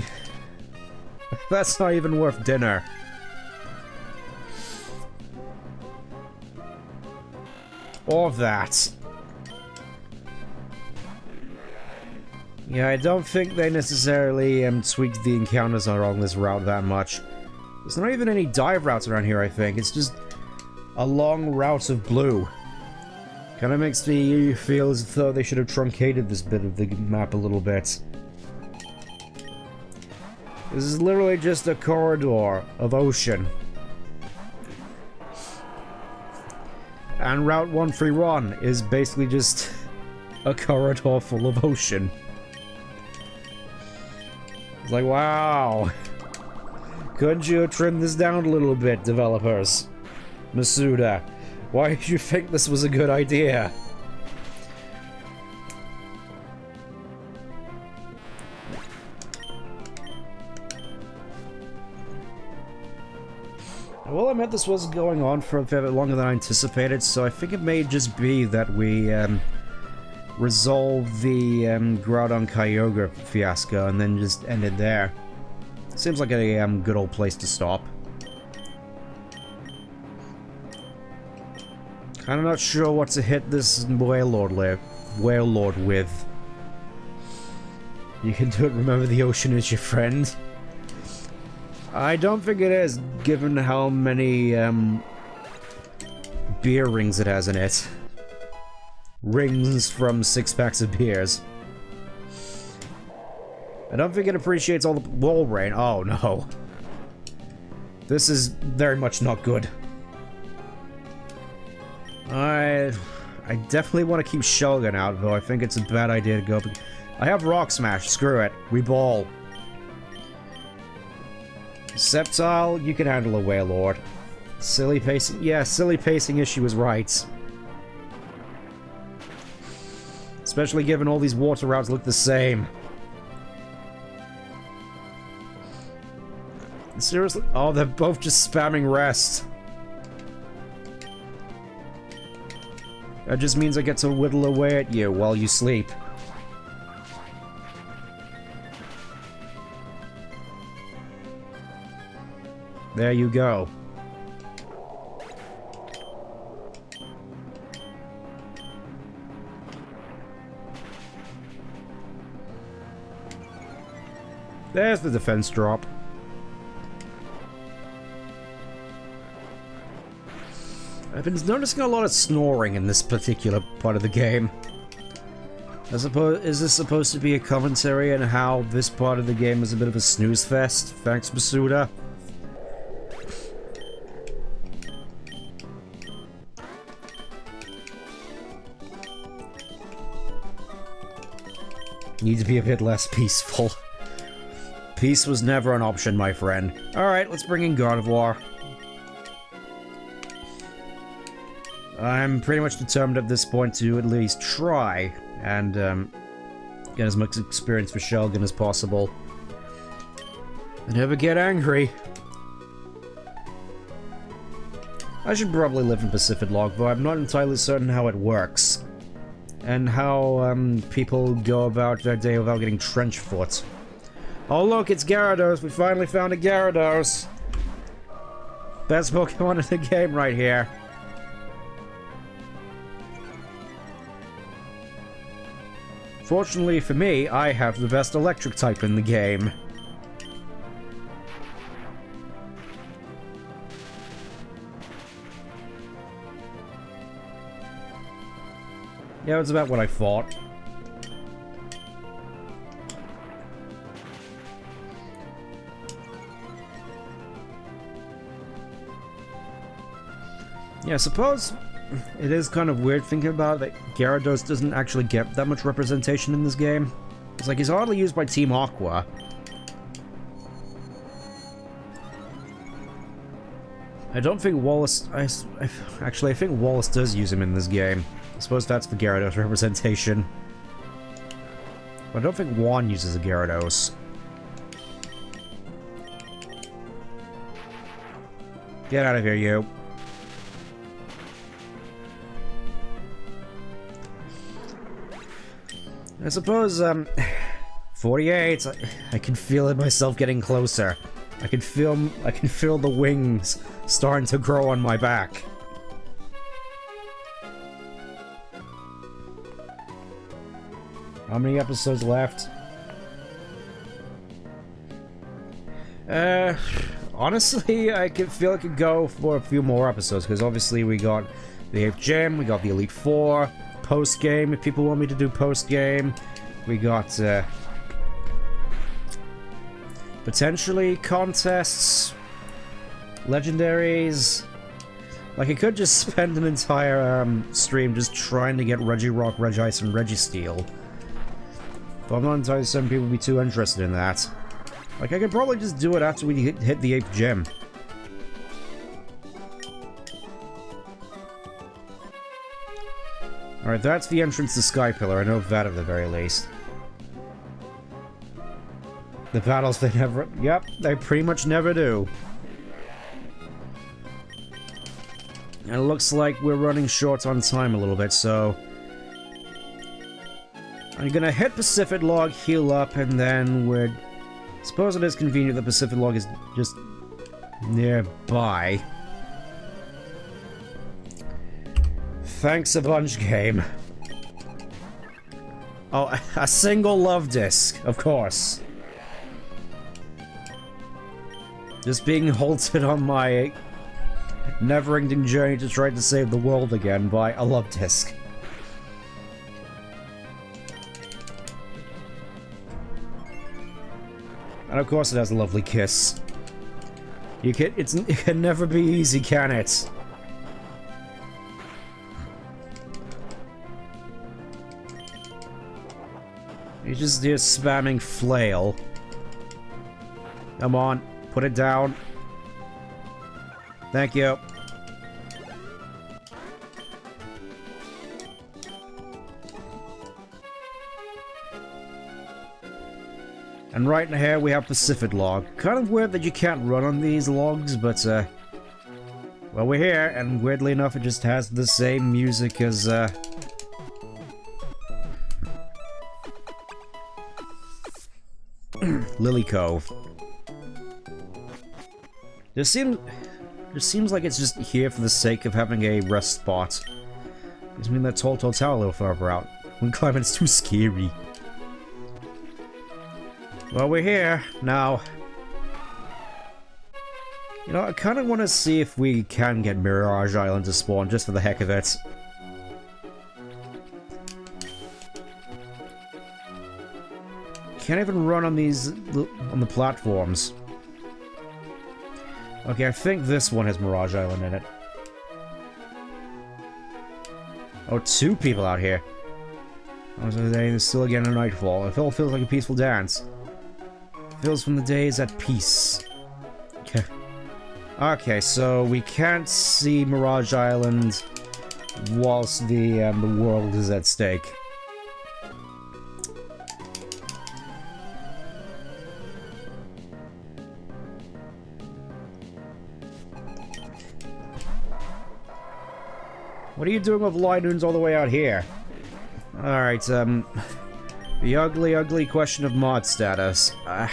A: That's not even worth dinner. Or that. Yeah, I don't think they necessarily tweaked the encounters along this route that much. There's not even any dive routes around here, I think. It's just a long route of blue. Kind of makes me feel as though they should have truncated this bit of the map a little bit. This is literally just a corridor of ocean. And Route 131 is basically just a corridor full of ocean. It's like, wow. Couldn't you trim this down a little bit, developers? Masuda, why did you think this was a good idea? Well, I meant this was going on for a fair bit longer than I anticipated, so I think it may just be that we resolve the Groudon Kyogre fiasco and then just end it there. Seems like a good old place to stop. Kinda not sure what to hit this Wailord with. You can do it, remember the ocean is your friend. I don't think it is, given how many beer rings it has in it. Rings from 6 packs of beers. I don't think it appreciates all the wall rain. Oh no. This is very much not good. I definitely want to keep Shogun out, though I think it's a bad idea to go. I have Rock Smash, screw it. We ball. Sceptile, you can handle a Wailord. Silly pacing, yeah, silly pacing issue is right. Especially given all these water routes look the same. Seriously? Oh, they're both just spamming rest. That just means I get to whittle away at you while you sleep. There you go. There's the defense drop. I've been noticing a lot of snoring in this particular part of the game. Is this supposed to be a commentary on how this part of the game is a bit of a snooze fest? Thanks, Masuda. Need to be a bit less peaceful. Peace was never an option, my friend. Alright, let's bring in Gardevoir. I'm pretty much determined at this point to at least try and get as much experience for Shogun as possible. I never get angry. I should probably live in Pacific Log, but I'm not entirely certain how it works. And how, people go about their day without getting trench foot. Oh look, it's Gyarados! We finally found a Gyarados! Best Pokemon in the game right here. Fortunately for me, I have the best electric type in the game. Yeah, it's about what I thought. Yeah, I suppose it is kind of weird thinking about it that Gyarados doesn't actually get that much representation in this game. It's like he's hardly used by Team Aqua. I don't think Wallace... Actually, I think Wallace does use him in this game. I suppose that's the Gyarados representation. But I don't think Hoenn uses a Gyarados. Get out of here, you. I suppose, 48, I can feel it myself getting closer. I can feel the wings starting to grow on my back. How many episodes left? Honestly, I can feel I could go for a few more episodes, because obviously we got the 8th Gym, we got the Elite Four, post-game, if people want me to do post-game. We got, potentially contests, legendaries. Like, I could just spend an entire, stream just trying to get Regirock, Regice, and Registeel. But I'm not entirely certain people would be too interested in that. Like, I could probably just do it after we hit the 8th Gym. Alright, that's the entrance to Sky Pillar. I know that at the very least. The battles they never... Yep, they pretty much never do. And it looks like we're running short on time a little bit, so... I'm gonna hit Pacific Log, heal up, and then we're... Suppose it is convenient that Pacific Log is just... nearby. Thanks a bunch, game. Oh, a single love disc, of course. Just being halted on my never-ending journey to try to save the world again by a love disc. And of course it has a lovely kiss. It can never be easy, can it? You're just here spamming flail. Come on, put it down. Thank you. And right in here we have Pacific Log. Kind of weird that you can't run on these logs, but well, we're here, and weirdly enough it just has the same music as Lily Cove. Just seems like it's just here for the sake of having a rest spot. Doesn't mean that tall tower a little further out. When climbing it's too scary. Well, we're here now. You know, I kind of want to see if we can get Mirage Island to spawn just for the heck of it. Can't even run on these on the platforms. Okay, I think this one has Mirage Island in it. Oh, 2 people out here. Oh, so there's still again a nightfall. It all feels like a peaceful dance. Feels from the days at peace. Okay. Okay, so we can't see Mirage Island whilst the world is at stake. What are you doing with Linoons all the way out here? Alright, the ugly, ugly question of mod status. I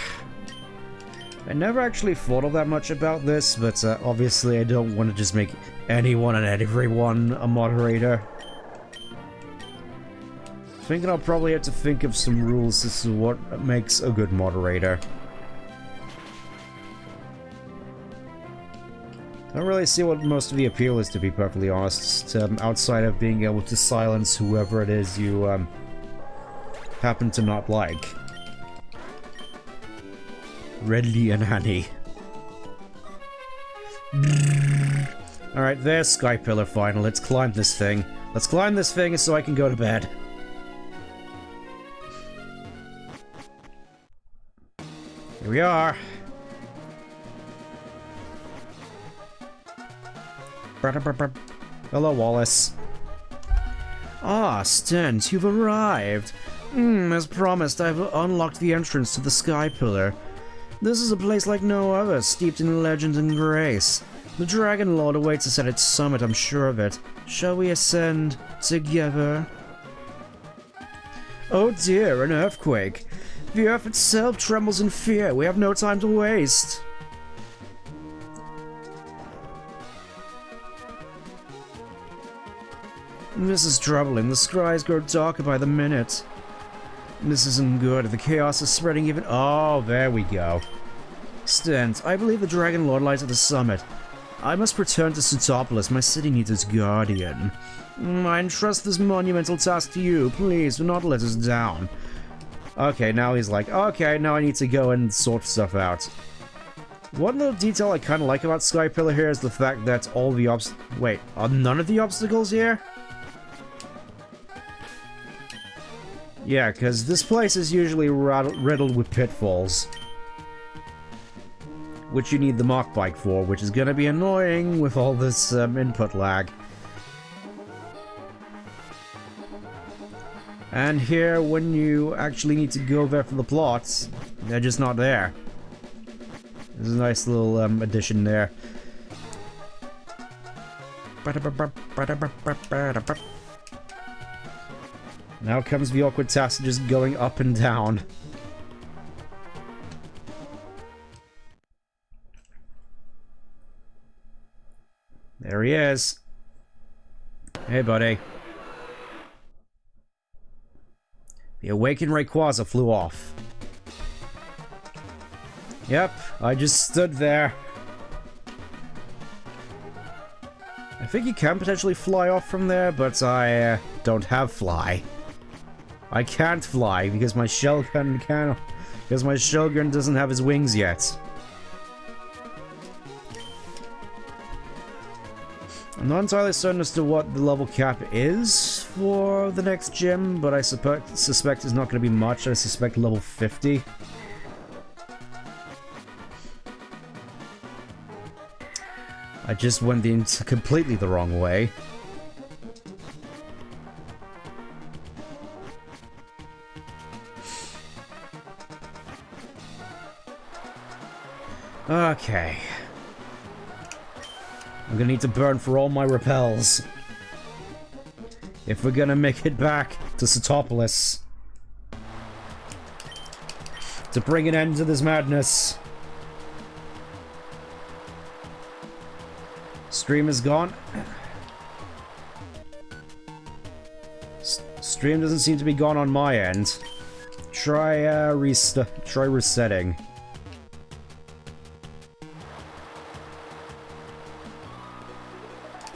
A: never actually thought of that much about this, but obviously I don't want to just make anyone and everyone a moderator. Thinking I'll probably have to think of some rules as to what makes a good moderator. I don't really see what most of the appeal is, to be perfectly honest, outside of being able to silence whoever it is you happen to not like. Redley and Annie. Alright, there's Sky Pillar final. Let's climb this thing. Let's climb this thing so I can go to bed. Here we are. Hello, Wallace. Ah, Stent, you've arrived. As promised, I've unlocked the entrance to the Sky Pillar. This is a place like no other, steeped in legend and grace. The Dragon Lord awaits us at its summit, I'm sure of it. Shall we ascend together? Oh dear, an earthquake. The earth itself trembles in fear. We have no time to waste. This is troubling. The skies grow darker by the minute. This isn't good. The chaos is spreading even— Oh, there we go. Stent, I believe the Dragon Lord lies at the summit. I must return to Sutopolis. My city needs its guardian. I entrust this monumental task to you. Please, do not let us down. Okay, now he's like, okay, now I need to go and sort stuff out. One little detail I kind of like about Sky Pillar here is the fact that all the Wait, are none of the obstacles here? Yeah, because this place is usually riddled with pitfalls. Which you need the Mach Bike for, which is gonna be annoying with all this input lag. And here, when you actually need to go there for the plots, they're just not there. There's a nice little addition there. Now comes the awkward task of just going up and down. There he is. Hey, buddy. The awakened Rayquaza flew off. Yep, I just stood there. I think you can potentially fly off from there, but I don't have fly. I can't fly because my Shellgun can— because my Shellgun doesn't have his wings yet. I'm not entirely certain as to what the level cap is for the next gym, but I suspect it's not going to be much. I suspect level 50. I just went completely the wrong way. Okay. I'm gonna need to burn for all my repels if we're gonna make it back to Sutopolis to bring an end to this madness. Stream is gone. Stream doesn't seem to be gone on my end. Try resetting.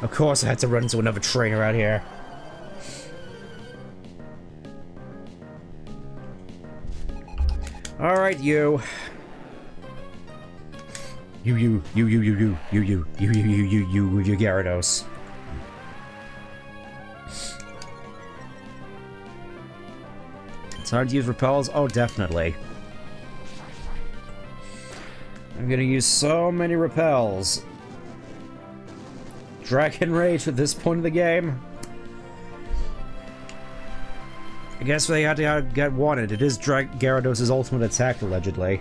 A: Of course I had to run into another trainer out here. Alright, you, Gyarados. It's hard to use repels? Oh, definitely. I'm gonna use so many repels. Dragon Rage at this point of the game. I guess they had to get wanted. It is Gyarados' ultimate attack, allegedly.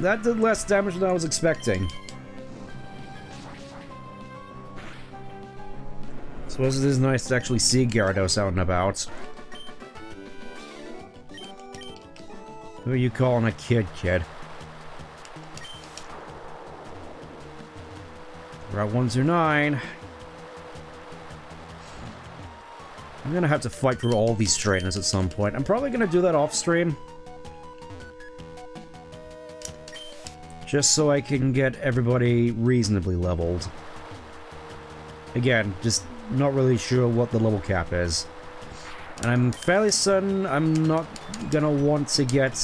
A: That did less damage than I was expecting. Suppose it is nice to actually see Gyarados out and about. Who are you calling a kid? Route 129. I'm gonna have to fight through all these trainers at some point. I'm probably gonna do that off stream. Just so I can get everybody reasonably leveled. Again, just not really sure what the level cap is. And I'm fairly certain I'm not gonna want to get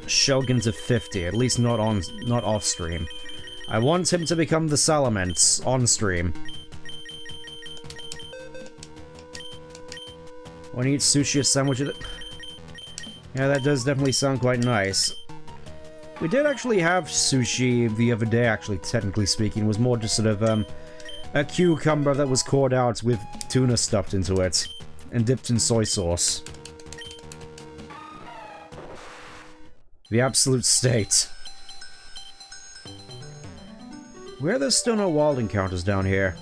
A: Shulgin to 50, at least not off stream. I want him to become the Salamence on stream. Want to eat sushi or sandwich with it? Yeah, that does definitely sound quite nice. We did actually have sushi the other day, actually, technically speaking. It was more just sort of, a cucumber that was cored out with tuna stuffed into it and dipped in soy sauce. The absolute state. Where there's still no wild encounters down here.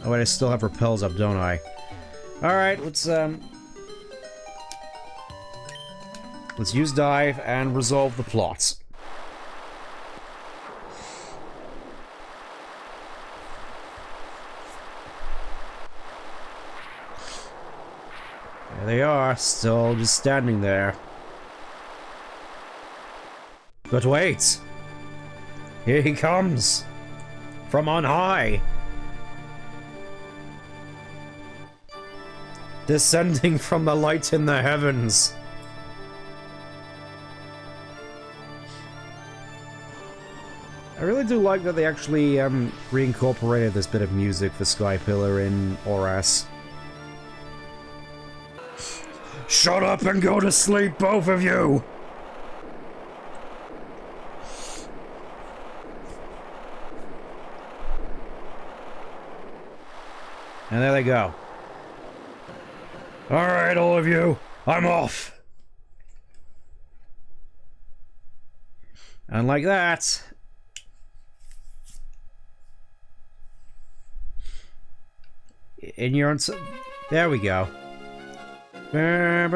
A: Oh wait, I still have repels up, don't I? Alright, let's use dive and resolve the plot. There they are, still just standing there. But wait! Here he comes! From on high! Descending from the light in the heavens! I really do like that they actually reincorporated this bit of music for Sky Pillar in Horace. Shut up and go to sleep, both of you! And there they go. Alright, all of you, I'm off! And like that... in your own... there we go. I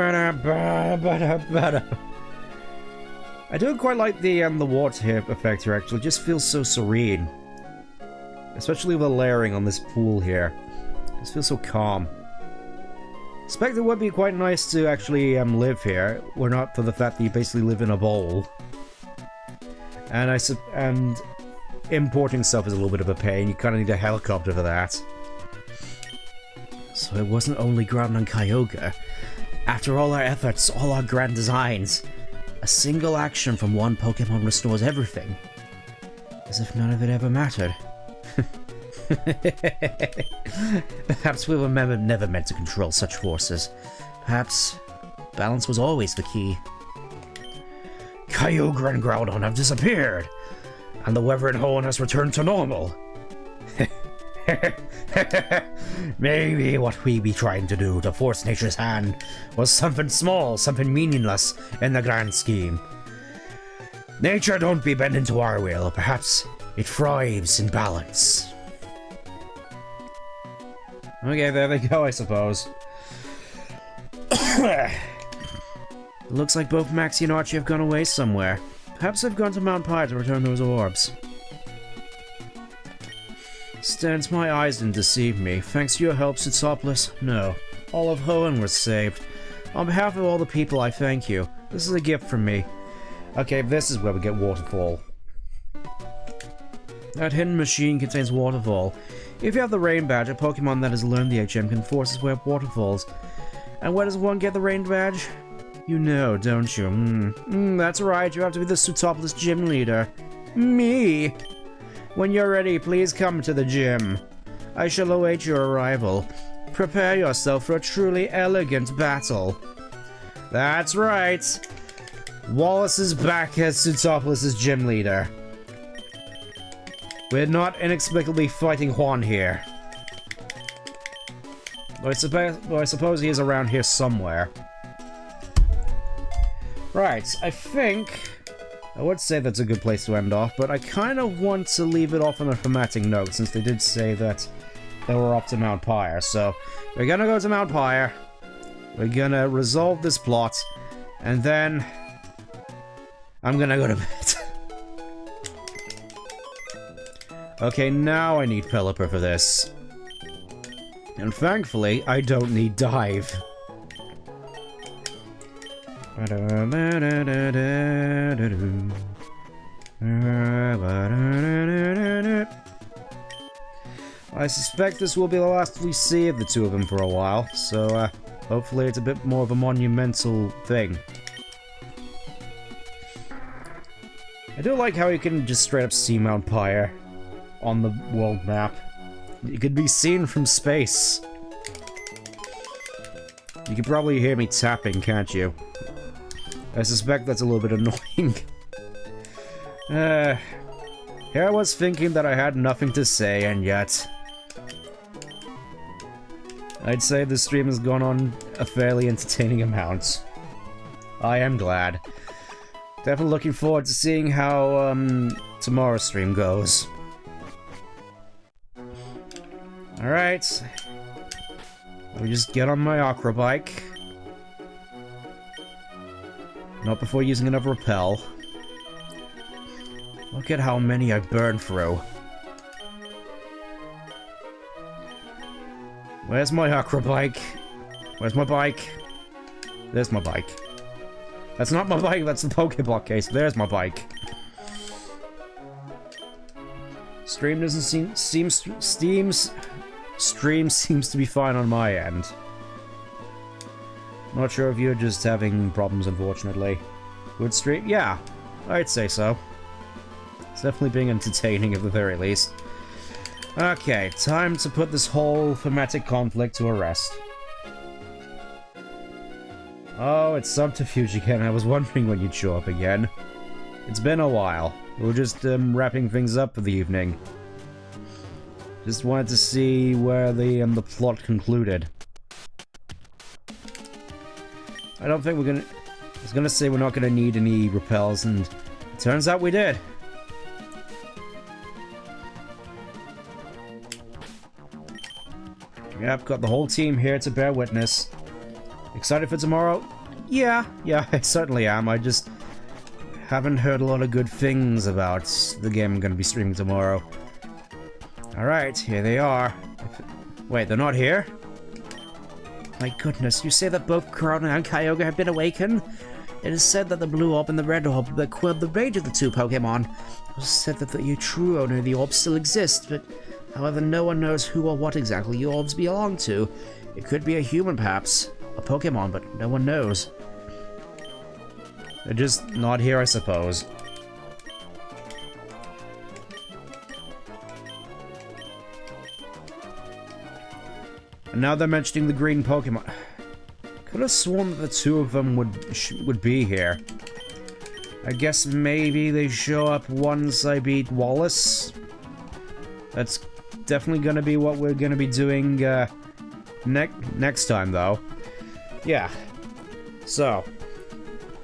A: do quite like the water here effect here, actually. It just feels so serene. Especially with the layering on this pool here. It just feels so calm. I expect it would be quite nice to actually live here, were not for the fact that you basically live in a bowl. And importing stuff is a little bit of a pain. You kind of need a helicopter for that. So it wasn't only ground on Kyogre. After all our efforts, all our grand designs, a single action from one Pokemon restores everything. As if none of it ever mattered. Perhaps we were never meant to control such forces. Perhaps balance was always the key. Kyogre and Groudon have disappeared, and the weather in Hoenn has returned to normal. Maybe what we be trying to do to force nature's hand was something small, something meaningless in the grand scheme. Nature don't be bending to our will, perhaps it thrives in balance. Okay, there they go, I suppose. Looks like both Maxie and Archie have gone away somewhere. Perhaps they've gone to Mount Pi to return those orbs. Stands, my eyes didn't deceive me. Thanks to your help, Sitsopolis. No. All of Hoenn was saved. On behalf of all the people, I thank you. This is a gift from me. Okay, this is where we get Waterfall. That hidden machine contains Waterfall. If you have the Rain Badge, a Pokemon that has learned the HM can force its way up waterfalls. And where does one get the Rain Badge? You know, don't you? That's right, you have to be the Sitsopolis gym leader. Me! When you're ready, please come to the gym. I shall await your arrival. Prepare yourself for a truly elegant battle. That's right. Wallace is back as Sitsopolis' gym leader. We're not inexplicably fighting Hoenn here. Though I suppose he is around here somewhere. Right, I think... I would say that's a good place to end off, but I kind of want to leave it off on a thematic note, since they did say that they were up to Mount Pyre. So, we're gonna go to Mount Pyre, we're gonna resolve this plot, and then... I'm gonna go to bed. Okay, now I need Pelipper for this. And thankfully, I don't need Dive. I suspect this will be the last we see of the two of them for a while, so hopefully it's a bit more of a monumental thing. I do like how you can just straight up see Mount Pyre on the world map. It could be seen from space. You can probably hear me tapping, can't you? I suspect that's a little bit annoying. Here I was thinking that I had nothing to say, and yet... I'd say the stream has gone on a fairly entertaining amount. I am glad. Definitely looking forward to seeing how, tomorrow's stream goes. Alright. Let me just get on my Aqua bike. Not before using another repel. Look at how many I burned through. Where's my Aqua bike? Where's my bike? There's my bike. That's not my bike, that's the Pokéblock case. There's my bike. Stream doesn't stream seems to be fine on my end. Not sure if you're just having problems, unfortunately. Good stream? Yeah, I'd say so. It's definitely being entertaining at the very least. Okay, time to put this whole thematic conflict to a rest. Oh, it's Subterfuge again. I was wondering when you'd show up again. It's been a while. We were just wrapping things up for the evening. Just wanted to see where the plot concluded. I don't think we're gonna... I was gonna say we're not gonna need any repels, and it turns out we did. Yep, got the whole team here to bear witness. Excited for tomorrow? Yeah, I certainly am. I just haven't heard a lot of good things about the game I'm gonna be streaming tomorrow. Alright, here they are. Wait, they're not here? My goodness, you say that both Corona and Kyogre have been awakened? It is said that the blue orb and the red orb that quelled the rage of the two Pokemon. It was said that the true owner of the orbs still exists, but however, no one knows who or what exactly the orbs belong to. It could be a human, perhaps. A Pokemon, but no one knows. They're just not here, I suppose. And now they're mentioning the green Pokemon. Could have sworn that the two of them would be here. I guess maybe they show up once I beat Wallace. That's definitely gonna be what we're gonna be doing next time, though. Yeah. So,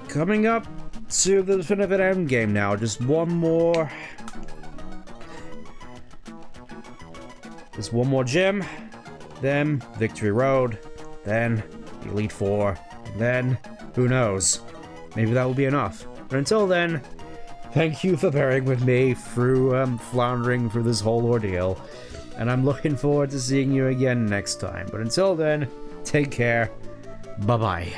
A: coming up to the definitive end game now. Just one more. Just one more gym. Then Victory Road. Then Elite Four. And then who knows? Maybe that will be enough. But until then, thank you for bearing with me through floundering through this whole ordeal. And I'm looking forward to seeing you again next time. But until then, take care. Bye-bye.